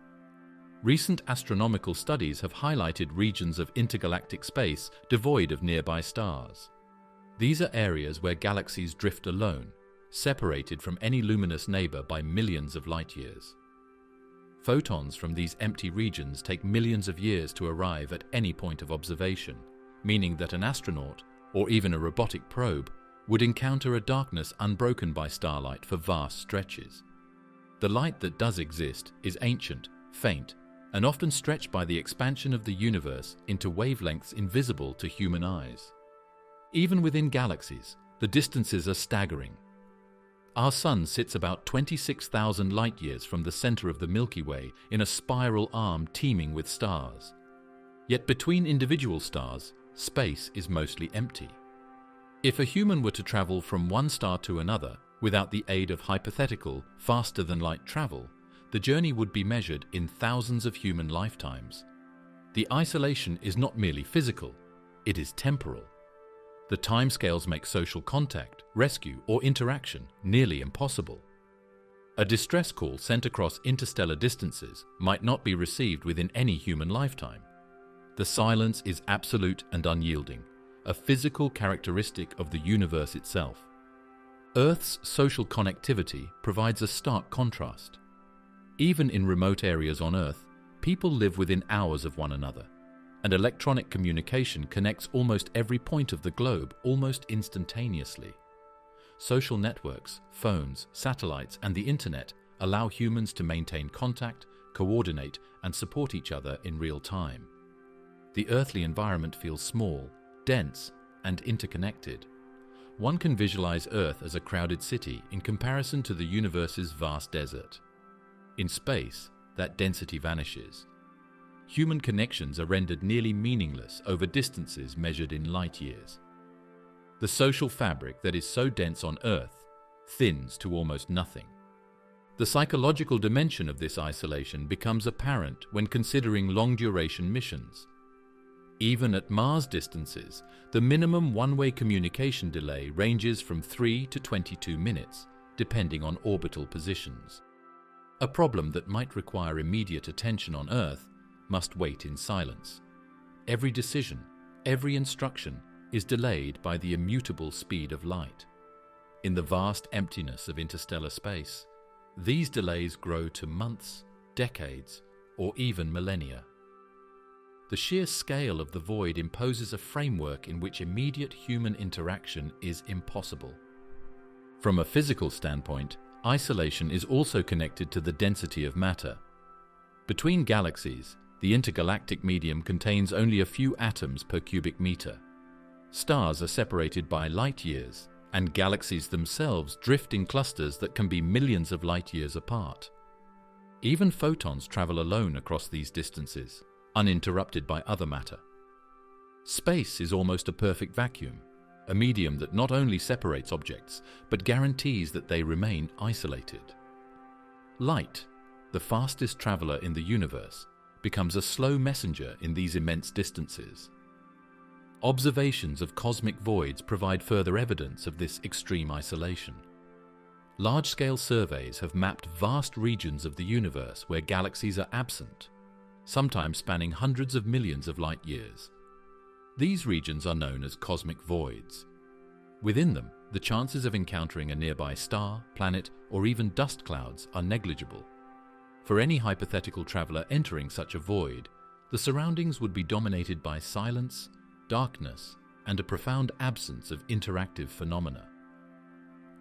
Recent astronomical studies have highlighted regions of intergalactic space devoid of nearby stars. These are areas where galaxies drift alone, separated from any luminous neighbor by millions of light years. Photons from these empty regions take millions of years to arrive at any point of observation, meaning that an astronaut, or even a robotic probe, would encounter a darkness unbroken by starlight for vast stretches. The light that does exist is ancient, faint, and often stretched by the expansion of the universe into wavelengths invisible to human eyes. Even within galaxies, the distances are staggering. Our Sun sits about 26,000 light-years from the center of the Milky Way in a spiral arm teeming with stars. Yet between individual stars, space is mostly empty. If a human were to travel from one star to another without the aid of hypothetical, faster-than-light travel, the journey would be measured in thousands of human lifetimes. The isolation is not merely physical, it is temporal. The timescales make social contact, rescue, or interaction nearly impossible. A distress call sent across interstellar distances might not be received within any human lifetime. The silence is absolute and unyielding, a physical characteristic of the universe itself. Earth's social connectivity provides a stark contrast. Even in remote areas on Earth, people live within hours of one another, and electronic communication connects almost every point of the globe almost instantaneously. Social networks, phones, satellites, and the internet allow humans to maintain contact, coordinate, and support each other in real time. The earthly environment feels small, dense, and interconnected. One can visualize Earth as a crowded city in comparison to the universe's vast desert. In space, that density vanishes. Human connections are rendered nearly meaningless over distances measured in light years. The social fabric that is so dense on Earth thins to almost nothing. The psychological dimension of this isolation becomes apparent when considering long-duration missions. Even at Mars distances, the minimum one-way communication delay ranges from 3 to 22 minutes, depending on orbital positions. A problem that might require immediate attention on Earth must wait in silence. Every decision, every instruction is delayed by the immutable speed of light. In the vast emptiness of interstellar space, these delays grow to months, decades, or even millennia. The sheer scale of the void imposes a framework in which immediate human interaction is impossible. From a physical standpoint, isolation is also connected to the density of matter. Between galaxies, the intergalactic medium contains only a few atoms per cubic meter. Stars are separated by light years, and galaxies themselves drift in clusters that can be millions of light-years apart. Even photons travel alone across these distances, uninterrupted by other matter. Space is almost a perfect vacuum, a medium that not only separates objects, but guarantees that they remain isolated. Light, the fastest traveler in the universe, becomes a slow messenger in these immense distances. Observations of cosmic voids provide further evidence of this extreme isolation. Large-scale surveys have mapped vast regions of the universe where galaxies are absent, sometimes spanning hundreds of millions of light-years. These regions are known as cosmic voids. Within them, the chances of encountering a nearby star, planet, or even dust clouds are negligible. For any hypothetical traveler entering such a void, the surroundings would be dominated by silence, darkness, and a profound absence of interactive phenomena.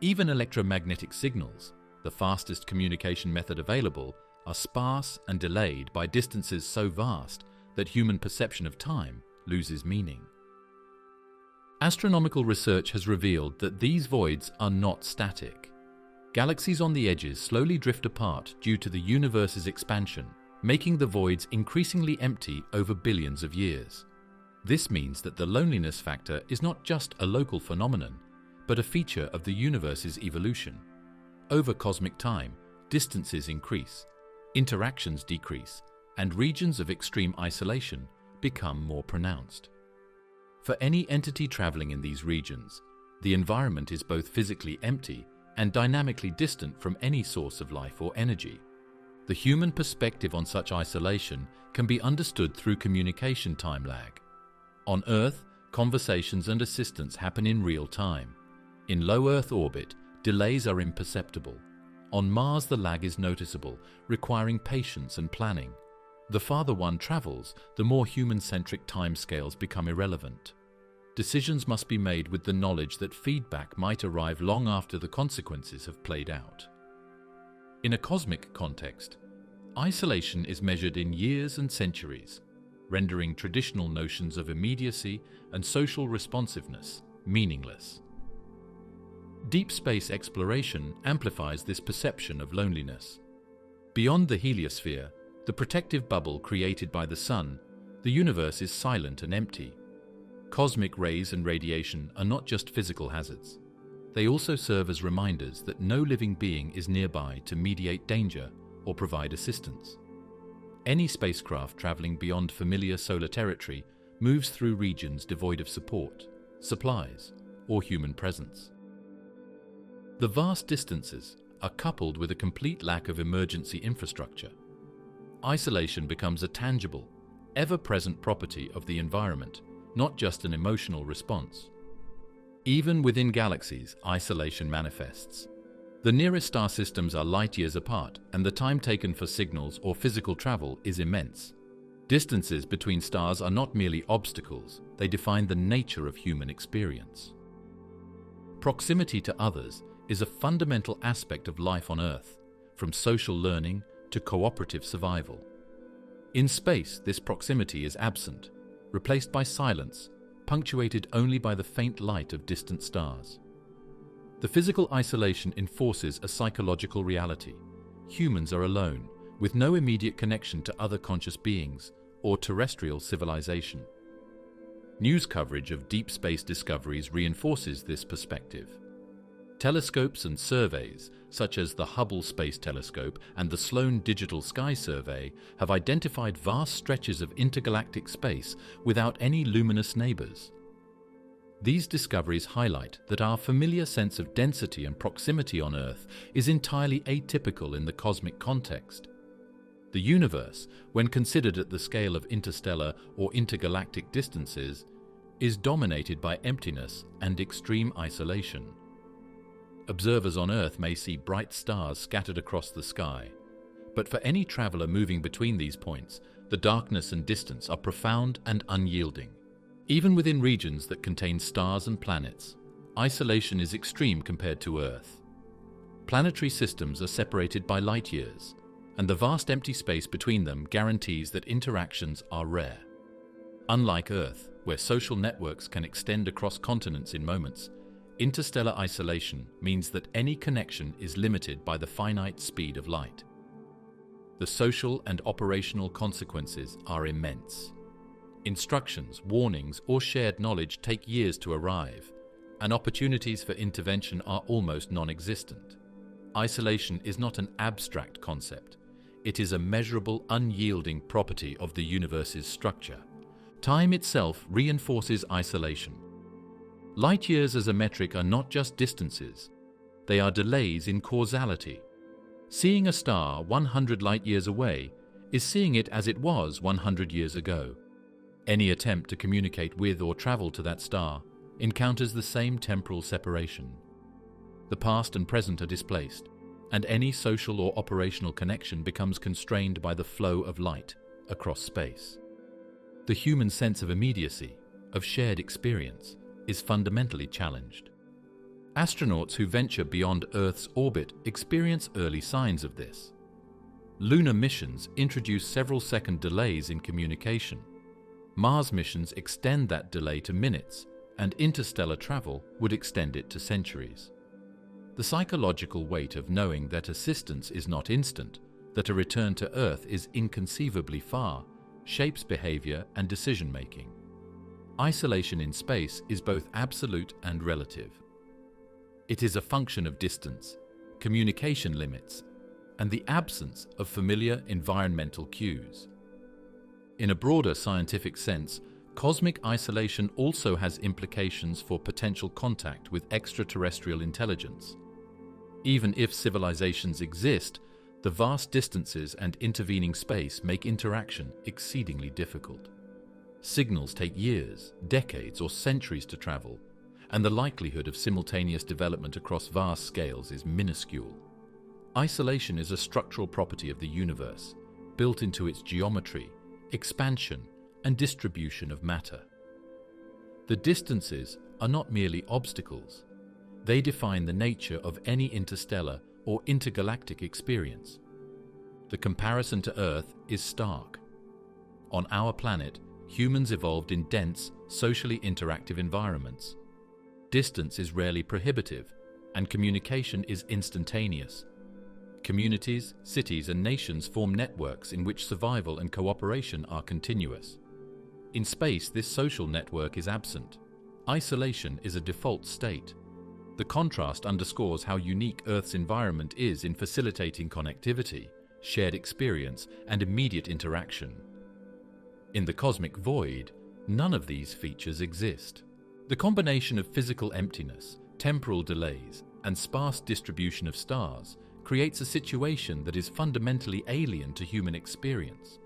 Even electromagnetic signals, the fastest communication method available, are sparse and delayed by distances so vast that human perception of time loses meaning. Astronomical research has revealed that these voids are not static. Galaxies on the edges slowly drift apart due to the universe's expansion, making the voids increasingly empty over billions of years. This means that the loneliness factor is not just a local phenomenon, but a feature of the universe's evolution. Over cosmic time, distances increase, interactions decrease, and regions of extreme isolation become more pronounced. For any entity traveling in these regions, the environment is both physically empty and dynamically distant from any source of life or energy. The human perspective on such isolation can be understood through communication time lag. On Earth, conversations and assistance happen in real time. In low Earth orbit, delays are imperceptible. On Mars, the lag is noticeable, requiring patience and planning. The farther one travels, the more human-centric timescales become irrelevant. Decisions must be made with the knowledge that feedback might arrive long after the consequences have played out. In a cosmic context, isolation is measured in years and centuries, rendering traditional notions of immediacy and social responsiveness meaningless. Deep space exploration amplifies this perception of loneliness. Beyond the heliosphere, the protective bubble created by the Sun, the universe is silent and empty. Cosmic rays and radiation are not just physical hazards. They also serve as reminders that no living being is nearby to mediate danger or provide assistance. Any spacecraft traveling beyond familiar solar territory moves through regions devoid of support, supplies, or human presence. The vast distances are coupled with a complete lack of emergency infrastructure. Isolation becomes a tangible, ever-present property of the environment, not just an emotional response. Even within galaxies, isolation manifests. The nearest star systems are light-years apart, and the time taken for signals or physical travel is immense. Distances between stars are not merely obstacles, they define the nature of human experience. Proximity to others is a fundamental aspect of life on Earth, from social learning to cooperative survival. In space, this proximity is absent, replaced by silence, punctuated only by the faint light of distant stars. The physical isolation enforces a psychological reality. Humans are alone, with no immediate connection to other conscious beings or terrestrial civilization. News coverage of deep space discoveries reinforces this perspective. Telescopes and surveys, such as the Hubble Space Telescope and the Sloan Digital Sky Survey, have identified vast stretches of intergalactic space without any luminous neighbors. These discoveries highlight that our familiar sense of density and proximity on Earth is entirely atypical in the cosmic context. The universe, when considered at the scale of interstellar or intergalactic distances, is dominated by emptiness and extreme isolation. Observers on Earth may see bright stars scattered across the sky, but for any traveler moving between these points, the darkness and distance are profound and unyielding. Even within regions that contain stars and planets, isolation is extreme compared to Earth. Planetary systems are separated by light years, and the vast empty space between them guarantees that interactions are rare. Unlike Earth, where social networks can extend across continents in moments, Interstellar isolation means that any connection is limited by the finite speed of light. The social and operational consequences are immense. Instructions, warnings, or shared knowledge take years to arrive, and opportunities for intervention are almost non-existent. Isolation is not an abstract concept. It is a measurable, unyielding property of the universe's structure. Time itself reinforces isolation. Light years as a metric are not just distances. They are delays in causality. Seeing a star 100 light years away is seeing it as it was 100 years ago. Any attempt to communicate with or travel to that star encounters the same temporal separation. The past and present are displaced, and any social or operational connection becomes constrained by the flow of light across space. The human sense of immediacy, of shared experience, is fundamentally challenged. Astronauts who venture beyond Earth's orbit experience early signs of this. Lunar missions introduce several-second delays in communication. Mars missions extend that delay to minutes, and interstellar travel would extend it to centuries. The psychological weight of knowing that assistance is not instant, that a return to Earth is inconceivably far, shapes behavior and decision-making. Isolation in space is both absolute and relative. It is a function of distance, communication limits, and the absence of familiar environmental cues. In a broader scientific sense, cosmic isolation also has implications for potential contact with extraterrestrial intelligence. Even if civilizations exist, the vast distances and intervening space make interaction exceedingly difficult. Signals take years, decades, or centuries to travel, and the likelihood of simultaneous development across vast scales is minuscule. Isolation is a structural property of the universe, built into its geometry, expansion, and distribution of matter. The distances are not merely obstacles. They define the nature of any interstellar or intergalactic experience. The comparison to Earth is stark. On our planet, humans evolved in dense, socially interactive environments. Distance is rarely prohibitive, and communication is instantaneous. Communities, cities, and nations form networks in which survival and cooperation are continuous. In space, this social network is absent. Isolation is a default state. The contrast underscores how unique Earth's environment is in facilitating connectivity, shared experience, and immediate interaction. In the cosmic void, none of these features exist. The combination of physical emptiness, temporal delays, and sparse distribution of stars creates a situation that is fundamentally alien to human experience.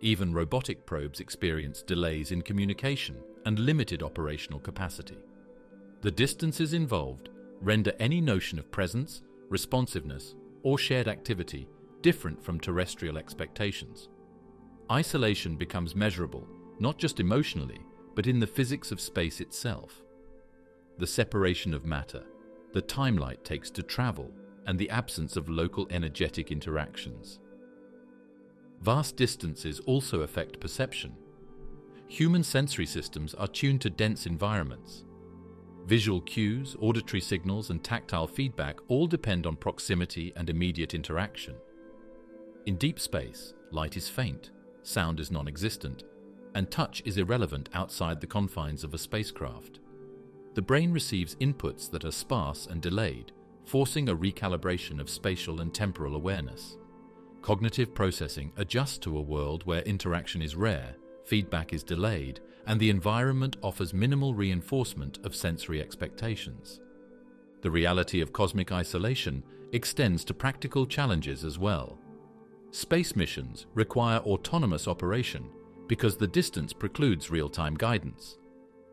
Even robotic probes experience delays in communication and limited operational capacity. The distances involved render any notion of presence, responsiveness, or shared activity different from terrestrial expectations. Isolation becomes measurable, not just emotionally, but in the physics of space itself. The separation of matter, the time light takes to travel, and the absence of local energetic interactions. Vast distances also affect perception. Human sensory systems are tuned to dense environments. Visual cues, auditory signals, and tactile feedback all depend on proximity and immediate interaction. In deep space, light is faint, sound is non-existent, and touch is irrelevant outside the confines of a spacecraft. The brain receives inputs that are sparse and delayed, forcing a recalibration of spatial and temporal awareness. Cognitive processing adjusts to a world where interaction is rare, feedback is delayed, and the environment offers minimal reinforcement of sensory expectations. The reality of cosmic isolation extends to practical challenges as well. Space missions require autonomous operation because the distance precludes real-time guidance.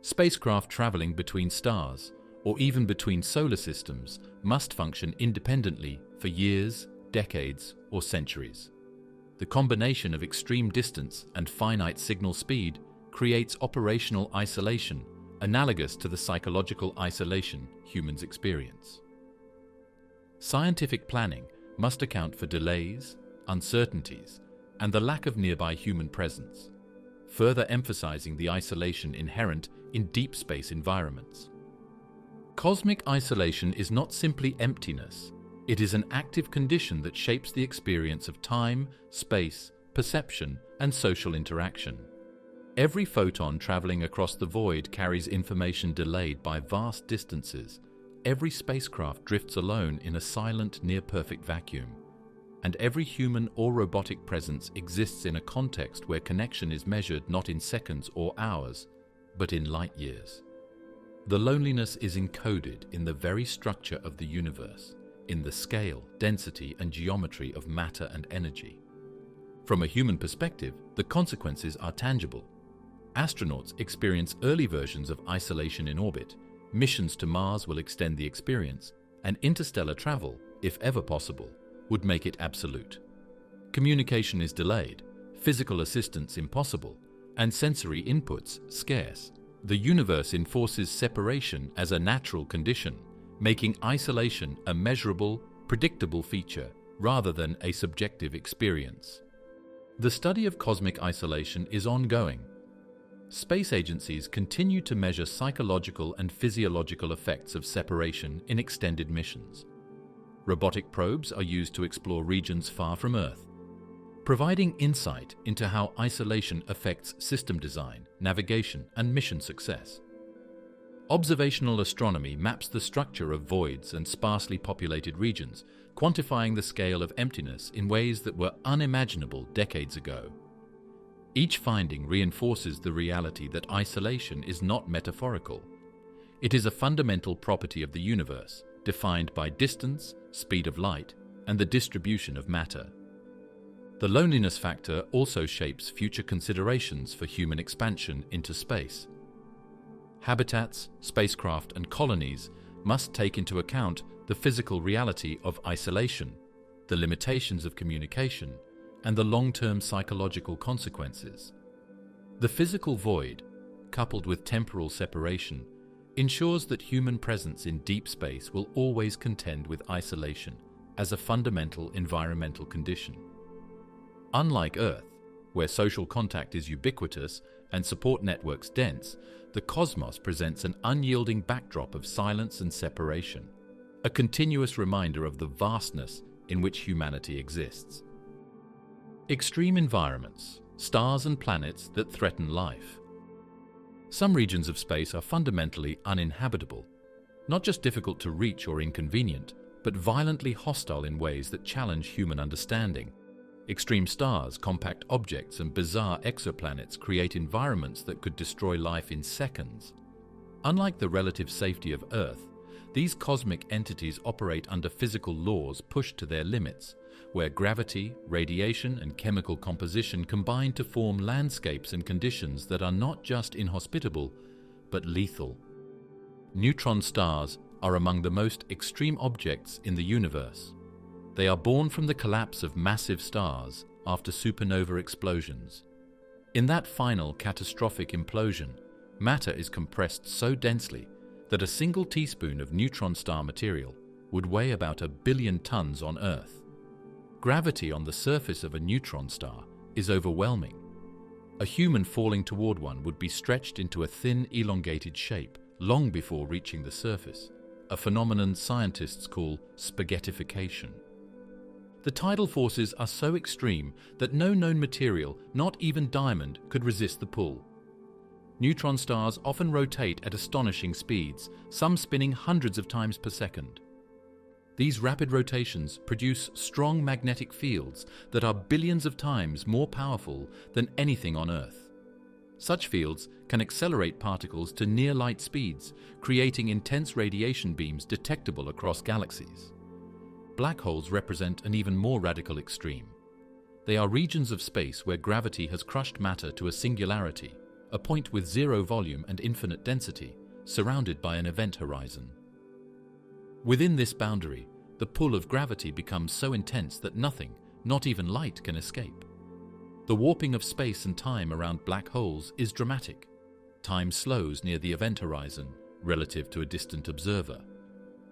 Spacecraft traveling between stars, or even between solar systems, must function independently for years, decades, or centuries. The combination of extreme distance and finite signal speed creates operational isolation, analogous to the psychological isolation humans experience. Scientific planning must account for delays, uncertainties, and the lack of nearby human presence, further emphasizing the isolation inherent in deep space environments. Cosmic isolation is not simply emptiness. It is an active condition that shapes the experience of time, space, perception, and social interaction. Every photon traveling across the void carries information delayed by vast distances. Every spacecraft drifts alone in a silent, near-perfect vacuum. And every human or robotic presence exists in a context where connection is measured not in seconds or hours, but in light years. The loneliness is encoded in the very structure of the universe, in the scale, density, and geometry of matter and energy. From a human perspective, the consequences are tangible. Astronauts experience early versions of isolation in orbit, missions to Mars will extend the experience, and interstellar travel, if ever possible, would make it absolute. Communication is delayed, physical assistance impossible, and sensory inputs scarce. The universe enforces separation as a natural condition, making isolation a measurable, predictable feature rather than a subjective experience. The study of cosmic isolation is ongoing. Space agencies continue to measure psychological and physiological effects of separation in extended missions. Robotic probes are used to explore regions far from Earth, providing insight into how isolation affects system design, navigation, and mission success. Observational astronomy maps the structure of voids and sparsely populated regions, quantifying the scale of emptiness in ways that were unimaginable decades ago. Each finding reinforces the reality that isolation is not metaphorical. It is a fundamental property of the universe, defined by distance, speed of light, and the distribution of matter. The loneliness factor also shapes future considerations for human expansion into space. Habitats, spacecraft, and colonies must take into account the physical reality of isolation, the limitations of communication, and the long-term psychological consequences. The physical void, coupled with temporal separation, ensures that human presence in deep space will always contend with isolation as a fundamental environmental condition. Unlike Earth, where social contact is ubiquitous and support networks dense, the cosmos presents an unyielding backdrop of silence and separation, a continuous reminder of the vastness in which humanity exists. Extreme environments, stars and planets that threaten life. Some regions of space are fundamentally uninhabitable, not just difficult to reach or inconvenient, but violently hostile in ways that challenge human understanding. Extreme stars, compact objects, and bizarre exoplanets create environments that could destroy life in seconds. Unlike the relative safety of Earth, these cosmic entities operate under physical laws pushed to their limits, where gravity, radiation, and chemical composition combine to form landscapes and conditions that are not just inhospitable, but lethal. Neutron stars are among the most extreme objects in the universe. They are born from the collapse of massive stars after supernova explosions. In that final catastrophic implosion, matter is compressed so densely that a single teaspoon of neutron star material would weigh about 1 billion tons on Earth. Gravity on the surface of a neutron star is overwhelming. A human falling toward one would be stretched into a thin, elongated shape long before reaching the surface, a phenomenon scientists call spaghettification. The tidal forces are so extreme that no known material, not even diamond, could resist the pull. Neutron stars often rotate at astonishing speeds, some spinning hundreds of times per second. These rapid rotations produce strong magnetic fields that are billions of times more powerful than anything on Earth. Such fields can accelerate particles to near light speeds, creating intense radiation beams detectable across galaxies. Black holes represent an even more radical extreme. They are regions of space where gravity has crushed matter to a singularity, a point with zero volume and infinite density, surrounded by an event horizon. Within this boundary, the pull of gravity becomes so intense that nothing, not even light, can escape. The warping of space and time around black holes is dramatic. Time slows near the event horizon relative to a distant observer,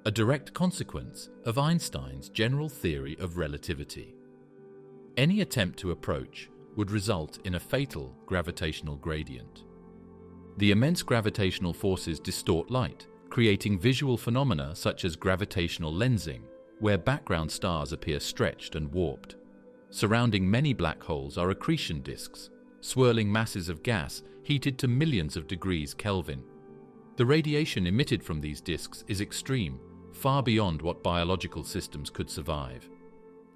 a direct consequence of Einstein's general theory of relativity. Any attempt to approach would result in a fatal gravitational gradient. The immense gravitational forces distort light, creating visual phenomena such as gravitational lensing, where background stars appear stretched and warped. Surrounding many black holes are accretion disks, swirling masses of gas heated to millions of degrees Kelvin. The radiation emitted from these disks is extreme, far beyond what biological systems could survive.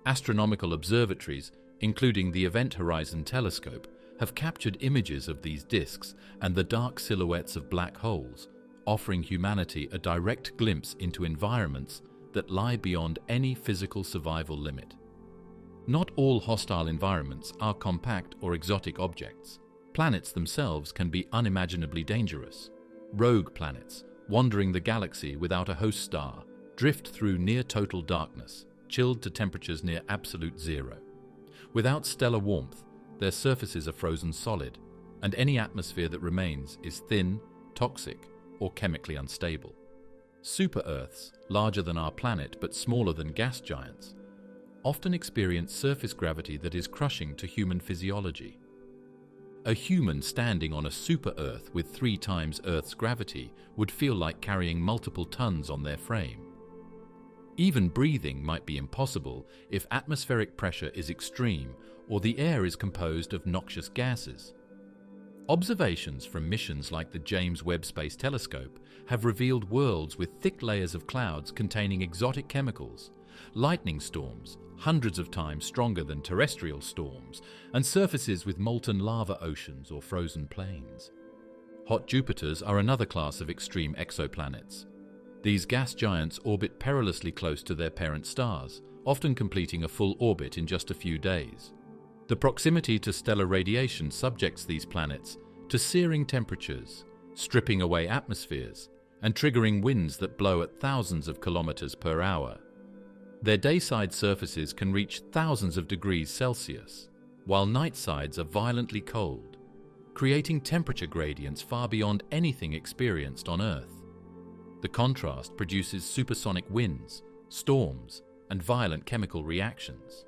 Astronomical observatories, including the Event Horizon Telescope, have captured images of these disks and the dark silhouettes of black holes, offering humanity a direct glimpse into environments that lie beyond any physical survival limit. Not all hostile environments are compact or exotic objects. Planets themselves can be unimaginably dangerous. Rogue planets, wandering the galaxy without a host star, drift through near total darkness, chilled to temperatures near absolute zero. Without stellar warmth, their surfaces are frozen solid, and any atmosphere that remains is thin, toxic, or chemically unstable. Super-Earths, larger than our planet but smaller than gas giants, often experience surface gravity that is crushing to human physiology. A human standing on a super-Earth with 3 times Earth's gravity would feel like carrying multiple tons on their frame. Even breathing might be impossible if atmospheric pressure is extreme or the air is composed of noxious gases. Observations from missions like the James Webb Space Telescope have revealed worlds with thick layers of clouds containing exotic chemicals, lightning storms hundreds of times stronger than terrestrial storms, and surfaces with molten lava oceans or frozen plains. Hot Jupiters are another class of extreme exoplanets. These gas giants orbit perilously close to their parent stars, often completing a full orbit in just a few days. The proximity to stellar radiation subjects these planets to searing temperatures, stripping away atmospheres, and triggering winds that blow at thousands of kilometers per hour. Their dayside surfaces can reach thousands of degrees Celsius, while night sides are violently cold, creating temperature gradients far beyond anything experienced on Earth. The contrast produces supersonic winds, storms, and violent chemical reactions.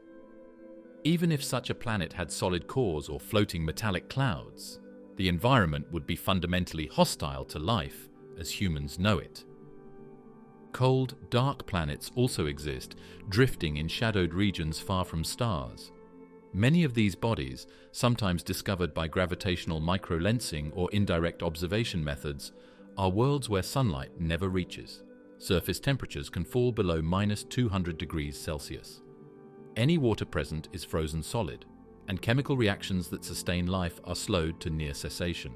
Even if such a planet had solid cores or floating metallic clouds, the environment would be fundamentally hostile to life as humans know it. Cold, dark planets also exist, drifting in shadowed regions far from stars. Many of these bodies, sometimes discovered by gravitational microlensing or indirect observation methods, are worlds where sunlight never reaches. Surface temperatures can fall below -200 degrees Celsius. Any water present is frozen solid, and chemical reactions that sustain life are slowed to near cessation.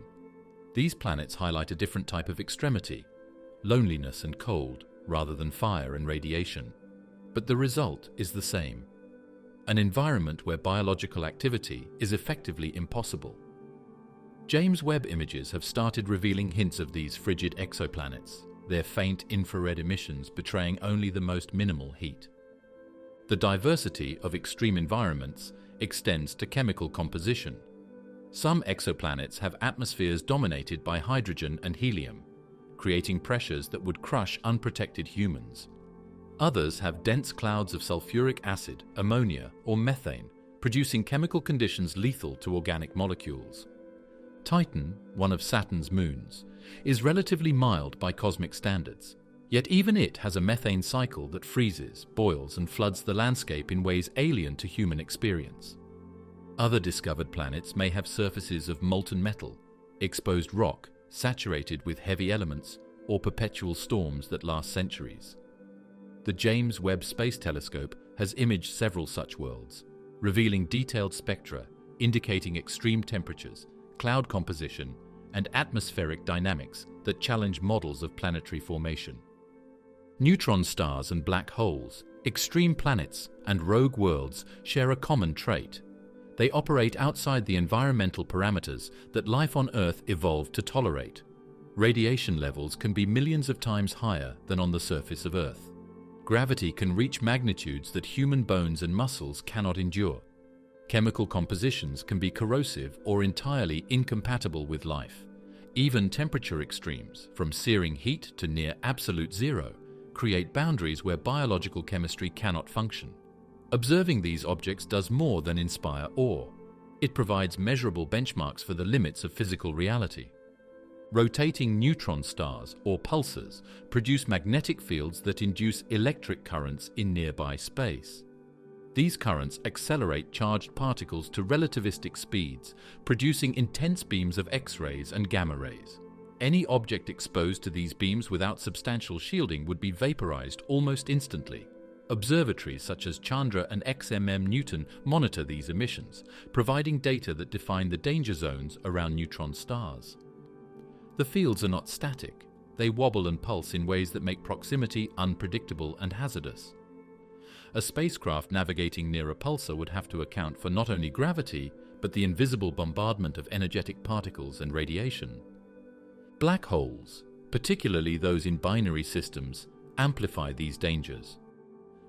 These planets highlight a different type of extremity, loneliness and cold, rather than fire and radiation. But the result is the same: an environment where biological activity is effectively impossible. James Webb images have started revealing hints of these frigid exoplanets, their faint infrared emissions betraying only the most minimal heat. The diversity of extreme environments extends to chemical composition. Some exoplanets have atmospheres dominated by hydrogen and helium, creating pressures that would crush unprotected humans. Others have dense clouds of sulfuric acid, ammonia, or methane, producing chemical conditions lethal to organic molecules. Titan, one of Saturn's moons, is relatively mild by cosmic standards, yet even it has a methane cycle that freezes, boils, and floods the landscape in ways alien to human experience. Other discovered planets may have surfaces of molten metal, exposed rock, saturated with heavy elements, or perpetual storms that last centuries. The James Webb Space Telescope has imaged several such worlds, revealing detailed spectra indicating extreme temperatures, cloud composition, and atmospheric dynamics that challenge models of planetary formation. Neutron stars and black holes, extreme planets, and rogue worlds share a common trait. They operate outside the environmental parameters that life on Earth evolved to tolerate. Radiation levels can be millions of times higher than on the surface of Earth. Gravity can reach magnitudes that human bones and muscles cannot endure. Chemical compositions can be corrosive or entirely incompatible with life. Even temperature extremes, from searing heat to near absolute zero, create boundaries where biological chemistry cannot function. Observing these objects does more than inspire awe. It provides measurable benchmarks for the limits of physical reality. Rotating neutron stars, or pulsars, produce magnetic fields that induce electric currents in nearby space. These currents accelerate charged particles to relativistic speeds, producing intense beams of X-rays and gamma rays. Any object exposed to these beams without substantial shielding would be vaporized almost instantly. Observatories such as Chandra and XMM Newton monitor these emissions, providing data that define the danger zones around neutron stars. The fields are not static. They wobble and pulse in ways that make proximity unpredictable and hazardous. A spacecraft navigating near a pulsar would have to account for not only gravity, but the invisible bombardment of energetic particles and radiation. Black holes, particularly those in binary systems, amplify these dangers.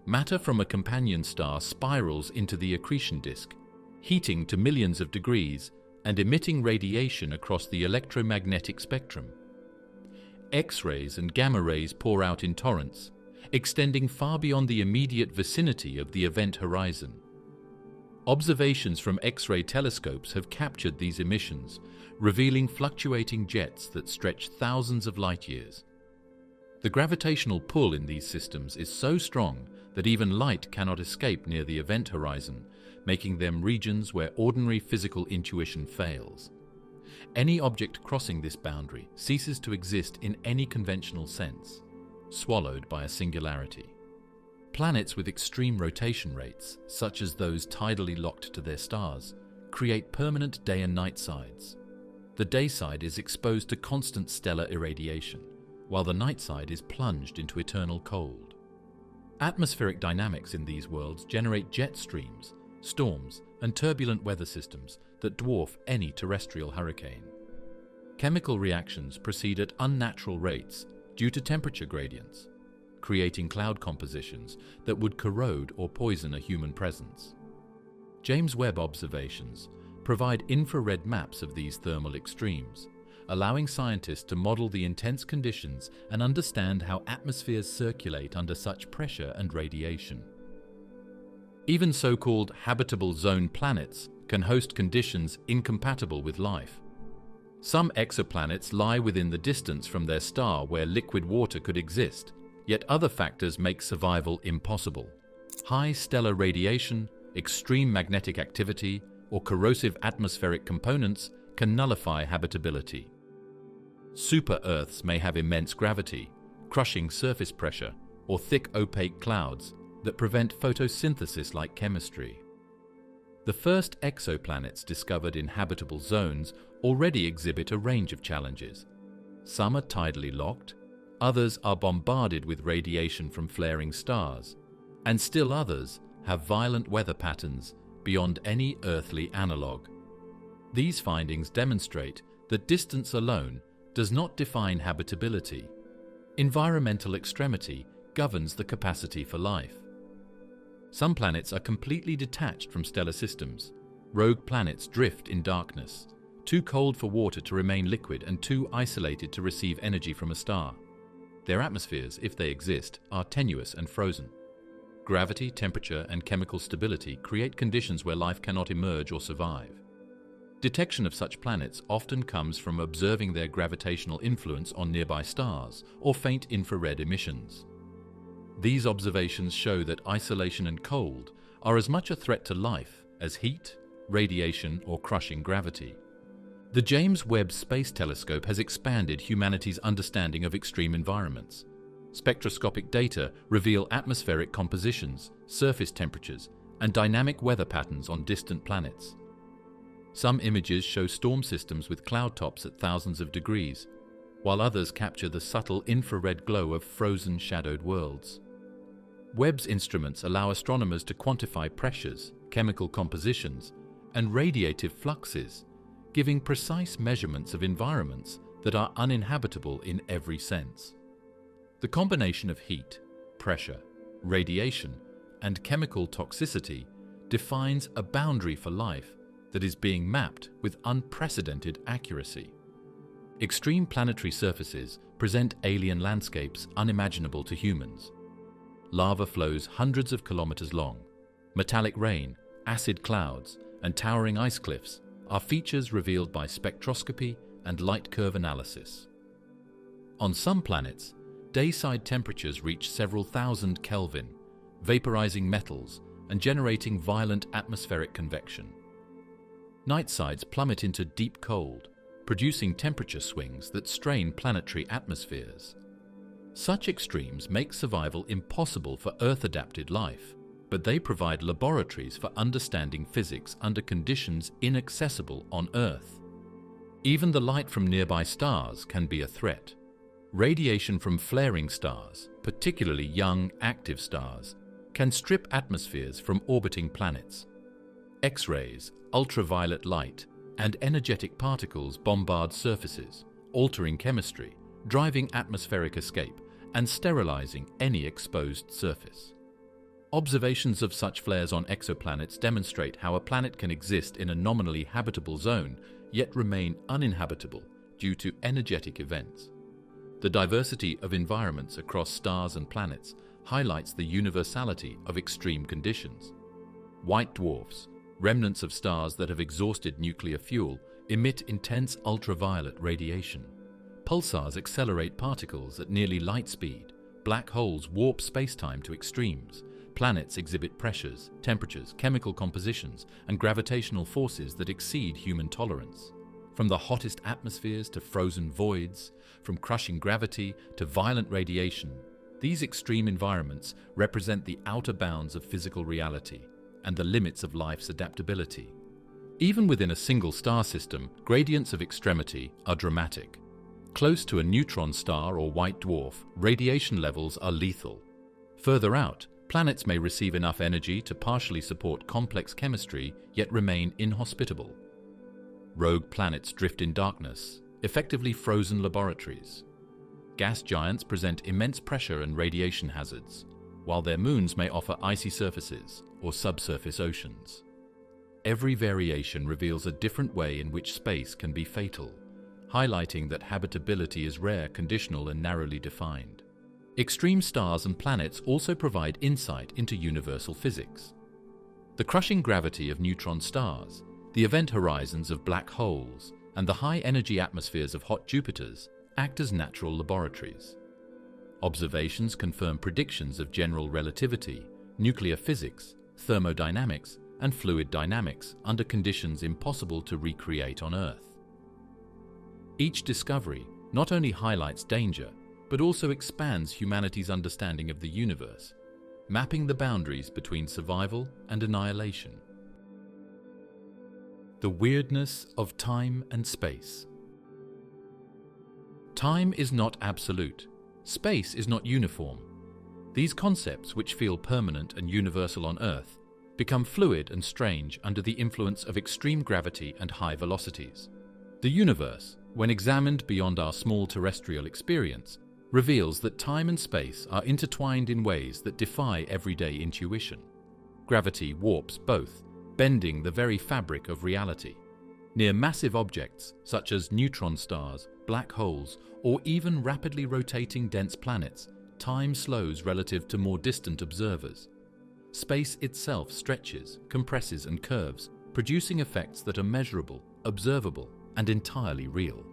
Matter from a companion star spirals into the accretion disk, heating to millions of degrees and emitting radiation across the electromagnetic spectrum. X-rays and gamma rays pour out in torrents, extending far beyond the immediate vicinity of the event horizon. Observations from X-ray telescopes have captured these emissions, revealing fluctuating jets that stretch thousands of light-years. The gravitational pull in these systems is so strong that even light cannot escape near the event horizon, making them regions where ordinary physical intuition fails. Any object crossing this boundary ceases to exist in any conventional sense, swallowed by a singularity. Planets with extreme rotation rates, such as those tidally locked to their stars, create permanent day and night sides. The day side is exposed to constant stellar irradiation, while the night side is plunged into eternal cold. Atmospheric dynamics in these worlds generate jet streams, storms, and turbulent weather systems that dwarf any terrestrial hurricane. Chemical reactions proceed at unnatural rates due to temperature gradients, creating cloud compositions that would corrode or poison a human presence. James Webb observations provide infrared maps of these thermal extremes, allowing scientists to model the intense conditions and understand how atmospheres circulate under such pressure and radiation. Even so-called habitable zone planets can host conditions incompatible with life. Some exoplanets lie within the distance from their star where liquid water could exist, yet other factors make survival impossible. High stellar radiation, extreme magnetic activity, or corrosive atmospheric components can nullify habitability. Super-Earths may have immense gravity, crushing surface pressure, or thick opaque clouds that prevent photosynthesis like chemistry. The first exoplanets discovered in habitable zones already exhibit a range of challenges. Some are tidally locked, others are bombarded with radiation from flaring stars, and still others have violent weather patterns beyond any earthly analogue. These findings demonstrate that distance alone does not define habitability. Environmental extremity governs the capacity for life. Some planets are completely detached from stellar systems. Rogue planets drift in darkness, too cold for water to remain liquid and too isolated to receive energy from a star. Their atmospheres, if they exist, are tenuous and frozen. Gravity, temperature, and chemical stability create conditions where life cannot emerge or survive. Detection of such planets often comes from observing their gravitational influence on nearby stars or faint infrared emissions. These observations show that isolation and cold are as much a threat to life as heat, radiation, or crushing gravity. The James Webb Space Telescope has expanded humanity's understanding of extreme environments. Spectroscopic data reveal atmospheric compositions, surface temperatures, and dynamic weather patterns on distant planets. Some images show storm systems with cloud tops at thousands of degrees, while others capture the subtle infrared glow of frozen, shadowed worlds. Webb's instruments allow astronomers to quantify pressures, chemical compositions, and radiative fluxes, giving precise measurements of environments that are uninhabitable in every sense. The combination of heat, pressure, radiation, and chemical toxicity defines a boundary for life that is being mapped with unprecedented accuracy. Extreme planetary surfaces present alien landscapes unimaginable to humans. Lava flows hundreds of kilometers long. Metallic rain, acid clouds, and towering ice cliffs are features revealed by spectroscopy and light curve analysis. On some planets, dayside temperatures reach several thousand Kelvin, vaporizing metals and generating violent atmospheric convection. Night sides plummet into deep cold, producing temperature swings that strain planetary atmospheres. Such extremes make survival impossible for Earth-adapted life, but they provide laboratories for understanding physics under conditions inaccessible on Earth. Even the light from nearby stars can be a threat. Radiation from flaring stars, particularly young, active stars, can strip atmospheres from orbiting planets. X-rays, ultraviolet light, and energetic particles bombard surfaces, altering chemistry, driving atmospheric escape, and sterilizing any exposed surface. Observations of such flares on exoplanets demonstrate how a planet can exist in a nominally habitable zone, yet remain uninhabitable due to energetic events. The diversity of environments across stars and planets highlights the universality of extreme conditions. White dwarfs, remnants of stars that have exhausted nuclear fuel, emit intense ultraviolet radiation. Pulsars accelerate particles at nearly light speed. Black holes warp spacetime to extremes. Planets exhibit pressures, temperatures, chemical compositions, and gravitational forces that exceed human tolerance. From the hottest atmospheres to frozen voids, from crushing gravity to violent radiation, these extreme environments represent the outer bounds of physical reality and the limits of life's adaptability. Even within a single star system, gradients of extremity are dramatic. Close to a neutron star or white dwarf, radiation levels are lethal. Further out, planets may receive enough energy to partially support complex chemistry, yet remain inhospitable. Rogue planets drift in darkness, effectively frozen laboratories. Gas giants present immense pressure and radiation hazards, while their moons may offer icy surfaces or subsurface oceans. Every variation reveals a different way in which space can be fatal, highlighting that habitability is rare, conditional, and narrowly defined. Extreme stars and planets also provide insight into universal physics. The crushing gravity of neutron stars, the event horizons of black holes, and the high-energy atmospheres of hot Jupiters act as natural laboratories. Observations confirm predictions of general relativity, nuclear physics, thermodynamics, and fluid dynamics under conditions impossible to recreate on Earth. Each discovery not only highlights danger, but also expands humanity's understanding of the universe, mapping the boundaries between survival and annihilation. The weirdness of time and space. Time is not absolute. Space is not uniform. These concepts, which feel permanent and universal on Earth, become fluid and strange under the influence of extreme gravity and high velocities. The universe, when examined beyond our small terrestrial experience, reveals that time and space are intertwined in ways that defy everyday intuition. Gravity warps both, bending the very fabric of reality. Near massive objects, such as neutron stars, black holes, or even rapidly rotating dense planets, time slows relative to more distant observers. Space itself stretches, compresses, and curves, producing effects that are measurable, observable, and entirely real.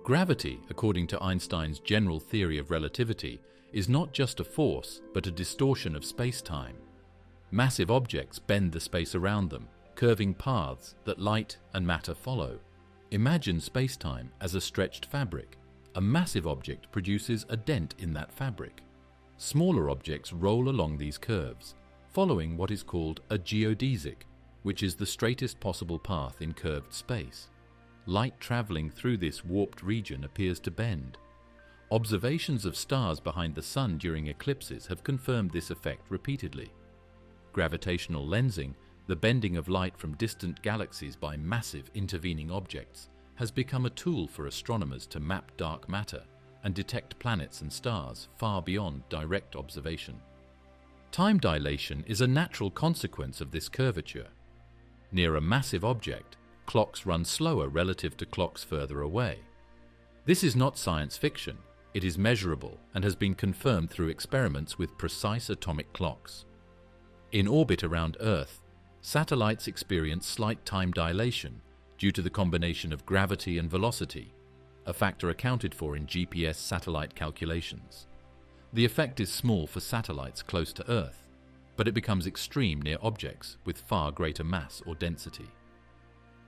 Gravity, according to Einstein's general theory of relativity, is not just a force, but a distortion of space-time. Massive objects bend the space around them, curving paths that light and matter follow. Imagine space-time as a stretched fabric. A massive object produces a dent in that fabric. Smaller objects roll along these curves, following what is called a geodesic, which is the straightest possible path in curved space. Light traveling through this warped region appears to bend. Observations of stars behind the Sun during eclipses have confirmed this effect repeatedly. Gravitational lensing, the bending of light from distant galaxies by massive intervening objects, has become a tool for astronomers to map dark matter and detect planets and stars far beyond direct observation. Time dilation is a natural consequence of this curvature. Near a massive object, clocks run slower relative to clocks further away. This is not science fiction. It is measurable and has been confirmed through experiments with precise atomic clocks. In orbit around Earth, satellites experience slight time dilation due to the combination of gravity and velocity, a factor accounted for in GPS satellite calculations. The effect is small for satellites close to Earth, but it becomes extreme near objects with far greater mass or density.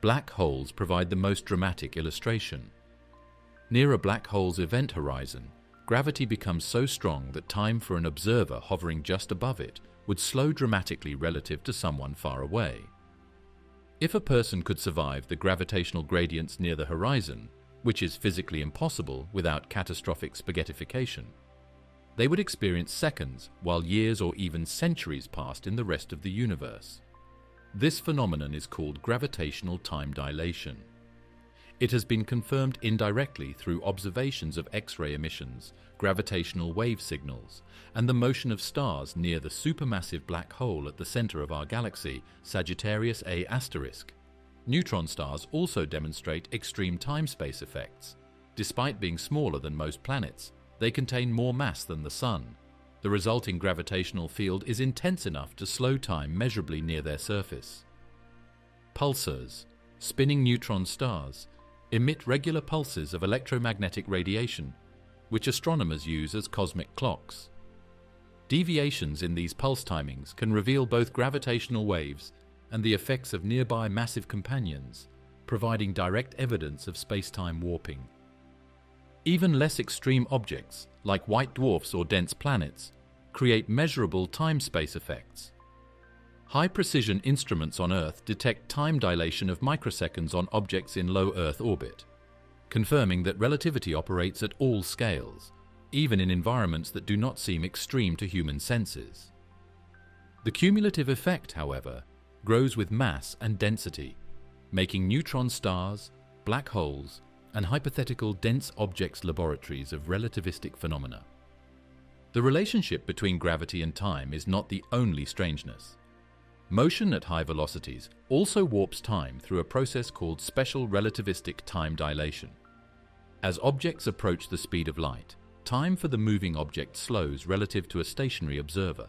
Black holes provide the most dramatic illustration. Near a black hole's event horizon, gravity becomes so strong that time for an observer hovering just above it would slow dramatically relative to someone far away. If a person could survive the gravitational gradients near the horizon, which is physically impossible without catastrophic spaghettification, they would experience seconds while years or even centuries passed in the rest of the universe. This phenomenon is called gravitational time dilation. It has been confirmed indirectly through observations of X-ray emissions, gravitational wave signals, and the motion of stars near the supermassive black hole at the center of our galaxy, Sagittarius A*. Neutron stars also demonstrate extreme time-space effects. Despite being smaller than most planets, they contain more mass than the Sun. The resulting gravitational field is intense enough to slow time measurably near their surface. Pulsars, spinning neutron stars, emit regular pulses of electromagnetic radiation, which astronomers use as cosmic clocks. Deviations in these pulse timings can reveal both gravitational waves and the effects of nearby massive companions, providing direct evidence of space-time warping. Even less extreme objects, like white dwarfs or dense planets, create measurable time-space effects. High-precision instruments on Earth detect time dilation of microseconds on objects in low Earth orbit, confirming that relativity operates at all scales, even in environments that do not seem extreme to human senses. The cumulative effect, however, grows with mass and density, making neutron stars, black holes, and hypothetical dense objects laboratories of relativistic phenomena. The relationship between gravity and time is not the only strangeness. Motion at high velocities also warps time through a process called special relativistic time dilation. As objects approach the speed of light, time for the moving object slows relative to a stationary observer.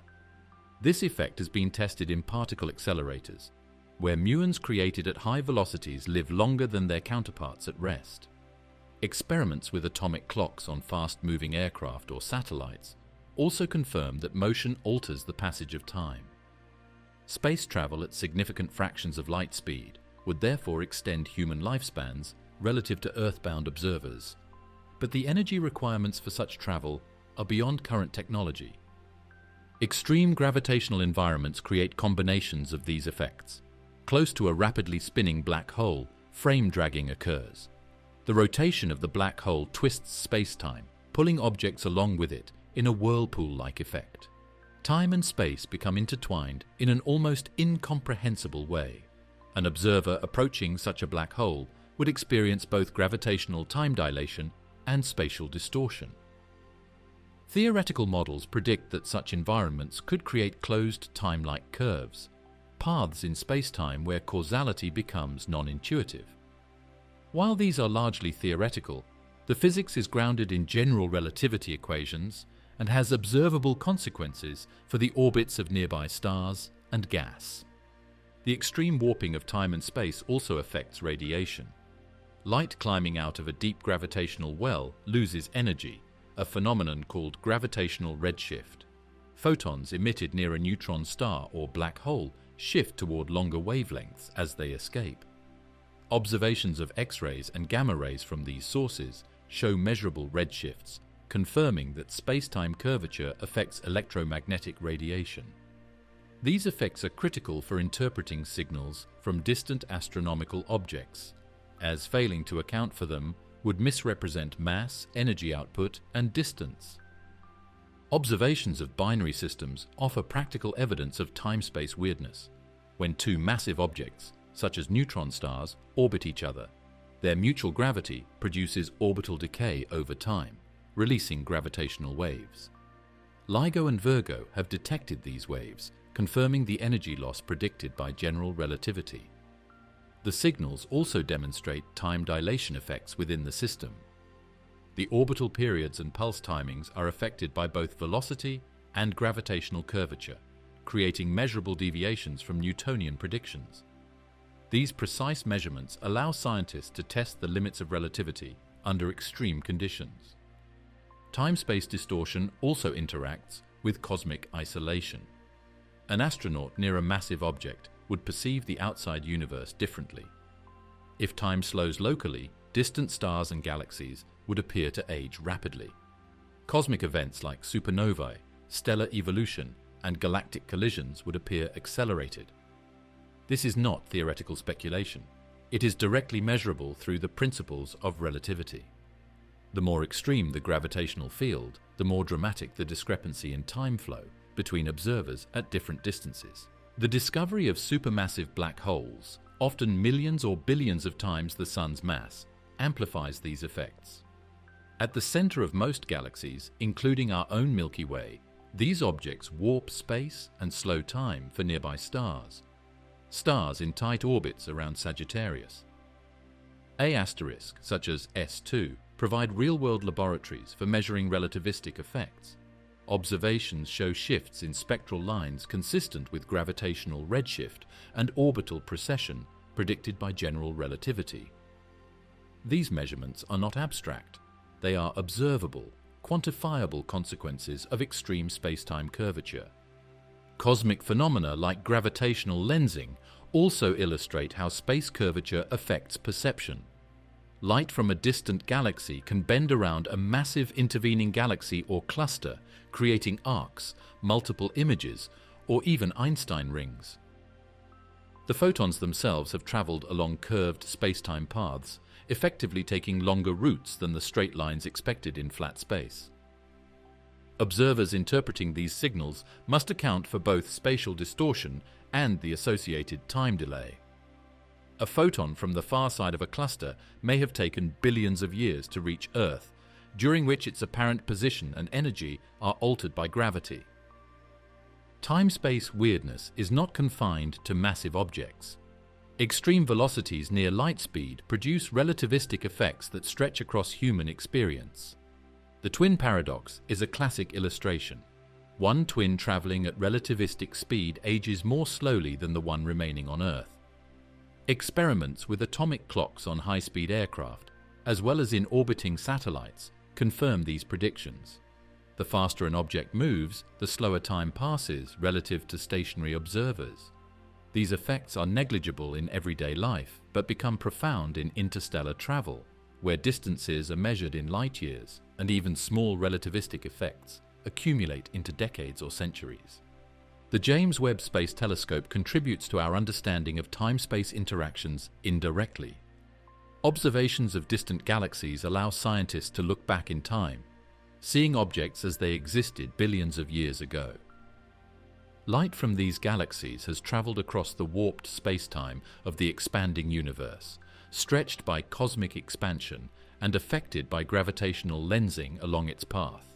This effect has been tested in particle accelerators, where muons created at high velocities live longer than their counterparts at rest. Experiments with atomic clocks on fast-moving aircraft or satellites also confirm that motion alters the passage of time. Space travel at significant fractions of light speed would therefore extend human lifespans relative to Earth-bound observers. But the energy requirements for such travel are beyond current technology. Extreme gravitational environments create combinations of these effects. Close to a rapidly spinning black hole, frame dragging occurs. The rotation of the black hole twists space-time, pulling objects along with it in a whirlpool-like effect. Time and space become intertwined in an almost incomprehensible way. An observer approaching such a black hole would experience both gravitational time dilation and spatial distortion. Theoretical models predict that such environments could create closed time-like curves, paths in space-time where causality becomes non-intuitive. While these are largely theoretical, the physics is grounded in general relativity equations and has observable consequences for the orbits of nearby stars and gas. The extreme warping of time and space also affects radiation. Light climbing out of a deep gravitational well loses energy, a phenomenon called gravitational redshift. Photons emitted near a neutron star or black hole shift toward longer wavelengths as they escape. Observations of X-rays and gamma rays from these sources show measurable redshifts, confirming that space-time curvature affects electromagnetic radiation. These effects are critical for interpreting signals from distant astronomical objects, as failing to account for them would misrepresent mass, energy output, and distance. Observations of binary systems offer practical evidence of time-space weirdness. When two massive objects, such as neutron stars, orbit each other, their mutual gravity produces orbital decay over time, releasing gravitational waves. LIGO and Virgo have detected these waves, confirming the energy loss predicted by general relativity. The signals also demonstrate time dilation effects within the system. The orbital periods and pulse timings are affected by both velocity and gravitational curvature, creating measurable deviations from Newtonian predictions. These precise measurements allow scientists to test the limits of relativity under extreme conditions. Time-space distortion also interacts with cosmic isolation. An astronaut near a massive object would perceive the outside universe differently. If time slows locally, distant stars and galaxies would appear to age rapidly. Cosmic events like supernovae, stellar evolution, and galactic collisions would appear accelerated. This is not theoretical speculation. It is directly measurable through the principles of relativity. The more extreme the gravitational field, the more dramatic the discrepancy in time flow between observers at different distances. The discovery of supermassive black holes, often millions or billions of times the Sun's mass, amplifies these effects. At the center of most galaxies, including our own Milky Way, these objects warp space and slow time for nearby stars. Stars in tight orbits around Sagittarius. A*, such as S2, provide real-world laboratories for measuring relativistic effects. Observations show shifts in spectral lines consistent with gravitational redshift and orbital precession predicted by general relativity. These measurements are not abstract. They are observable, quantifiable consequences of extreme spacetime curvature. Cosmic phenomena like gravitational lensing also illustrate how space curvature affects perception. Light from a distant galaxy can bend around a massive intervening galaxy or cluster, creating arcs, multiple images, or even Einstein rings. The photons themselves have traveled along curved spacetime paths, effectively taking longer routes than the straight lines expected in flat space. Observers interpreting these signals must account for both spatial distortion and the associated time delay. A photon from the far side of a cluster may have taken billions of years to reach Earth, during which its apparent position and energy are altered by gravity. Time-space weirdness is not confined to massive objects. Extreme velocities near light speed produce relativistic effects that stretch across human experience. The twin paradox is a classic illustration. One twin traveling at relativistic speed ages more slowly than the one remaining on Earth. Experiments with atomic clocks on high-speed aircraft, as well as in orbiting satellites, confirm these predictions. The faster an object moves, the slower time passes relative to stationary observers. These effects are negligible in everyday life, but become profound in interstellar travel, where distances are measured in light years, and even small relativistic effects accumulate into decades or centuries. The James Webb Space Telescope contributes to our understanding of time-space interactions indirectly. Observations of distant galaxies allow scientists to look back in time, seeing objects as they existed billions of years ago. Light from these galaxies has traveled across the warped spacetime of the expanding universe, stretched by cosmic expansion and affected by gravitational lensing along its path.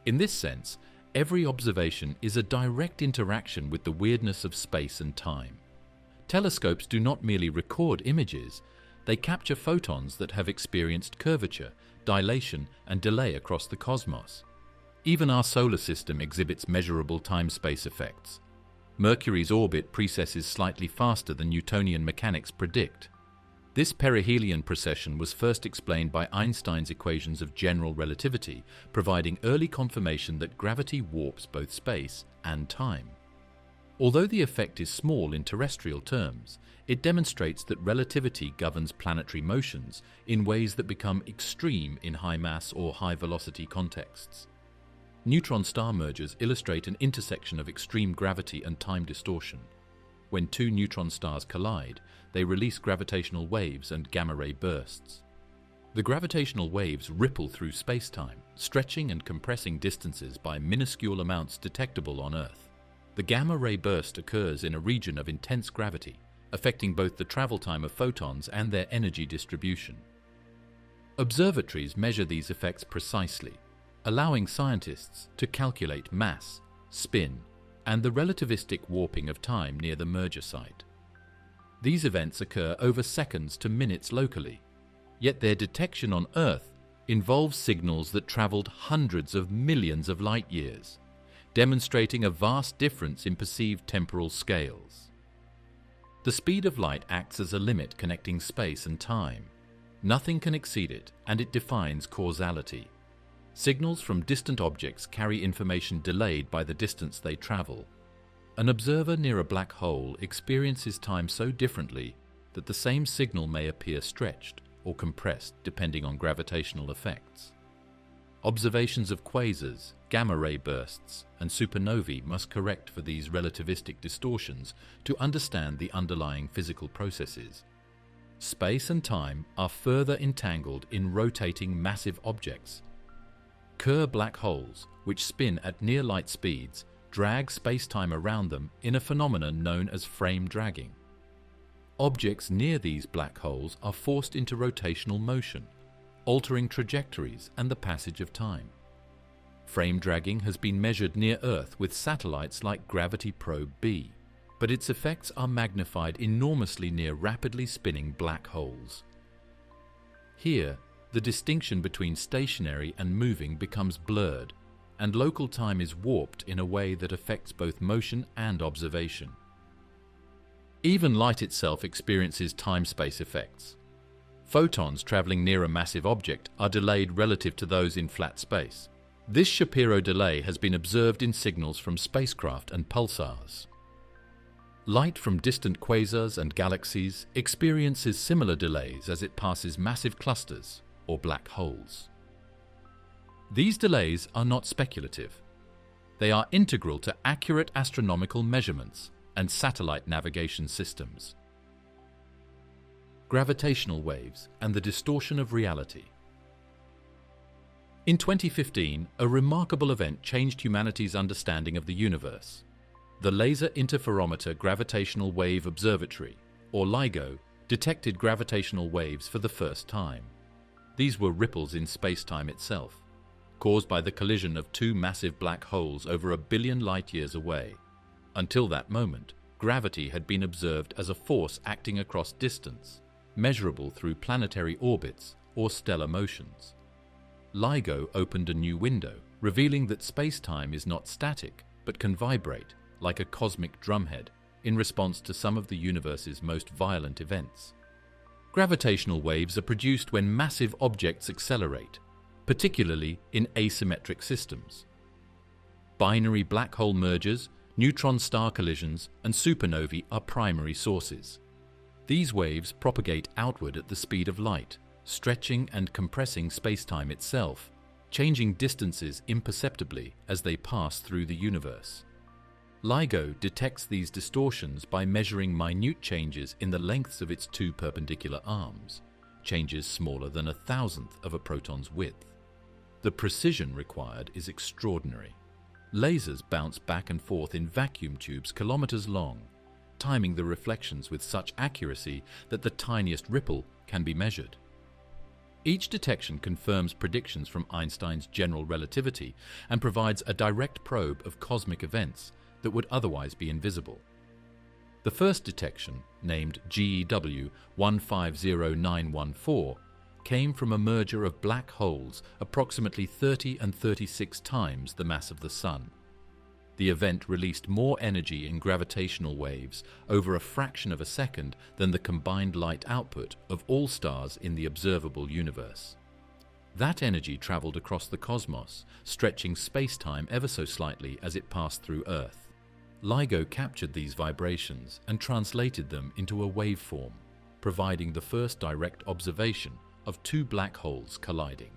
In this sense, every observation is a direct interaction with the weirdness of space and time. Telescopes do not merely record images, they capture photons that have experienced curvature, dilation, and delay across the cosmos. Even our solar system exhibits measurable time-space effects. Mercury's orbit precesses slightly faster than Newtonian mechanics predict. This perihelion precession was first explained by Einstein's equations of general relativity, providing early confirmation that gravity warps both space and time. Although the effect is small in terrestrial terms, it demonstrates that relativity governs planetary motions in ways that become extreme in high-mass or high-velocity contexts. Neutron star mergers illustrate an intersection of extreme gravity and time distortion. When two neutron stars collide, they release gravitational waves and gamma-ray bursts. The gravitational waves ripple through space-time, stretching and compressing distances by minuscule amounts detectable on Earth. The gamma-ray burst occurs in a region of intense gravity, affecting both the travel time of photons and their energy distribution. Observatories measure these effects precisely, allowing scientists to calculate mass, spin, and the relativistic warping of time near the merger site. These events occur over seconds to minutes locally, yet their detection on Earth involves signals that traveled hundreds of millions of light years, demonstrating a vast difference in perceived temporal scales. The The speed of light acts as a limit connecting space and time. Nothing can exceed it, and it defines causality. Signals from distant objects carry information delayed by the distance they travel. An observer near a black hole experiences time so differently that the same signal may appear stretched or compressed depending on gravitational effects. Observations of quasars, gamma-ray bursts, and supernovae must correct for these relativistic distortions to understand the underlying physical processes. Space and time are further entangled in rotating massive objects. Kerr black holes, which spin at near light speeds, drag space-time around them in a phenomenon known as frame dragging. Objects near these black holes are forced into rotational motion, altering trajectories and the passage of time. Frame dragging has been measured near Earth with satellites like Gravity Probe B, but its effects are magnified enormously near rapidly spinning black holes. Here, the distinction between stationary and moving becomes blurred, and local time is warped in a way that affects both motion and observation. Even light itself experiences time-space effects. Photons traveling near a massive object are delayed relative to those in flat space. This Shapiro delay has been observed in signals from spacecraft and pulsars. Light from distant quasars and galaxies experiences similar delays as it passes massive clusters or black holes. These delays are not speculative. They are integral to accurate astronomical measurements and satellite navigation systems. Gravitational waves and the distortion of reality. In 2015, a remarkable event changed humanity's understanding of the universe. The Laser Interferometer Gravitational Wave Observatory, or LIGO, detected gravitational waves for the first time. These were ripples in space-time itself, caused by the collision of two massive black holes over 1 billion light-years away. Until that moment, gravity had been observed as a force acting across distance, measurable through planetary orbits or stellar motions. LIGO opened a new window, revealing that space-time is not static, but can vibrate, like a cosmic drumhead, in response to some of the universe's most violent events. Gravitational waves are produced when massive objects accelerate, particularly in asymmetric systems. Binary black hole mergers, neutron-star collisions, and supernovae are primary sources. These waves propagate outward at the speed of light, stretching and compressing spacetime itself, changing distances imperceptibly as they pass through the universe. LIGO detects these distortions by measuring minute changes in the lengths of its two perpendicular arms, changes smaller than 1,000th of a proton's width. The precision required is extraordinary. Lasers bounce back and forth in vacuum tubes kilometers long, timing the reflections with such accuracy that the tiniest ripple can be measured. Each detection confirms predictions from Einstein's general relativity and provides a direct probe of cosmic events that would otherwise be invisible. The first detection, named GEW 150914, came from a merger of black holes approximately 30 and 36 times the mass of the Sun. The event released more energy in gravitational waves over a fraction of a second than the combined light output of all stars in the observable universe. That energy traveled across the cosmos, stretching space-time ever so slightly as it passed through Earth. LIGO captured these vibrations and translated them into a waveform, providing the first direct observation of two black holes colliding.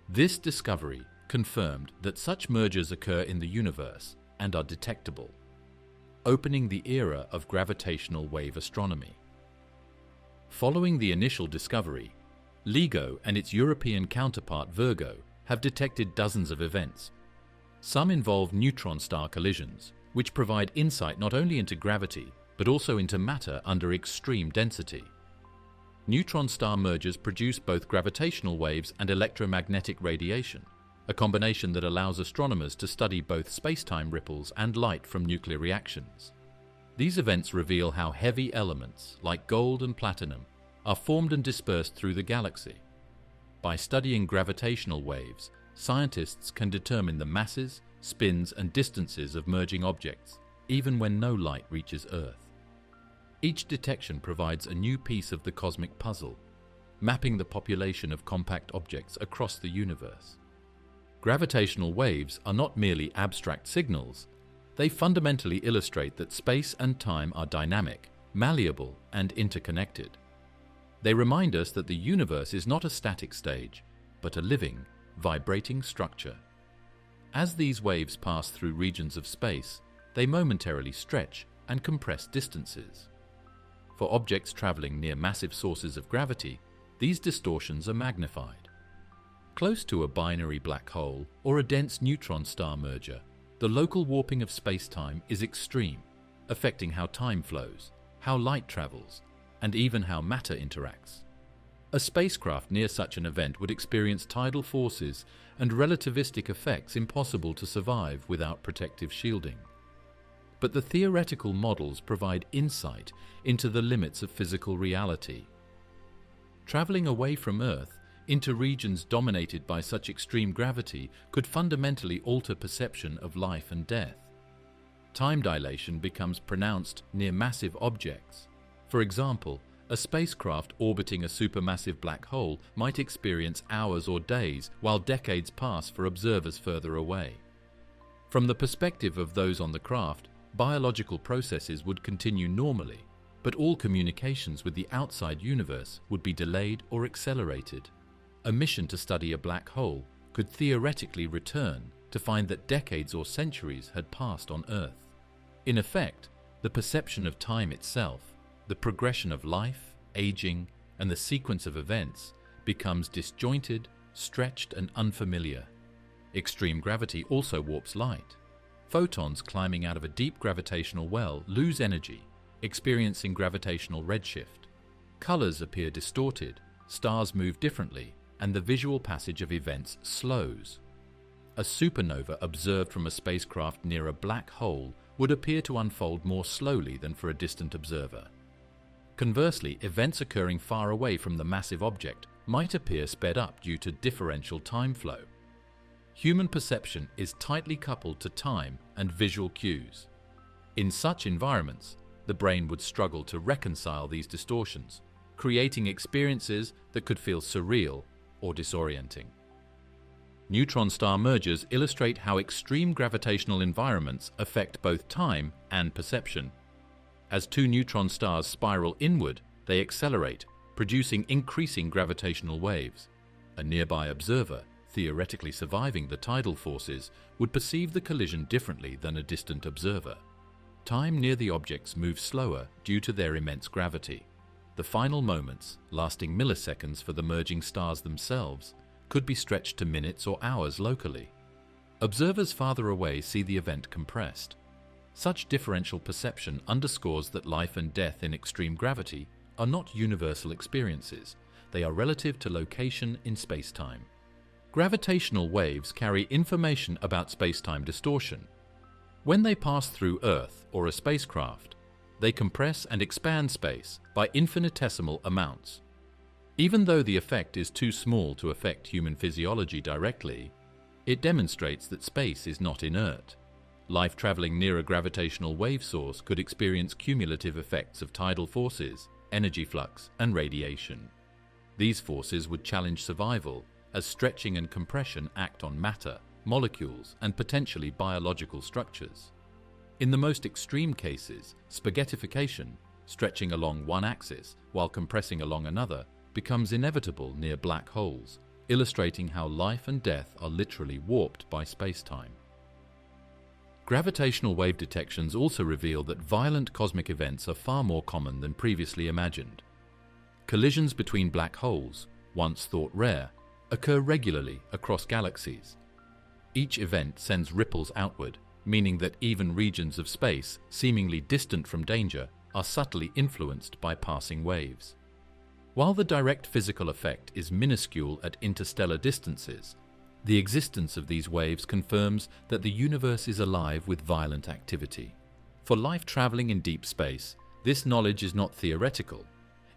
This discovery confirmed that such mergers occur in the universe and are detectable, opening the era of gravitational wave astronomy. Following the initial discovery, LIGO and its European counterpart Virgo have detected dozens of events. Some involve neutron-star collisions, which provide insight not only into gravity, but also into matter under extreme density. Neutron-star mergers produce both gravitational waves and electromagnetic radiation, a combination that allows astronomers to study both space-time ripples and light from nuclear reactions. These events reveal how heavy elements, like gold and platinum, are formed and dispersed through the galaxy. By studying gravitational waves, scientists can determine the masses, spins, and distances of merging objects, even when no light reaches Earth. Each detection provides a new piece of the cosmic puzzle, mapping the population of compact objects across the universe. Gravitational waves are not merely abstract signals, they fundamentally illustrate that space and time are dynamic, malleable, and interconnected. They remind us that the universe is not a static stage, but a living, vibrating structure. As these waves pass through regions of space, they momentarily stretch and compress distances. For objects traveling near massive sources of gravity, these distortions are magnified. Close to a binary black hole or a dense neutron star merger, the local warping of spacetime is extreme, affecting how time flows, how light travels, and even how matter interacts. A spacecraft near such an event would experience tidal forces and relativistic effects impossible to survive without protective shielding. But the theoretical models provide insight into the limits of physical reality. Traveling away from Earth into regions dominated by such extreme gravity could fundamentally alter perception of life and death. Time dilation becomes pronounced near massive objects. For example, a spacecraft orbiting a supermassive black hole might experience hours or days while decades pass for observers further away. From the perspective of those on the craft, biological processes would continue normally, but all communications with the outside universe would be delayed or accelerated. A mission to study a black hole could theoretically return to find that decades or centuries had passed on Earth. In effect, the perception of time itself, the progression of life, aging, and the sequence of events becomes disjointed, stretched, and unfamiliar. Extreme gravity also warps light. Photons climbing out of a deep gravitational well lose energy, experiencing gravitational redshift. Colors appear distorted, stars move differently, and the visual passage of events slows. A supernova observed from a spacecraft near a black hole would appear to unfold more slowly than for a distant observer. Conversely, events occurring far away from the massive object might appear sped up due to differential time flow. Human perception is tightly coupled to time and visual cues. In such environments, the brain would struggle to reconcile these distortions, creating experiences that could feel surreal or disorienting. Neutron star mergers illustrate how extreme gravitational environments affect both time and perception. As two neutron stars spiral inward, they accelerate, producing increasing gravitational waves. A nearby observer, theoretically surviving the tidal forces, would perceive the collision differently than a distant observer. Time near the objects moves slower due to their immense gravity. The final moments, lasting milliseconds for the merging stars themselves, could be stretched to minutes or hours locally. Observers farther away see the event compressed. Such differential perception underscores that life and death in extreme gravity are not universal experiences. They are relative to location in spacetime. Gravitational waves carry information about spacetime distortion. When they pass through Earth or a spacecraft, they compress and expand space by infinitesimal amounts. Even though the effect is too small to affect human physiology directly, it demonstrates that space is not inert. Life traveling near a gravitational wave source could experience cumulative effects of tidal forces, energy flux, and radiation. These forces would challenge survival as stretching and compression act on matter, molecules, and potentially biological structures. In the most extreme cases, spaghettification, stretching along one axis while compressing along another, becomes inevitable near black holes, illustrating how life and death are literally warped by spacetime. Gravitational wave detections also reveal that violent cosmic events are far more common than previously imagined. Collisions between black holes, once thought rare, occur regularly across galaxies. Each event sends ripples outward, meaning that even regions of space seemingly distant from danger are subtly influenced by passing waves. While the direct physical effect is minuscule at interstellar distances, the existence of these waves confirms that the universe is alive with violent activity. For life traveling in deep space, this knowledge is not theoretical.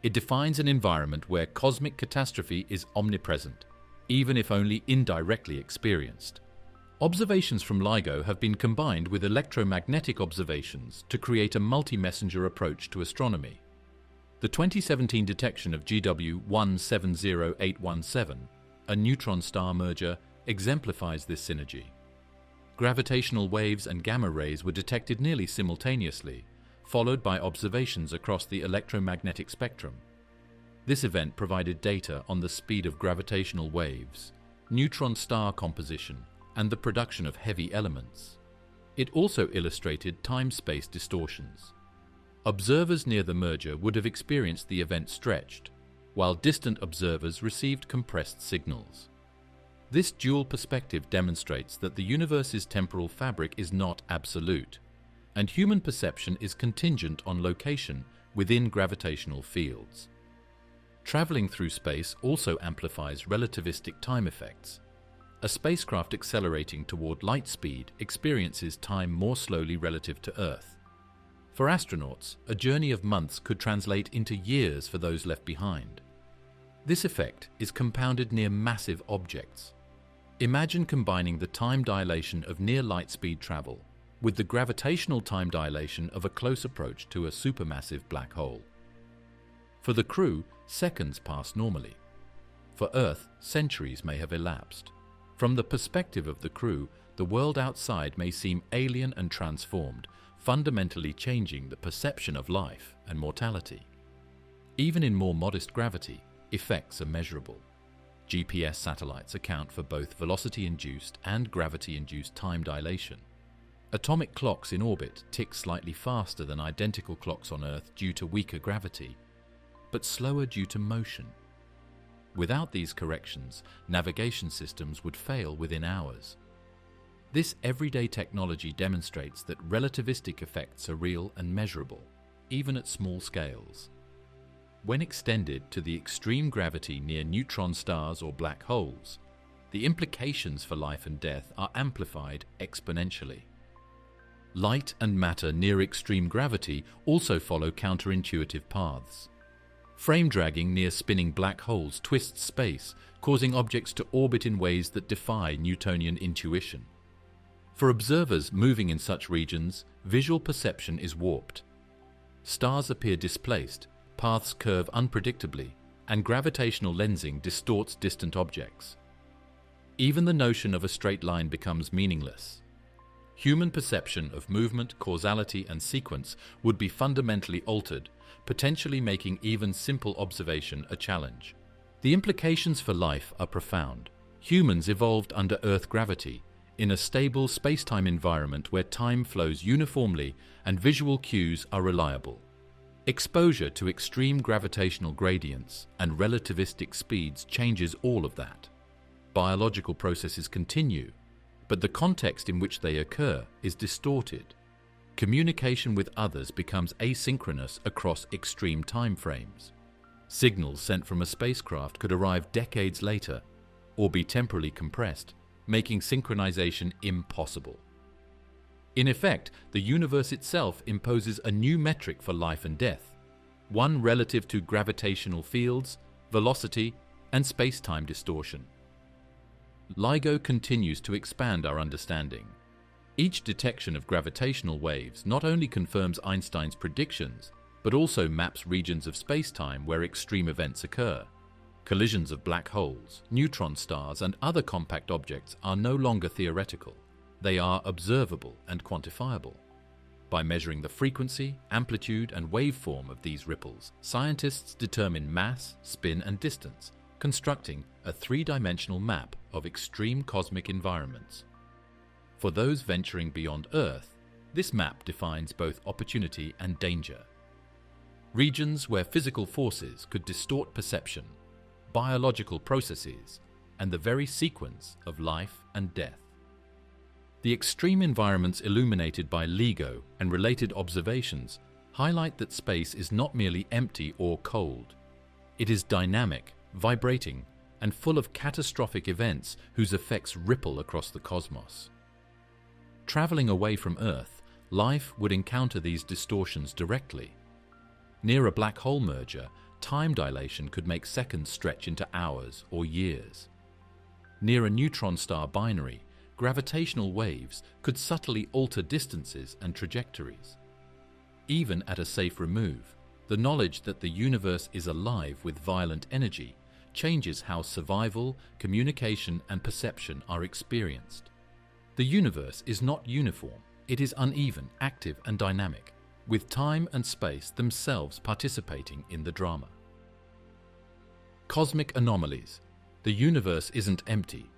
It defines an environment where cosmic catastrophe is omnipresent, even if only indirectly experienced. Observations from LIGO have been combined with electromagnetic observations to create a multi-messenger approach to astronomy. The 2017 detection of GW 170817, a neutron star merger, exemplifies this synergy. Gravitational waves and gamma rays were detected nearly simultaneously, followed by observations across the electromagnetic spectrum. This event provided data on the speed of gravitational waves, neutron star composition, and the production of heavy elements. It also illustrated time-space distortions. Observers near the merger would have experienced the event stretched, while distant observers received compressed signals. This dual perspective demonstrates that the universe's temporal fabric is not absolute, and human perception is contingent on location within gravitational fields. Traveling through space also amplifies relativistic time effects. A spacecraft accelerating toward light speed experiences time more slowly relative to Earth. For astronauts, a journey of months could translate into years for those left behind. This effect is compounded near massive objects. Imagine combining the time dilation of near light speed travel with the gravitational time dilation of a close approach to a supermassive black hole. For the crew, seconds pass normally. For Earth, centuries may have elapsed. From the perspective of the crew, the world outside may seem alien and transformed, fundamentally changing the perception of life and mortality. Even in more modest gravity, effects are measurable. GPS satellites account for both velocity-induced and gravity-induced time dilation. Atomic clocks in orbit tick slightly faster than identical clocks on Earth due to weaker gravity, but slower due to motion. Without these corrections, navigation systems would fail within hours. This everyday technology demonstrates that relativistic effects are real and measurable, even at small scales. When extended to the extreme gravity near neutron stars or black holes, the implications for life and death are amplified exponentially. Light and matter near extreme gravity also follow counterintuitive paths. Frame dragging near spinning black holes twists space, causing objects to orbit in ways that defy Newtonian intuition. For observers moving in such regions, visual perception is warped. Stars appear displaced, paths curve unpredictably, and gravitational lensing distorts distant objects. Even the notion of a straight line becomes meaningless. Human perception of movement, causality, and sequence would be fundamentally altered, potentially making even simple observation a challenge. The implications for life are profound. Humans evolved under Earth gravity, in a stable space-time environment where time flows uniformly and visual cues are reliable. Exposure to extreme gravitational gradients and relativistic speeds changes all of that. Biological processes continue, but the context in which they occur is distorted. Communication with others becomes asynchronous across extreme time frames. Signals sent from a spacecraft could arrive decades later or be temporally compressed, making synchronization impossible. In effect, the universe itself imposes a new metric for life and death, one relative to gravitational fields, velocity, and space-time distortion. LIGO continues to expand our understanding. Each detection of gravitational waves not only confirms Einstein's predictions, but also maps regions of space-time where extreme events occur. Collisions of black holes, neutron stars, and other compact objects are no longer theoretical. They are observable and quantifiable. By measuring the frequency, amplitude, and waveform of these ripples, scientists determine mass, spin, and distance, constructing a three-dimensional map of extreme cosmic environments. For those venturing beyond Earth, this map defines both opportunity and danger. Regions where physical forces could distort perception, biological processes, and the very sequence of life and death. The extreme environments illuminated by LIGO and related observations highlight that space is not merely empty or cold. It is dynamic, vibrating, and full of catastrophic events whose effects ripple across the cosmos. Traveling away from Earth, life would encounter these distortions directly. Near a black hole merger, time dilation could make seconds stretch into hours or years. Near a neutron star binary, gravitational waves could subtly alter distances and trajectories. Even at a safe remove, the knowledge that the universe is alive with violent energy changes how survival, communication, and perception are experienced. The universe is not uniform, it is uneven, active, and dynamic, with time and space themselves participating in the drama. Cosmic anomalies. The universe isn't empty.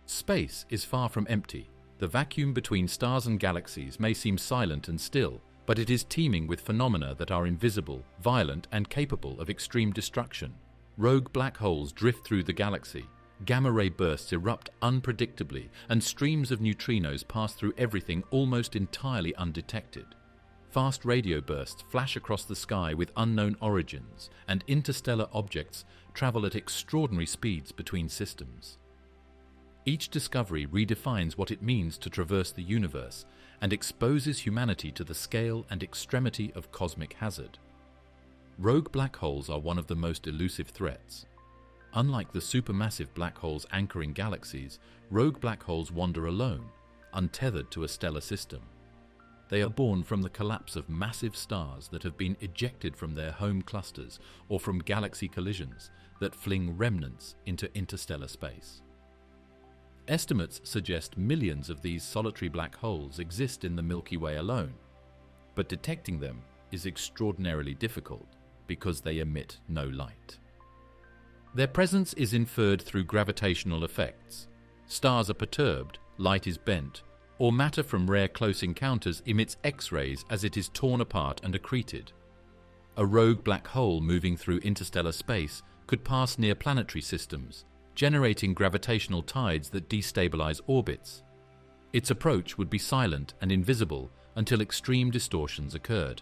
Space is far from empty. The vacuum between stars and galaxies may seem silent and still, but it is teeming with phenomena that are invisible, violent, and capable of extreme destruction. Rogue black holes drift through the galaxy, gamma-ray bursts erupt unpredictably, and streams of neutrinos pass through everything almost entirely undetected. Fast radio bursts flash across the sky with unknown origins, and interstellar objects travel at extraordinary speeds between systems. Each discovery redefines what it means to traverse the universe and exposes humanity to the scale and extremity of cosmic hazard. Rogue black holes are one of the most elusive threats. Unlike the supermassive black holes anchoring galaxies, rogue black holes wander alone, untethered to a stellar system. They are born from the collapse of massive stars that have been ejected from their home clusters or from galaxy collisions that fling remnants into interstellar space. Estimates suggest millions of these solitary black holes exist in the Milky Way alone, but detecting them is extraordinarily difficult because they emit no light. Their presence is inferred through gravitational effects. Stars are perturbed, light is bent, or matter from rare close encounters emits X-rays as it is torn apart and accreted. A rogue black hole moving through interstellar space could pass near planetary systems, generating gravitational tides that destabilize orbits. Its approach would be silent and invisible until extreme distortions occurred.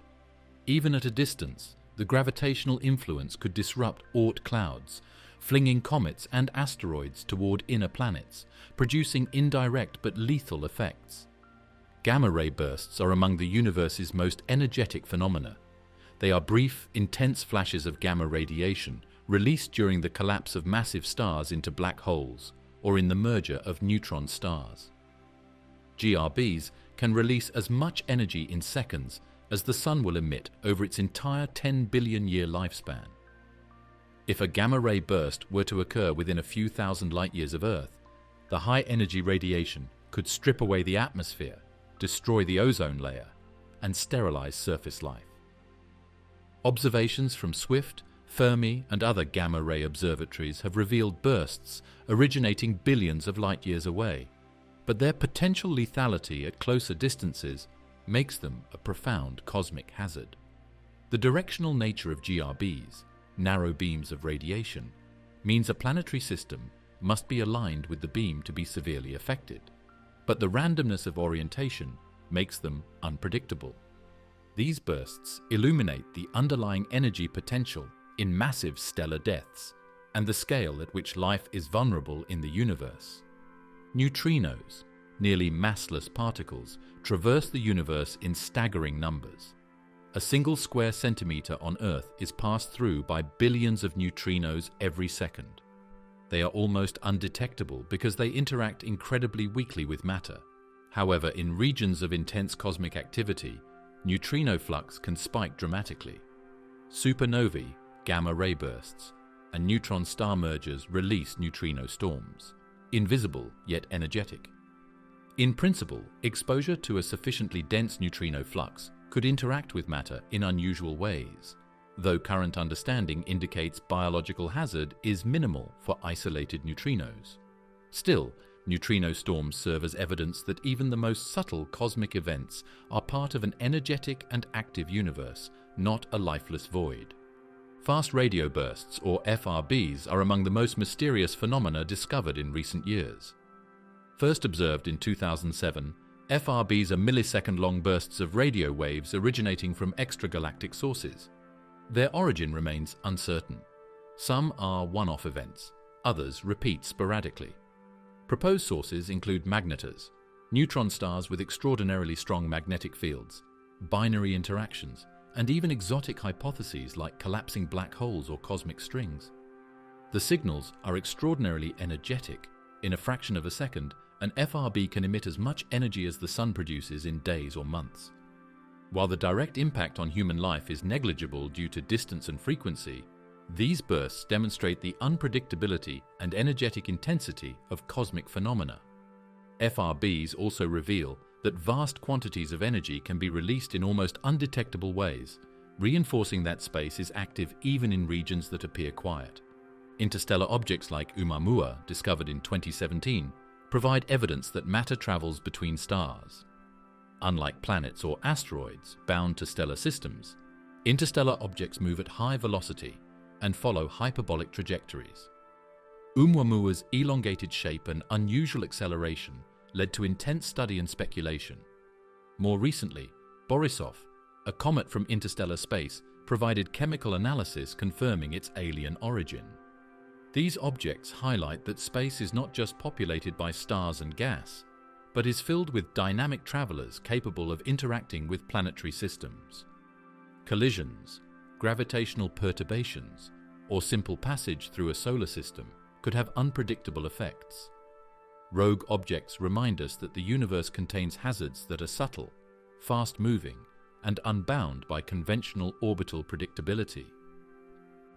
Even at a distance, the gravitational influence could disrupt Oort clouds, flinging comets and asteroids toward inner planets, producing indirect but lethal effects. Gamma-ray bursts are among the universe's most energetic phenomena. They are brief, intense flashes of gamma radiation released during the collapse of massive stars into black holes or in the merger of neutron stars. GRBs can release as much energy in seconds as the Sun will emit over its entire 10 billion year lifespan. If a gamma-ray burst were to occur within a few thousand light-years of Earth, the high-energy radiation could strip away the atmosphere, destroy the ozone layer, and sterilize surface life. Observations from Swift, Fermi, and other gamma-ray observatories have revealed bursts originating billions of light-years away, but their potential lethality at closer distances makes them a profound cosmic hazard. The directional nature of GRBs, narrow beams of radiation, means a planetary system must be aligned with the beam to be severely affected, but the randomness of orientation makes them unpredictable. These bursts illuminate the underlying energy potential in massive stellar deaths and the scale at which life is vulnerable in the universe. Neutrinos, nearly massless particles, traverse the universe in staggering numbers. A single square centimeter on Earth is passed through by billions of neutrinos every second. They are almost undetectable because they interact incredibly weakly with matter. However, in regions of intense cosmic activity, neutrino flux can spike dramatically. Supernovae, gamma-ray bursts, and neutron star mergers release neutrino storms, invisible yet energetic. In principle, exposure to a sufficiently dense neutrino flux could interact with matter in unusual ways, though current understanding indicates biological hazard is minimal for isolated neutrinos. Still, neutrino storms serve as evidence that even the most subtle cosmic events are part of an energetic and active universe, not a lifeless void. Fast radio bursts, or FRBs, are among the most mysterious phenomena discovered in recent years. First observed in 2007, FRBs are millisecond-long bursts of radio waves originating from extragalactic sources. Their origin remains uncertain. Some are one-off events, others repeat sporadically. Proposed sources include magnetars, neutron stars with extraordinarily strong magnetic fields, binary interactions, and even exotic hypotheses like collapsing black holes or cosmic strings. The signals are extraordinarily energetic, In a fraction of a second, an FRB can emit as much energy as the Sun produces in days or months. While the direct impact on human life is negligible due to distance and frequency, these bursts demonstrate the unpredictability and energetic intensity of cosmic phenomena. FRBs also reveal that vast quantities of energy can be released in almost undetectable ways, reinforcing that space is active even in regions that appear quiet. Interstellar objects like Oumuamua, discovered in 2017, provide evidence that matter travels between stars. Unlike planets or asteroids bound to stellar systems, interstellar objects move at high velocity and follow hyperbolic trajectories. Oumuamua's elongated shape and unusual acceleration led to intense study and speculation. More recently, Borisov, a comet from interstellar space, provided chemical analysis confirming its alien origin. These objects highlight that space is not just populated by stars and gas, but is filled with dynamic travelers capable of interacting with planetary systems. Collisions, gravitational perturbations, or simple passage through a solar system could have unpredictable effects. Rogue objects remind us that the universe contains hazards that are subtle, fast-moving, and unbound by conventional orbital predictability.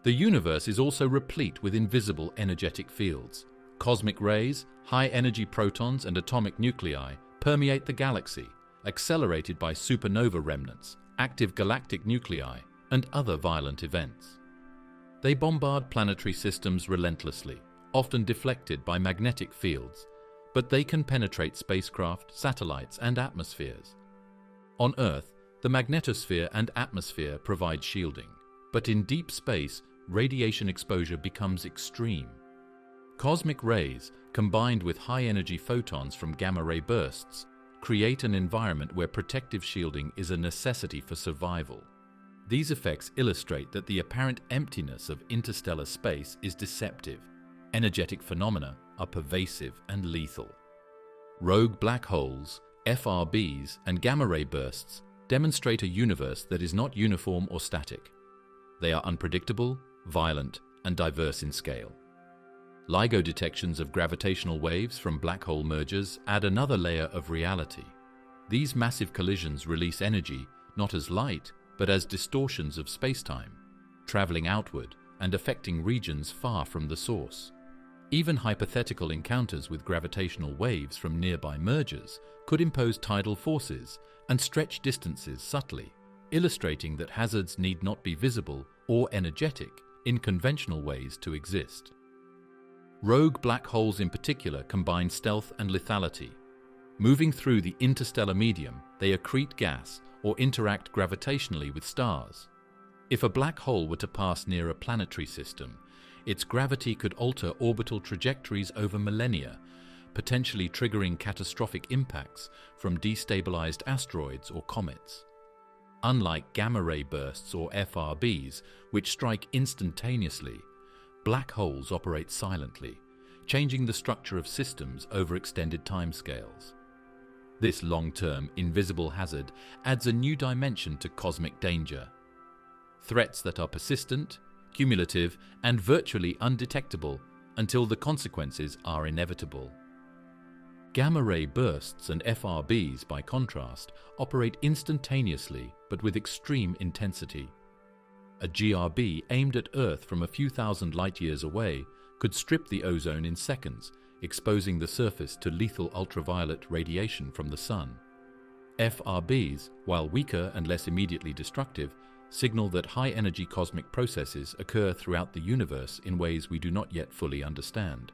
The universe is also replete with invisible energetic fields. Cosmic rays, high-energy protons, and atomic nuclei permeate the galaxy, accelerated by supernova remnants, active galactic nuclei, and other violent events. They bombard planetary systems relentlessly, often deflected by magnetic fields, but they can penetrate spacecraft, satellites, and atmospheres. On Earth, the magnetosphere and atmosphere provide shielding, but in deep space, radiation exposure becomes extreme. Cosmic rays, combined with high-energy photons from gamma-ray bursts, create an environment where protective shielding is a necessity for survival. These effects illustrate that the apparent emptiness of interstellar space is deceptive. Energetic phenomena are pervasive and lethal. Rogue black holes, FRBs, and gamma-ray bursts demonstrate a universe that is not uniform or static. They are unpredictable, violent, and diverse in scale. LIGO detections of gravitational waves from black hole mergers add another layer of reality. These massive collisions release energy not as light, but as distortions of spacetime, traveling outward and affecting regions far from the source. Even hypothetical encounters with gravitational waves from nearby mergers could impose tidal forces and stretch distances subtly, illustrating that hazards need not be visible or energetic in conventional ways to exist. Rogue black holes in particular combine stealth and lethality. Moving through the interstellar medium, they accrete gas or interact gravitationally with stars. If a black hole were to pass near a planetary system, its gravity could alter orbital trajectories over millennia, potentially triggering catastrophic impacts from destabilized asteroids or comets. Unlike gamma-ray bursts or FRBs, which strike instantaneously, black holes operate silently, changing the structure of systems over extended timescales. This long-term, invisible hazard adds a new dimension to cosmic danger. Threats that are persistent, cumulative, and virtually undetectable until the consequences are inevitable. Gamma-ray bursts and FRBs, by contrast, operate instantaneously but with extreme intensity. A GRB aimed at Earth from a few thousand light-years away could strip the ozone in seconds, exposing the surface to lethal ultraviolet radiation from the Sun. FRBs, while weaker and less immediately destructive, signal that high-energy cosmic processes occur throughout the universe in ways we do not yet fully understand.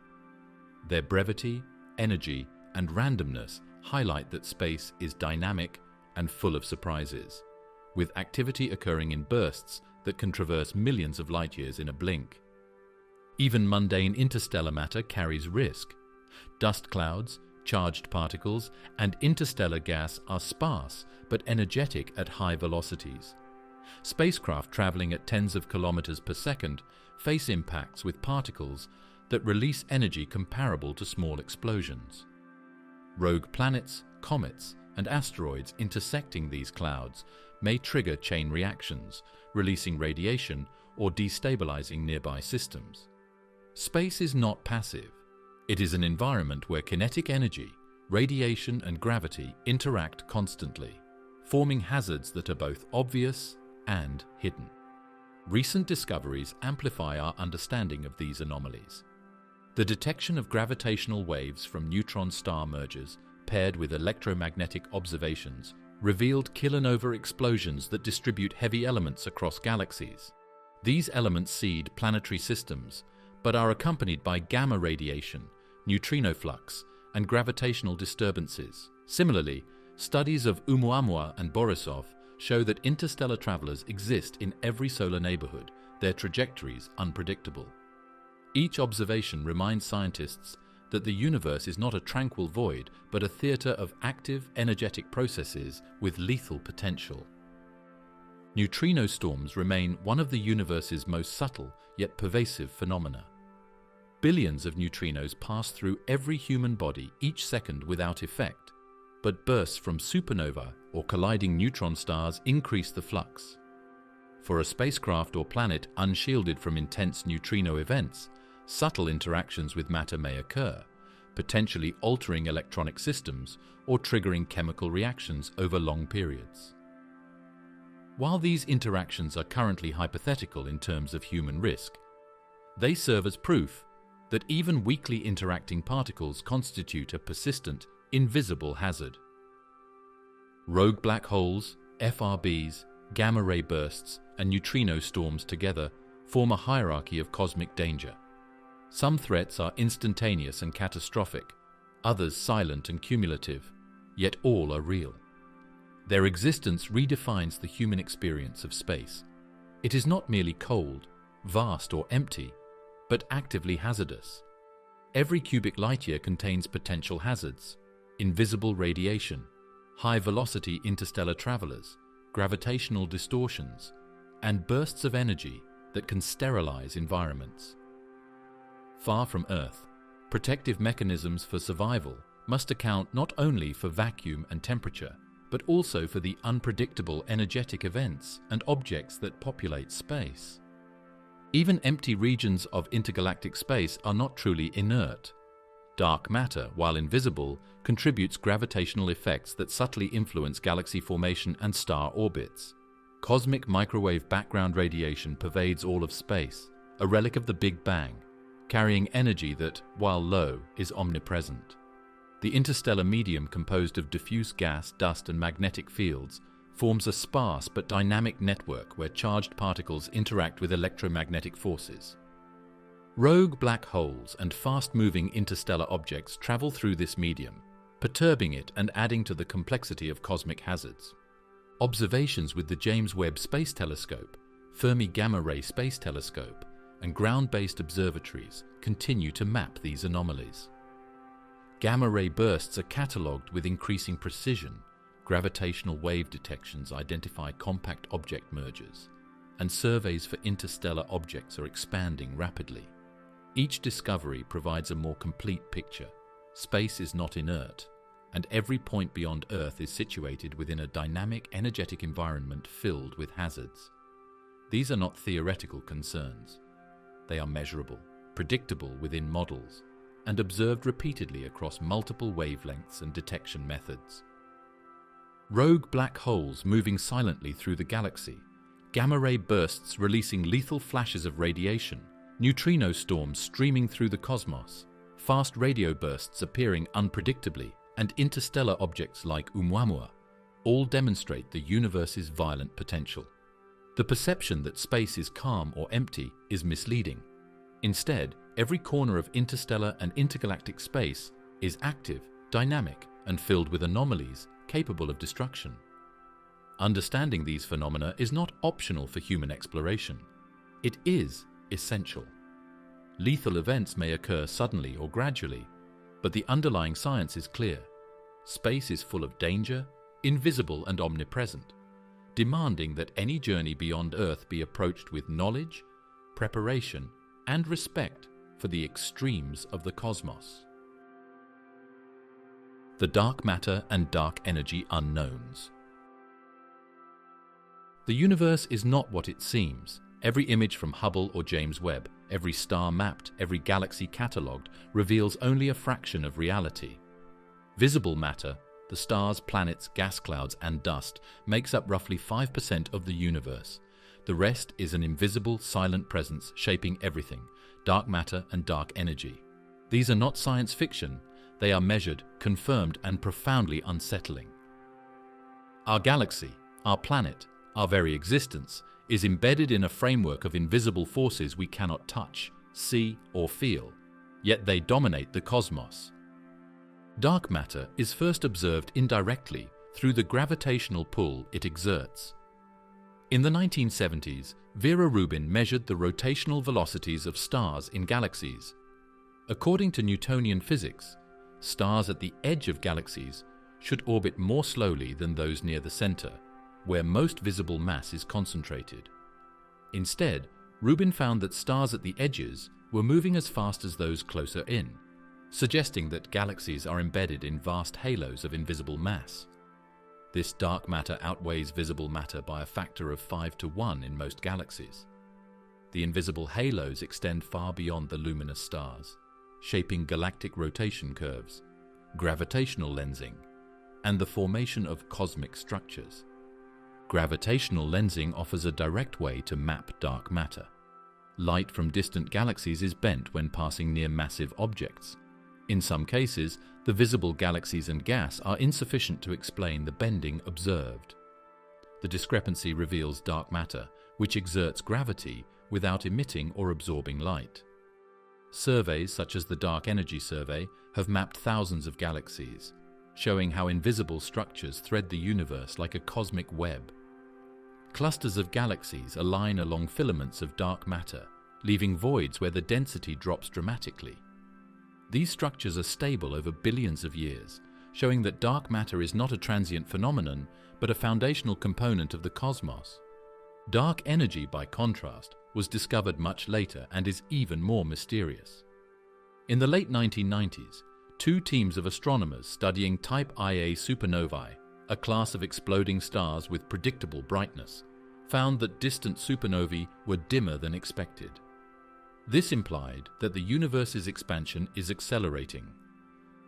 Their brevity, energy, and randomness highlight that space is dynamic and full of surprises, with activity occurring in bursts that can traverse millions of light-years in a blink. Even mundane interstellar matter carries risk. Dust clouds, charged particles, and interstellar gas are sparse but energetic at high velocities. Spacecraft traveling at tens of kilometers per second face impacts with particles that release energy comparable to small explosions. Rogue planets, comets, and asteroids intersecting these clouds may trigger chain reactions, releasing radiation or destabilizing nearby systems. Space is not passive. It is an environment where kinetic energy, radiation and gravity interact constantly, forming hazards that are both obvious and hidden. Recent discoveries amplify our understanding of these anomalies. The detection of gravitational waves from neutron star mergers paired with electromagnetic observations revealed kilonova explosions that distribute heavy elements across galaxies. These elements seed planetary systems, but are accompanied by gamma radiation, neutrino flux, and gravitational disturbances. Similarly, studies of Oumuamua and Borisov show that interstellar travelers exist in every solar neighborhood, their trajectories unpredictable. Each observation reminds scientists that the universe is not a tranquil void, but a theater of active, energetic processes with lethal potential. Neutrino storms remain one of the universe's most subtle yet pervasive phenomena. Billions of neutrinos pass through every human body each second without effect, but bursts from supernova or colliding neutron stars increase the flux. For a spacecraft or planet unshielded from intense neutrino events, subtle interactions with matter may occur, potentially altering electronic systems or triggering chemical reactions over long periods. While these interactions are currently hypothetical in terms of human risk, they serve as proof that even weakly interacting particles constitute a persistent, invisible hazard. Rogue black holes, FRBs, gamma-ray bursts, and neutrino storms together form a hierarchy of cosmic danger. Some threats are instantaneous and catastrophic, others silent and cumulative, yet all are real. Their existence redefines the human experience of space. It is not merely cold, vast, or empty, but actively hazardous. Every cubic light-year contains potential hazards: invisible radiation, high-velocity interstellar travelers, gravitational distortions, and bursts of energy that can sterilize environments. Far from Earth, protective mechanisms for survival must account not only for vacuum and temperature, but also for the unpredictable energetic events and objects that populate space. Even empty regions of intergalactic space are not truly inert. Dark matter, while invisible, contributes gravitational effects that subtly influence galaxy formation and star orbits. Cosmic microwave background radiation pervades all of space, a relic of the Big Bang, carrying energy that, while low, is omnipresent. The interstellar medium, composed of diffuse gas, dust, and magnetic fields, forms a sparse but dynamic network where charged particles interact with electromagnetic forces. Rogue black holes and fast-moving interstellar objects travel through this medium, perturbing it and adding to the complexity of cosmic hazards. Observations with the James Webb Space Telescope, Fermi Gamma Ray Space Telescope, and ground-based observatories continue to map these anomalies. Gamma-ray bursts are catalogued with increasing precision, gravitational wave detections identify compact object mergers, and surveys for interstellar objects are expanding rapidly. Each discovery provides a more complete picture. Space is not inert, and every point beyond Earth is situated within a dynamic, energetic environment filled with hazards. These are not theoretical concerns. They are measurable, predictable within models, and observed repeatedly across multiple wavelengths and detection methods. Rogue black holes moving silently through the galaxy, gamma-ray bursts releasing lethal flashes of radiation, neutrino storms streaming through the cosmos, fast radio bursts appearing unpredictably, and interstellar objects like Oumuamua all demonstrate the universe's violent potential. The perception that space is calm or empty is misleading. Instead, every corner of interstellar and intergalactic space is active, dynamic, and filled with anomalies capable of destruction. Understanding these phenomena is not optional for human exploration. It is essential. Lethal events may occur suddenly or gradually, but the underlying science is clear. Space is full of danger, invisible and omnipresent, demanding that any journey beyond Earth be approached with knowledge, preparation, and respect for the extremes of the cosmos. The dark matter and dark energy unknowns. The universe is not what it seems. Every image from Hubble or James Webb, every star mapped, every galaxy catalogued, reveals only a fraction of reality. Visible matter, the stars, planets, gas clouds, and dust, makes up roughly 5% of the universe. The rest is an invisible, silent presence shaping everything, dark matter and dark energy. These are not science fiction. They are measured, confirmed, and profoundly unsettling. Our galaxy, our planet, our very existence, is embedded in a framework of invisible forces we cannot touch, see, or feel, yet they dominate the cosmos. Dark matter is first observed indirectly through the gravitational pull it exerts. In the 1970s, Vera Rubin measured the rotational velocities of stars in galaxies. According to Newtonian physics, stars at the edge of galaxies should orbit more slowly than those near the center, where most visible mass is concentrated. Instead, Rubin found that stars at the edges were moving as fast as those closer in, suggesting that galaxies are embedded in vast halos of invisible mass. This dark matter outweighs visible matter by a factor of 5 to 1 in most galaxies. The invisible halos extend far beyond the luminous stars, shaping galactic rotation curves, gravitational lensing, and the formation of cosmic structures. Gravitational lensing offers a direct way to map dark matter. Light from distant galaxies is bent when passing near massive objects. In some cases, the visible galaxies and gas are insufficient to explain the bending observed. The discrepancy reveals dark matter, which exerts gravity without emitting or absorbing light. Surveys such as the Dark Energy Survey have mapped thousands of galaxies, showing how invisible structures thread the universe like a cosmic web. Clusters of galaxies align along filaments of dark matter, leaving voids where the density drops dramatically. These structures are stable over billions of years, showing that dark matter is not a transient phenomenon, but a foundational component of the cosmos. Dark energy, by contrast, was discovered much later and is even more mysterious. In the late 1990s, two teams of astronomers studying Type Ia supernovae, a class of exploding stars with predictable brightness, found that distant supernovae were dimmer than expected. This implied that the universe's expansion is accelerating.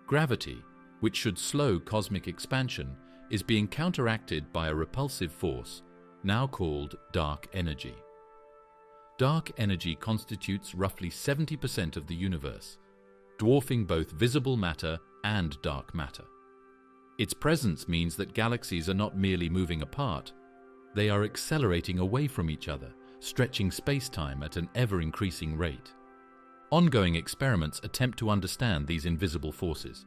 Gravity, which should slow cosmic expansion, is being counteracted by a repulsive force, now called dark energy. Dark energy constitutes roughly 70% of the universe, dwarfing both visible matter and dark matter. Its presence means that galaxies are not merely moving apart, they are accelerating away from each other, stretching spacetime at an ever-increasing rate. Ongoing experiments attempt to understand these invisible forces.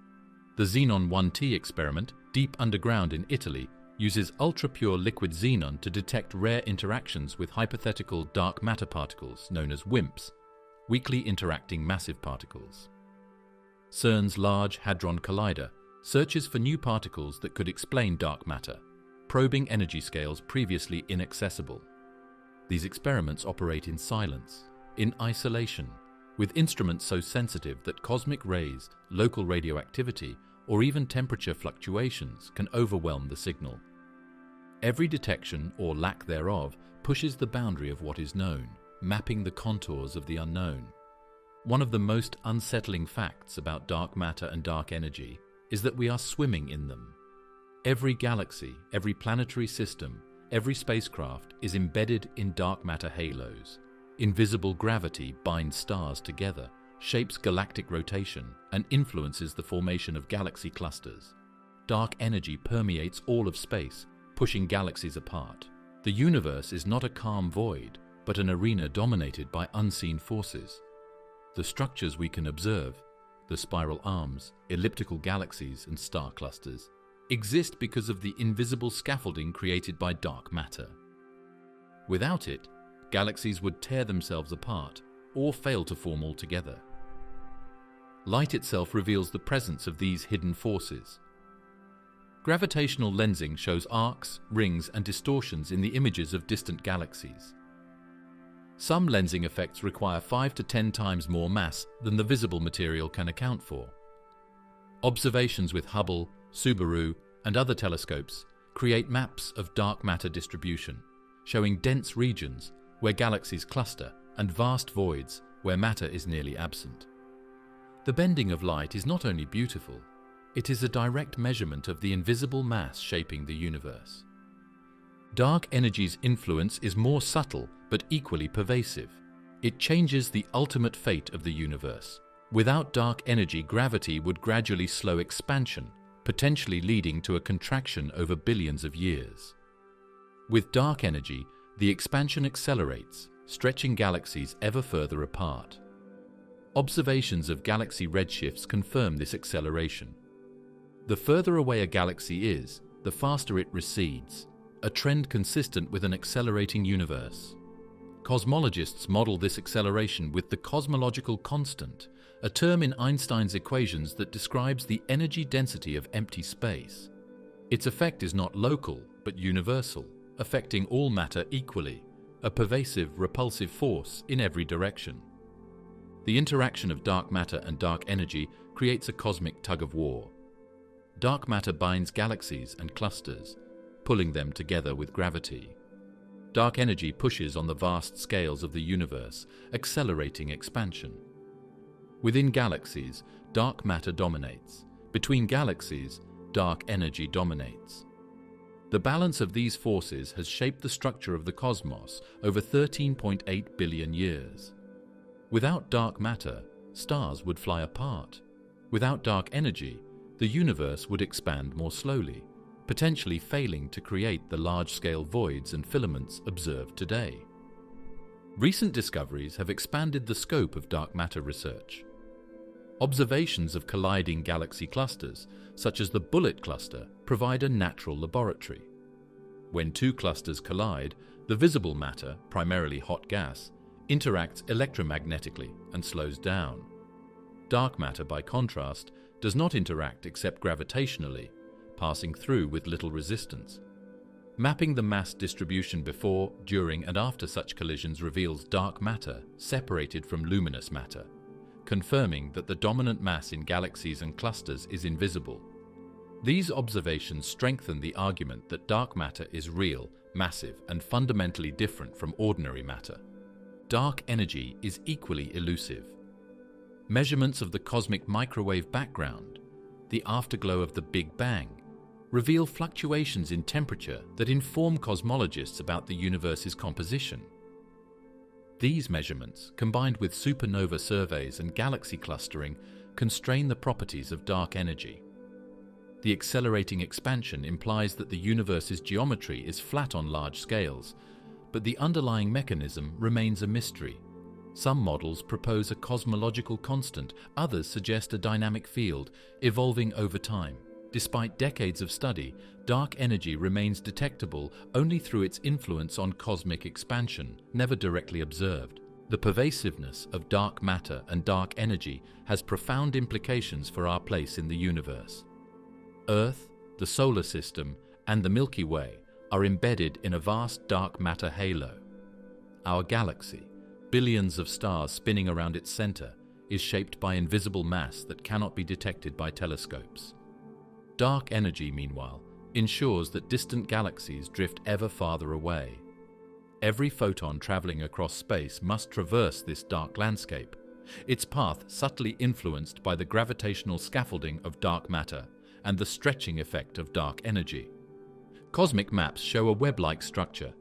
The Xenon 1T experiment, deep underground in Italy, uses ultra-pure liquid xenon to detect rare interactions with hypothetical dark matter particles known as WIMPs, weakly interacting massive particles. CERN's Large Hadron Collider searches for new particles that could explain dark matter, probing energy scales previously inaccessible. These experiments operate in silence, in isolation, with instruments so sensitive that cosmic rays, local radioactivity, or even temperature fluctuations can overwhelm the signal. Every detection, or lack thereof, pushes the boundary of what is known, mapping the contours of the unknown. One of the most unsettling facts about dark matter and dark energy is that we are swimming in them. Every galaxy, every planetary system, every spacecraft is embedded in dark matter halos. Invisible gravity binds stars together, shapes galactic rotation, and influences the formation of galaxy clusters. Dark energy permeates all of space, pushing galaxies apart. The universe is not a calm void, but an arena dominated by unseen forces. The structures we can observe, the spiral arms, elliptical galaxies, and star clusters, exist because of the invisible scaffolding created by dark matter. Without it, galaxies would tear themselves apart or fail to form altogether. Light itself reveals the presence of these hidden forces. Gravitational lensing shows arcs, rings, and distortions in the images of distant galaxies. Some lensing effects require 5 to 10 times more mass than the visible material can account for. Observations with Hubble, Subaru, and other telescopes create maps of dark matter distribution, showing dense regions, where galaxies cluster, and vast voids, where matter is nearly absent. The bending of light is not only beautiful, it is a direct measurement of the invisible mass shaping the universe. Dark energy's influence is more subtle but equally pervasive. It changes the ultimate fate of the universe. Without dark energy, gravity would gradually slow expansion, potentially leading to a contraction over billions of years. With dark energy, the expansion accelerates, stretching galaxies ever further apart. Observations of galaxy redshifts confirm this acceleration. The further away a galaxy is, the faster it recedes, a trend consistent with an accelerating universe. Cosmologists model this acceleration with the cosmological constant, a term in Einstein's equations that describes the energy density of empty space. Its effect is not local, but universal, affecting all matter equally, a pervasive, repulsive force in every direction. The interaction of dark matter and dark energy creates a cosmic tug-of-war. Dark matter binds galaxies and clusters, pulling them together with gravity. Dark energy pushes on the vast scales of the universe, accelerating expansion. Within galaxies, dark matter dominates. Between galaxies, dark energy dominates. The balance of these forces has shaped the structure of the cosmos over 13.8 billion years. Without dark matter, stars would fly apart. Without dark energy, the universe would expand more slowly, potentially failing to create the large-scale voids and filaments observed today. Recent discoveries have expanded the scope of dark matter research. Observations of colliding galaxy clusters, such as the Bullet cluster, provide a natural laboratory. When two clusters collide, the visible matter, primarily hot gas, interacts electromagnetically and slows down. Dark matter, by contrast, does not interact except gravitationally, passing through with little resistance. Mapping the mass distribution before, during, and after such collisions reveals dark matter separated from luminous matter, confirming that the dominant mass in galaxies and clusters is invisible. These observations strengthen the argument that dark matter is real, massive, and fundamentally different from ordinary matter. Dark energy is equally elusive. Measurements of the cosmic microwave background, the afterglow of the Big Bang, reveal fluctuations in temperature that inform cosmologists about the universe's composition. These measurements, combined with supernova surveys and galaxy clustering, constrain the properties of dark energy. The accelerating expansion implies that the universe's geometry is flat on large scales, but the underlying mechanism remains a mystery. Some models propose a cosmological constant, others suggest a dynamic field, evolving over time. Despite decades of study, dark energy remains detectable only through its influence on cosmic expansion, never directly observed. The pervasiveness of dark matter and dark energy has profound implications for our place in the universe. Earth, the solar system, and the Milky Way are embedded in a vast dark matter halo. Our galaxy, billions of stars spinning around its center, is shaped by invisible mass that cannot be detected by telescopes. Dark energy, meanwhile, ensures that distant galaxies drift ever farther away. Every photon traveling across space must traverse this dark landscape, its path subtly influenced by the gravitational scaffolding of dark matter and the stretching effect of dark energy. Cosmic maps show a web-like structure.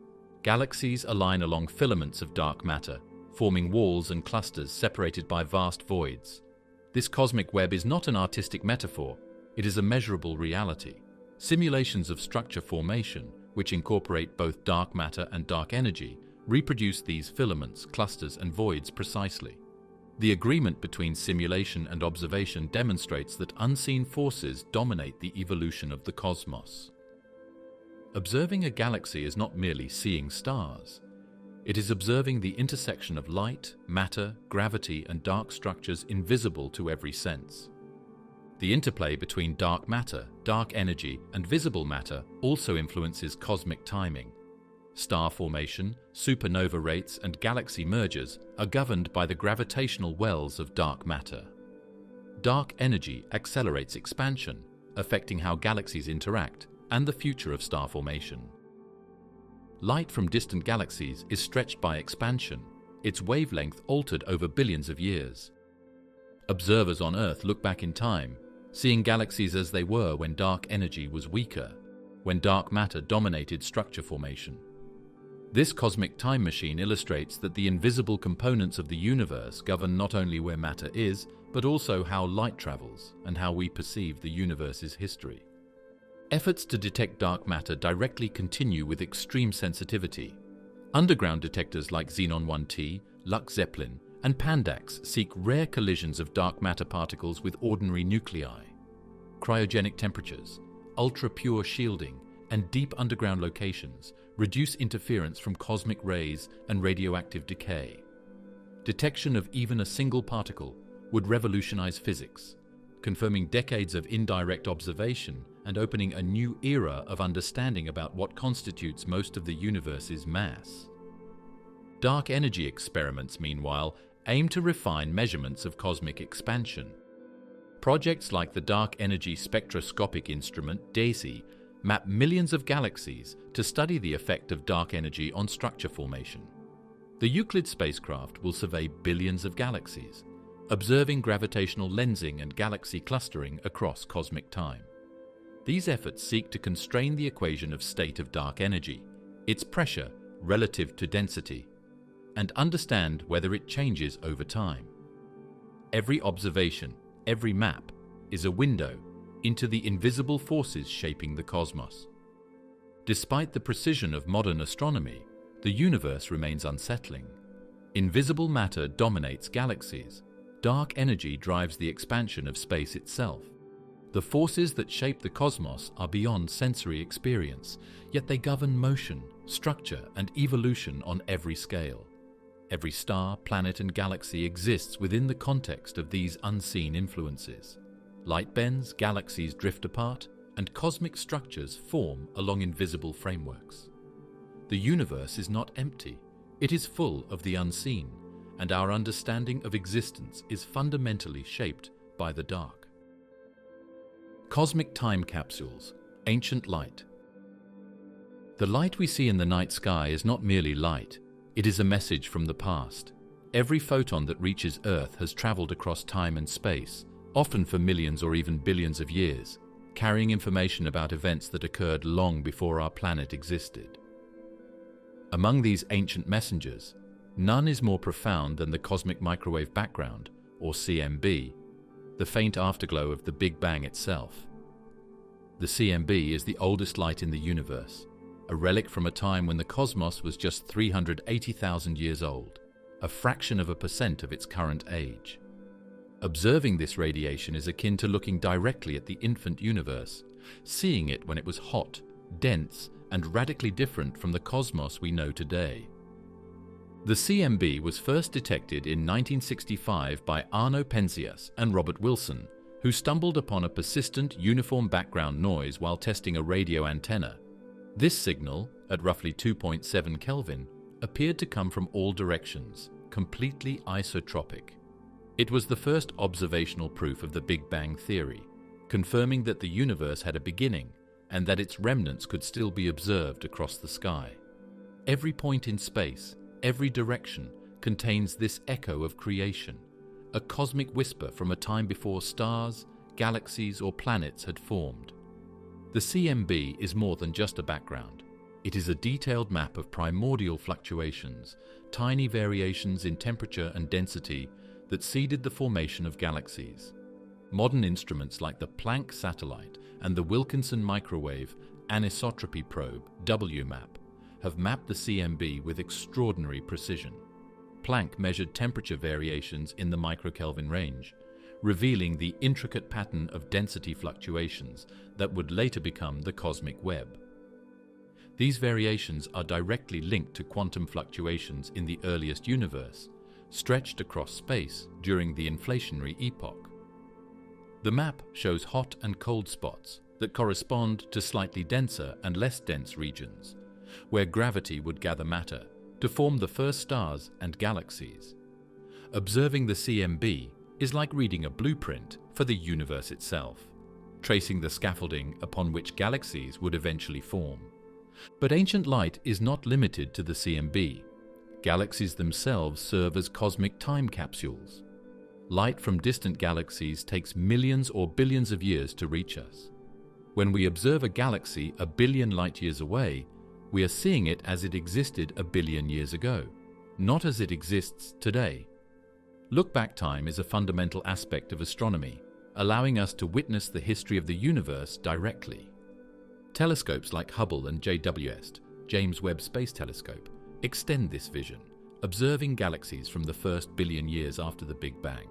Galaxies align along filaments of dark matter, forming walls and clusters separated by vast voids. This cosmic web is not an artistic metaphor, it is a measurable reality. Simulations of structure formation, which incorporate both dark matter and dark energy, reproduce these filaments, clusters, and voids precisely. The agreement between simulation and observation demonstrates that unseen forces dominate the evolution of the cosmos. Observing a galaxy is not merely seeing stars. It is observing the intersection of light, matter, gravity, and dark structures invisible to every sense. The interplay between dark matter, dark energy, and visible matter also influences cosmic timing. Star formation, supernova rates, and galaxy mergers are governed by the gravitational wells of dark matter. Dark energy accelerates expansion, affecting how galaxies interact and the future of star formation. light from distant galaxies is stretched by expansion, its wavelength altered over billions of years. Observers on Earth look back in time, seeing galaxies as they were when dark energy was weaker, when dark matter dominated structure formation. This cosmic time machine illustrates that the invisible components of the universe govern not only where matter is, but also how light travels and how we perceive the universe's history. Efforts to detect dark matter directly continue with extreme sensitivity. Underground detectors like Xenon 1T, Lux Zeppelin, and Pandax seek rare collisions of dark matter particles with ordinary nuclei. Cryogenic temperatures, ultra-pure shielding, and deep underground locations reduce interference from cosmic rays and radioactive decay. Detection of even a single particle would revolutionize physics, confirming decades of indirect observation and opening a new era of understanding about what constitutes most of the universe's mass. Dark energy experiments, meanwhile, aim to refine measurements of cosmic expansion. Projects like the Dark Energy Spectroscopic Instrument, DESI, map millions of galaxies to study the effect of dark energy on structure formation. The Euclid spacecraft will survey billions of galaxies, observing gravitational lensing and galaxy clustering across cosmic time. These efforts seek to constrain the equation of state of dark energy, its pressure relative to density, and understand whether it changes over time. Every observation, every map, is a window into the invisible forces shaping the cosmos. Despite the precision of modern astronomy, the universe remains unsettling. Invisible matter dominates galaxies. Dark energy drives the expansion of space itself. The forces that shape the cosmos are beyond sensory experience, yet they govern motion, structure, and evolution on every scale. Every star, planet, and galaxy exists within the context of these unseen influences. Light bends, galaxies drift apart, and cosmic structures form along invisible frameworks. The universe is not empty. It is full of the unseen, and our understanding of existence is fundamentally shaped by the dark. Cosmic time capsules, ancient light. The light we see in the night sky is not merely light. It is a message from the past. Every photon that reaches Earth has traveled across time and space, often for millions or even billions of years, carrying information about events that occurred long before our planet existed. Among these ancient messengers, none is more profound than the cosmic microwave background, or CMB, the faint afterglow of the Big Bang itself. The CMB is the oldest light in the universe, a relic from a time when the cosmos was just 380,000 years old, a fraction of a percent of its current age. Observing this radiation is akin to looking directly at the infant universe, seeing it when it was hot, dense, and radically different from the cosmos we know today. The CMB was first detected in 1965 by Arno Penzias and Robert Wilson, who stumbled upon a persistent uniform background noise while testing a radio antenna. This signal, at roughly 2.7 Kelvin, appeared to come from all directions, completely isotropic. It was the first observational proof of the Big Bang theory, confirming that the universe had a beginning and that its remnants could still be observed across the sky. Every point in space, every direction, contains this echo of creation, a cosmic whisper from a time before stars, galaxies, or planets had formed. The CMB is more than just a background. It is a detailed map of primordial fluctuations, tiny variations in temperature and density that seeded the formation of galaxies. Modern instruments like the Planck satellite and the Wilkinson microwave anisotropy probe, WMAP, have mapped the CMB with extraordinary precision. Planck measured temperature variations in the microkelvin range, revealing the intricate pattern of density fluctuations that would later become the cosmic web. These variations are directly linked to quantum fluctuations in the earliest universe, stretched across space during the inflationary epoch. The map shows hot and cold spots that correspond to slightly denser and less dense regions, where gravity would gather matter to form the first stars and galaxies. Observing the CMB is like reading a blueprint for the universe itself, tracing the scaffolding upon which galaxies would eventually form. But ancient light is not limited to the CMB. Galaxies themselves serve as cosmic time capsules. Light from distant galaxies takes millions or billions of years to reach us. When we observe a galaxy a billion light-years away, we are seeing it as it existed a billion years ago, not as it exists today. Look-back time is a fundamental aspect of astronomy, allowing us to witness the history of the universe directly. Telescopes like Hubble and JWST, James Webb Space Telescope, extend this vision, observing galaxies from the first billion years after the Big Bang.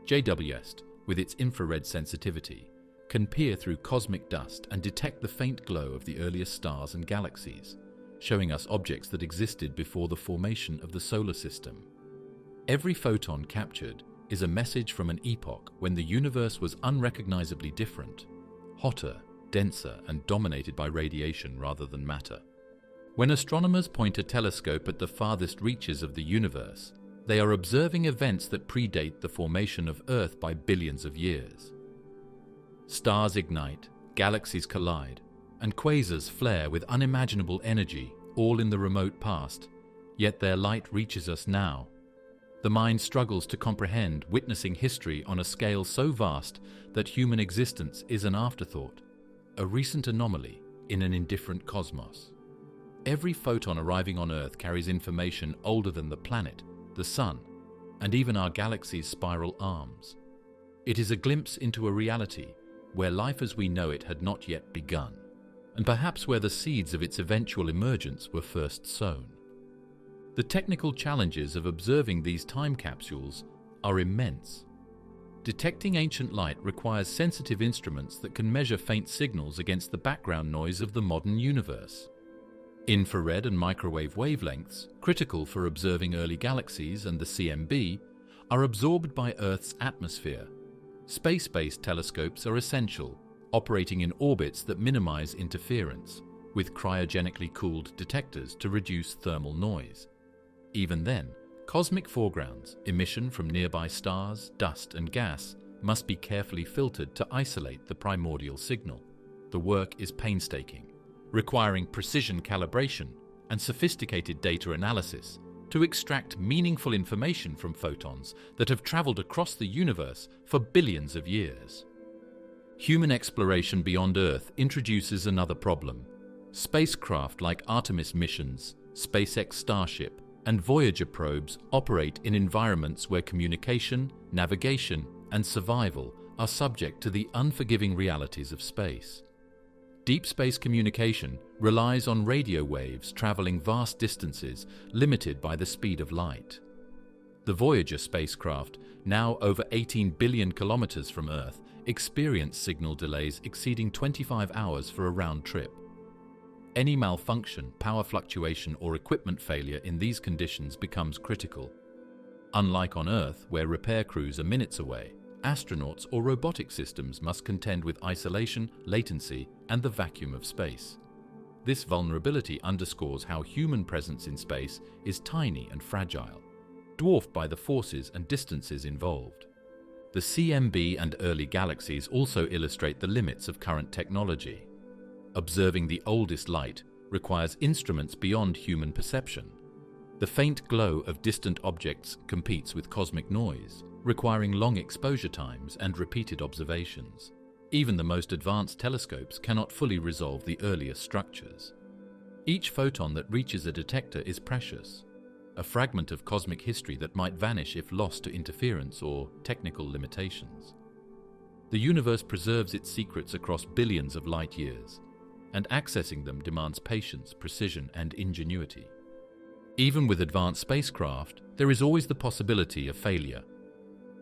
JWST, with its infrared sensitivity, can peer through cosmic dust and detect the faint glow of the earliest stars and galaxies, showing us objects that existed before the formation of the solar system. Every photon captured is a message from an epoch when the universe was unrecognizably different, hotter, denser, and dominated by radiation rather than matter. When astronomers point a telescope at the farthest reaches of the universe, they are observing events that predate the formation of Earth by billions of years. Stars ignite, galaxies collide, and quasars flare with unimaginable energy, all in the remote past, yet their light reaches us now. The mind struggles to comprehend witnessing history on a scale so vast that human existence is an afterthought, a recent anomaly in an indifferent cosmos. Every photon arriving on Earth carries information older than the planet, the Sun, and even our galaxy's spiral arms. It is a glimpse into a reality where life as we know it had not yet begun, and perhaps where the seeds of its eventual emergence were first sown. The technical challenges of observing these time capsules are immense. Detecting ancient light requires sensitive instruments that can measure faint signals against the background noise of the modern universe. Infrared and microwave wavelengths, critical for observing early galaxies and the CMB, are absorbed by Earth's atmosphere. Space-based telescopes are essential, operating in orbits that minimize interference, with cryogenically cooled detectors to reduce thermal noise. Even then, cosmic foregrounds, emission from nearby stars, dust and gas, must be carefully filtered to isolate the primordial signal. The work is painstaking, requiring precision calibration and sophisticated data analysis to extract meaningful information from photons that have traveled across the universe for billions of years. Human exploration beyond Earth introduces another problem. Spacecraft like Artemis missions, SpaceX Starship, and Voyager probes operate in environments where communication, navigation, and survival are subject to the unforgiving realities of space. Deep space communication relies on radio waves traveling vast distances, limited by the speed of light. The Voyager spacecraft, now over 18 billion kilometers from Earth, experienced signal delays exceeding 25 hours for a round trip. Any malfunction, power fluctuation, or equipment failure in these conditions becomes critical. Unlike on Earth, where repair crews are minutes away, astronauts or robotic systems must contend with isolation, latency, and the vacuum of space. This vulnerability underscores how human presence in space is tiny and fragile, dwarfed by the forces and distances involved. The CMB and early galaxies also illustrate the limits of current technology. Observing the oldest light requires instruments beyond human perception. The faint glow of distant objects competes with cosmic noise, requiring long exposure times and repeated observations. Even the most advanced telescopes cannot fully resolve the earliest structures. Each photon that reaches a detector is precious, a fragment of cosmic history that might vanish if lost to interference or technical limitations. The universe preserves its secrets across billions of light years, and accessing them demands patience, precision, and ingenuity. Even with advanced spacecraft, there is always the possibility of failure.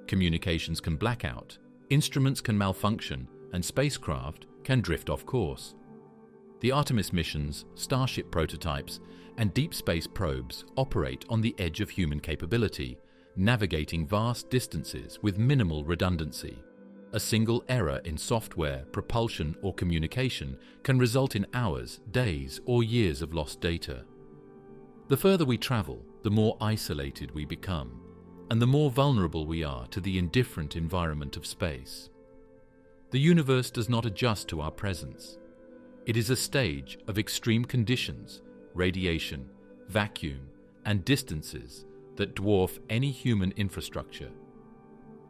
Communications can black out, instruments can malfunction, and spacecraft can drift off course. The Artemis missions, Starship prototypes, and deep space probes operate on the edge of human capability, navigating vast distances with minimal redundancy. A single error in software, propulsion, or communication can result in hours, days, or years of lost data. The further we travel, the more isolated we become, and the more vulnerable we are to the indifferent environment of space. The universe does not adjust to our presence. It is a stage of extreme conditions, radiation, vacuum, and distances that dwarf any human infrastructure.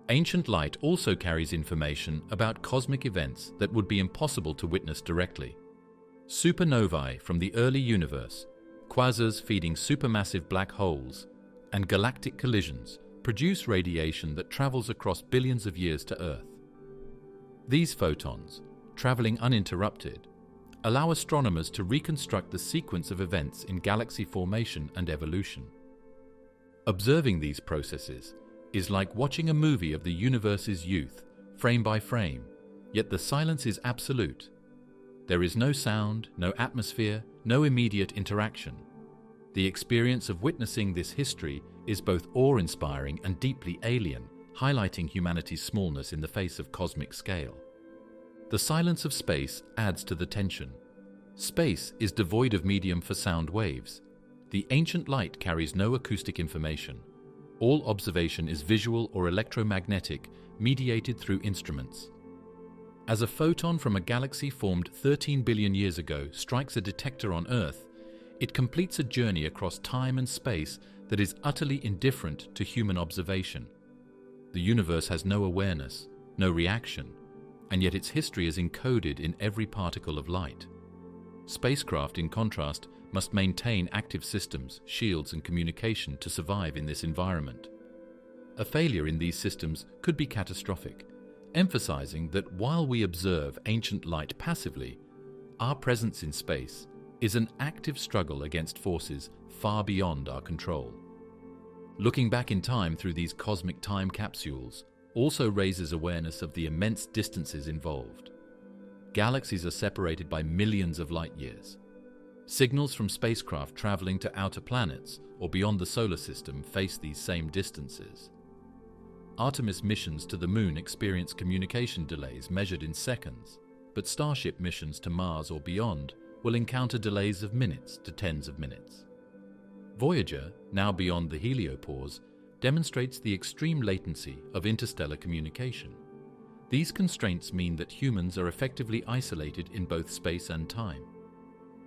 Ancient light also carries information about cosmic events that would be impossible to witness directly. Supernovae from the early universe, quasars feeding supermassive black holes, and galactic collisions produce radiation that travels across billions of years to Earth. These photons, traveling uninterrupted, allow astronomers to reconstruct the sequence of events in galaxy formation and evolution. Observing these processes is like watching a movie of the universe's youth, frame by frame, yet the silence is absolute. There is no sound, no atmosphere, no immediate interaction. The experience of witnessing this history is both awe-inspiring and deeply alien, highlighting humanity's smallness in the face of cosmic scale. The silence of space adds to the tension. Space is devoid of medium for sound waves. The ancient light carries no acoustic information. All observation is visual or electromagnetic, mediated through instruments. As a photon from a galaxy formed 13 billion years ago strikes a detector on Earth, it completes a journey across time and space that is utterly indifferent to human observation. The universe has no awareness, no reaction, and yet its history is encoded in every particle of light. Spacecraft, in contrast, must maintain active systems, shields, and communication to survive in this environment. A failure in these systems could be catastrophic, emphasizing that while we observe ancient light passively, our presence in space is an active struggle against forces far beyond our control. Looking back in time through these cosmic time capsules also raises awareness of the immense distances involved. Galaxies are separated by millions of light years. Signals from spacecraft traveling to outer planets or beyond the solar system face these same distances. Artemis missions to the Moon experience communication delays measured in seconds, but Starship missions to Mars or beyond will encounter delays of minutes to tens of minutes. Voyager, now beyond the heliopause, demonstrates the extreme latency of interstellar communication. These constraints mean that humans are effectively isolated in both space and time.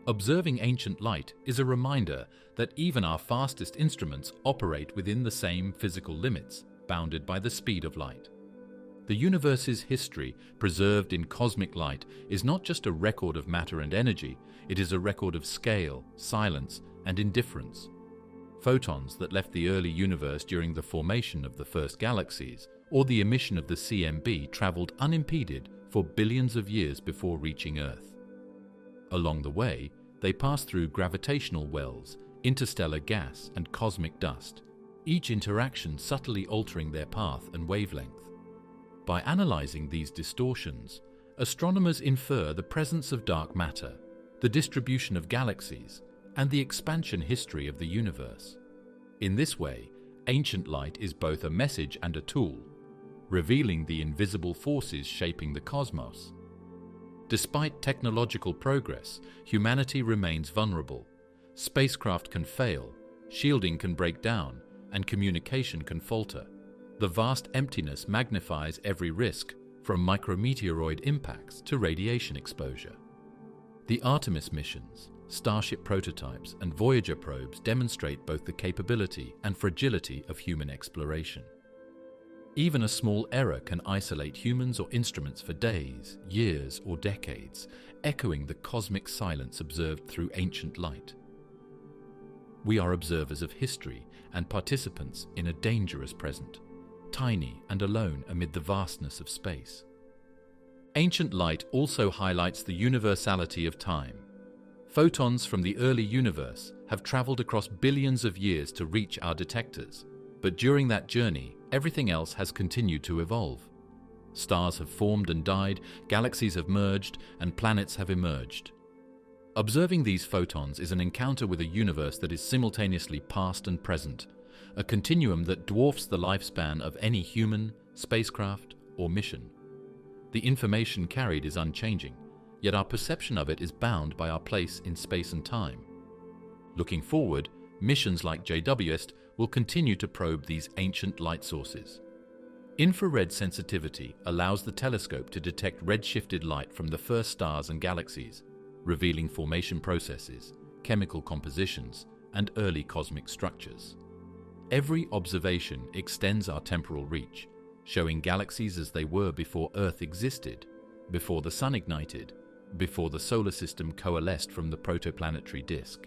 Observing ancient light is a reminder that even our fastest instruments operate within the same physical limits, bounded by the speed of light. The universe's history, preserved in cosmic light, is not just a record of matter and energy, it is a record of scale, silence, and indifference. Photons that left the early universe during the formation of the first galaxies or the emission of the CMB traveled unimpeded for billions of years before reaching Earth. Along the way, they passed through gravitational wells, interstellar gas, and cosmic dust, each interaction subtly altering their path and wavelength. By analyzing these distortions, astronomers infer the presence of dark matter, the distribution of galaxies, and the expansion history of the universe. In this way, ancient light is both a message and a tool, revealing the invisible forces shaping the cosmos. Despite technological progress, humanity remains vulnerable. Spacecraft can fail, shielding can break down, and communication can falter. The vast emptiness magnifies every risk, from micrometeoroid impacts to radiation exposure. The Artemis missions, Starship prototypes, and Voyager probes demonstrate both the capability and fragility of human exploration. Even a small error can isolate humans or instruments for days, years, or decades, echoing the cosmic silence observed through ancient light. We are observers of history and participants in a dangerous present, tiny and alone amid the vastness of space. Ancient light also highlights the universality of time. Photons from the early universe have traveled across billions of years to reach our detectors, but during that journey, everything else has continued to evolve. Stars have formed and died, galaxies have merged, and planets have emerged. Observing these photons is an encounter with a universe that is simultaneously past and present, a continuum that dwarfs the lifespan of any human, spacecraft, or mission. The information carried is unchanging, yet our perception of it is bound by our place in space and time. Looking forward, missions like JWST will continue to probe these ancient light sources. Infrared sensitivity allows the telescope to detect redshifted light from the first stars and galaxies. revealing formation processes, chemical compositions, and early cosmic structures. Every observation extends our temporal reach, showing galaxies as they were before Earth existed, before the Sun ignited, before the solar system coalesced from the protoplanetary disk.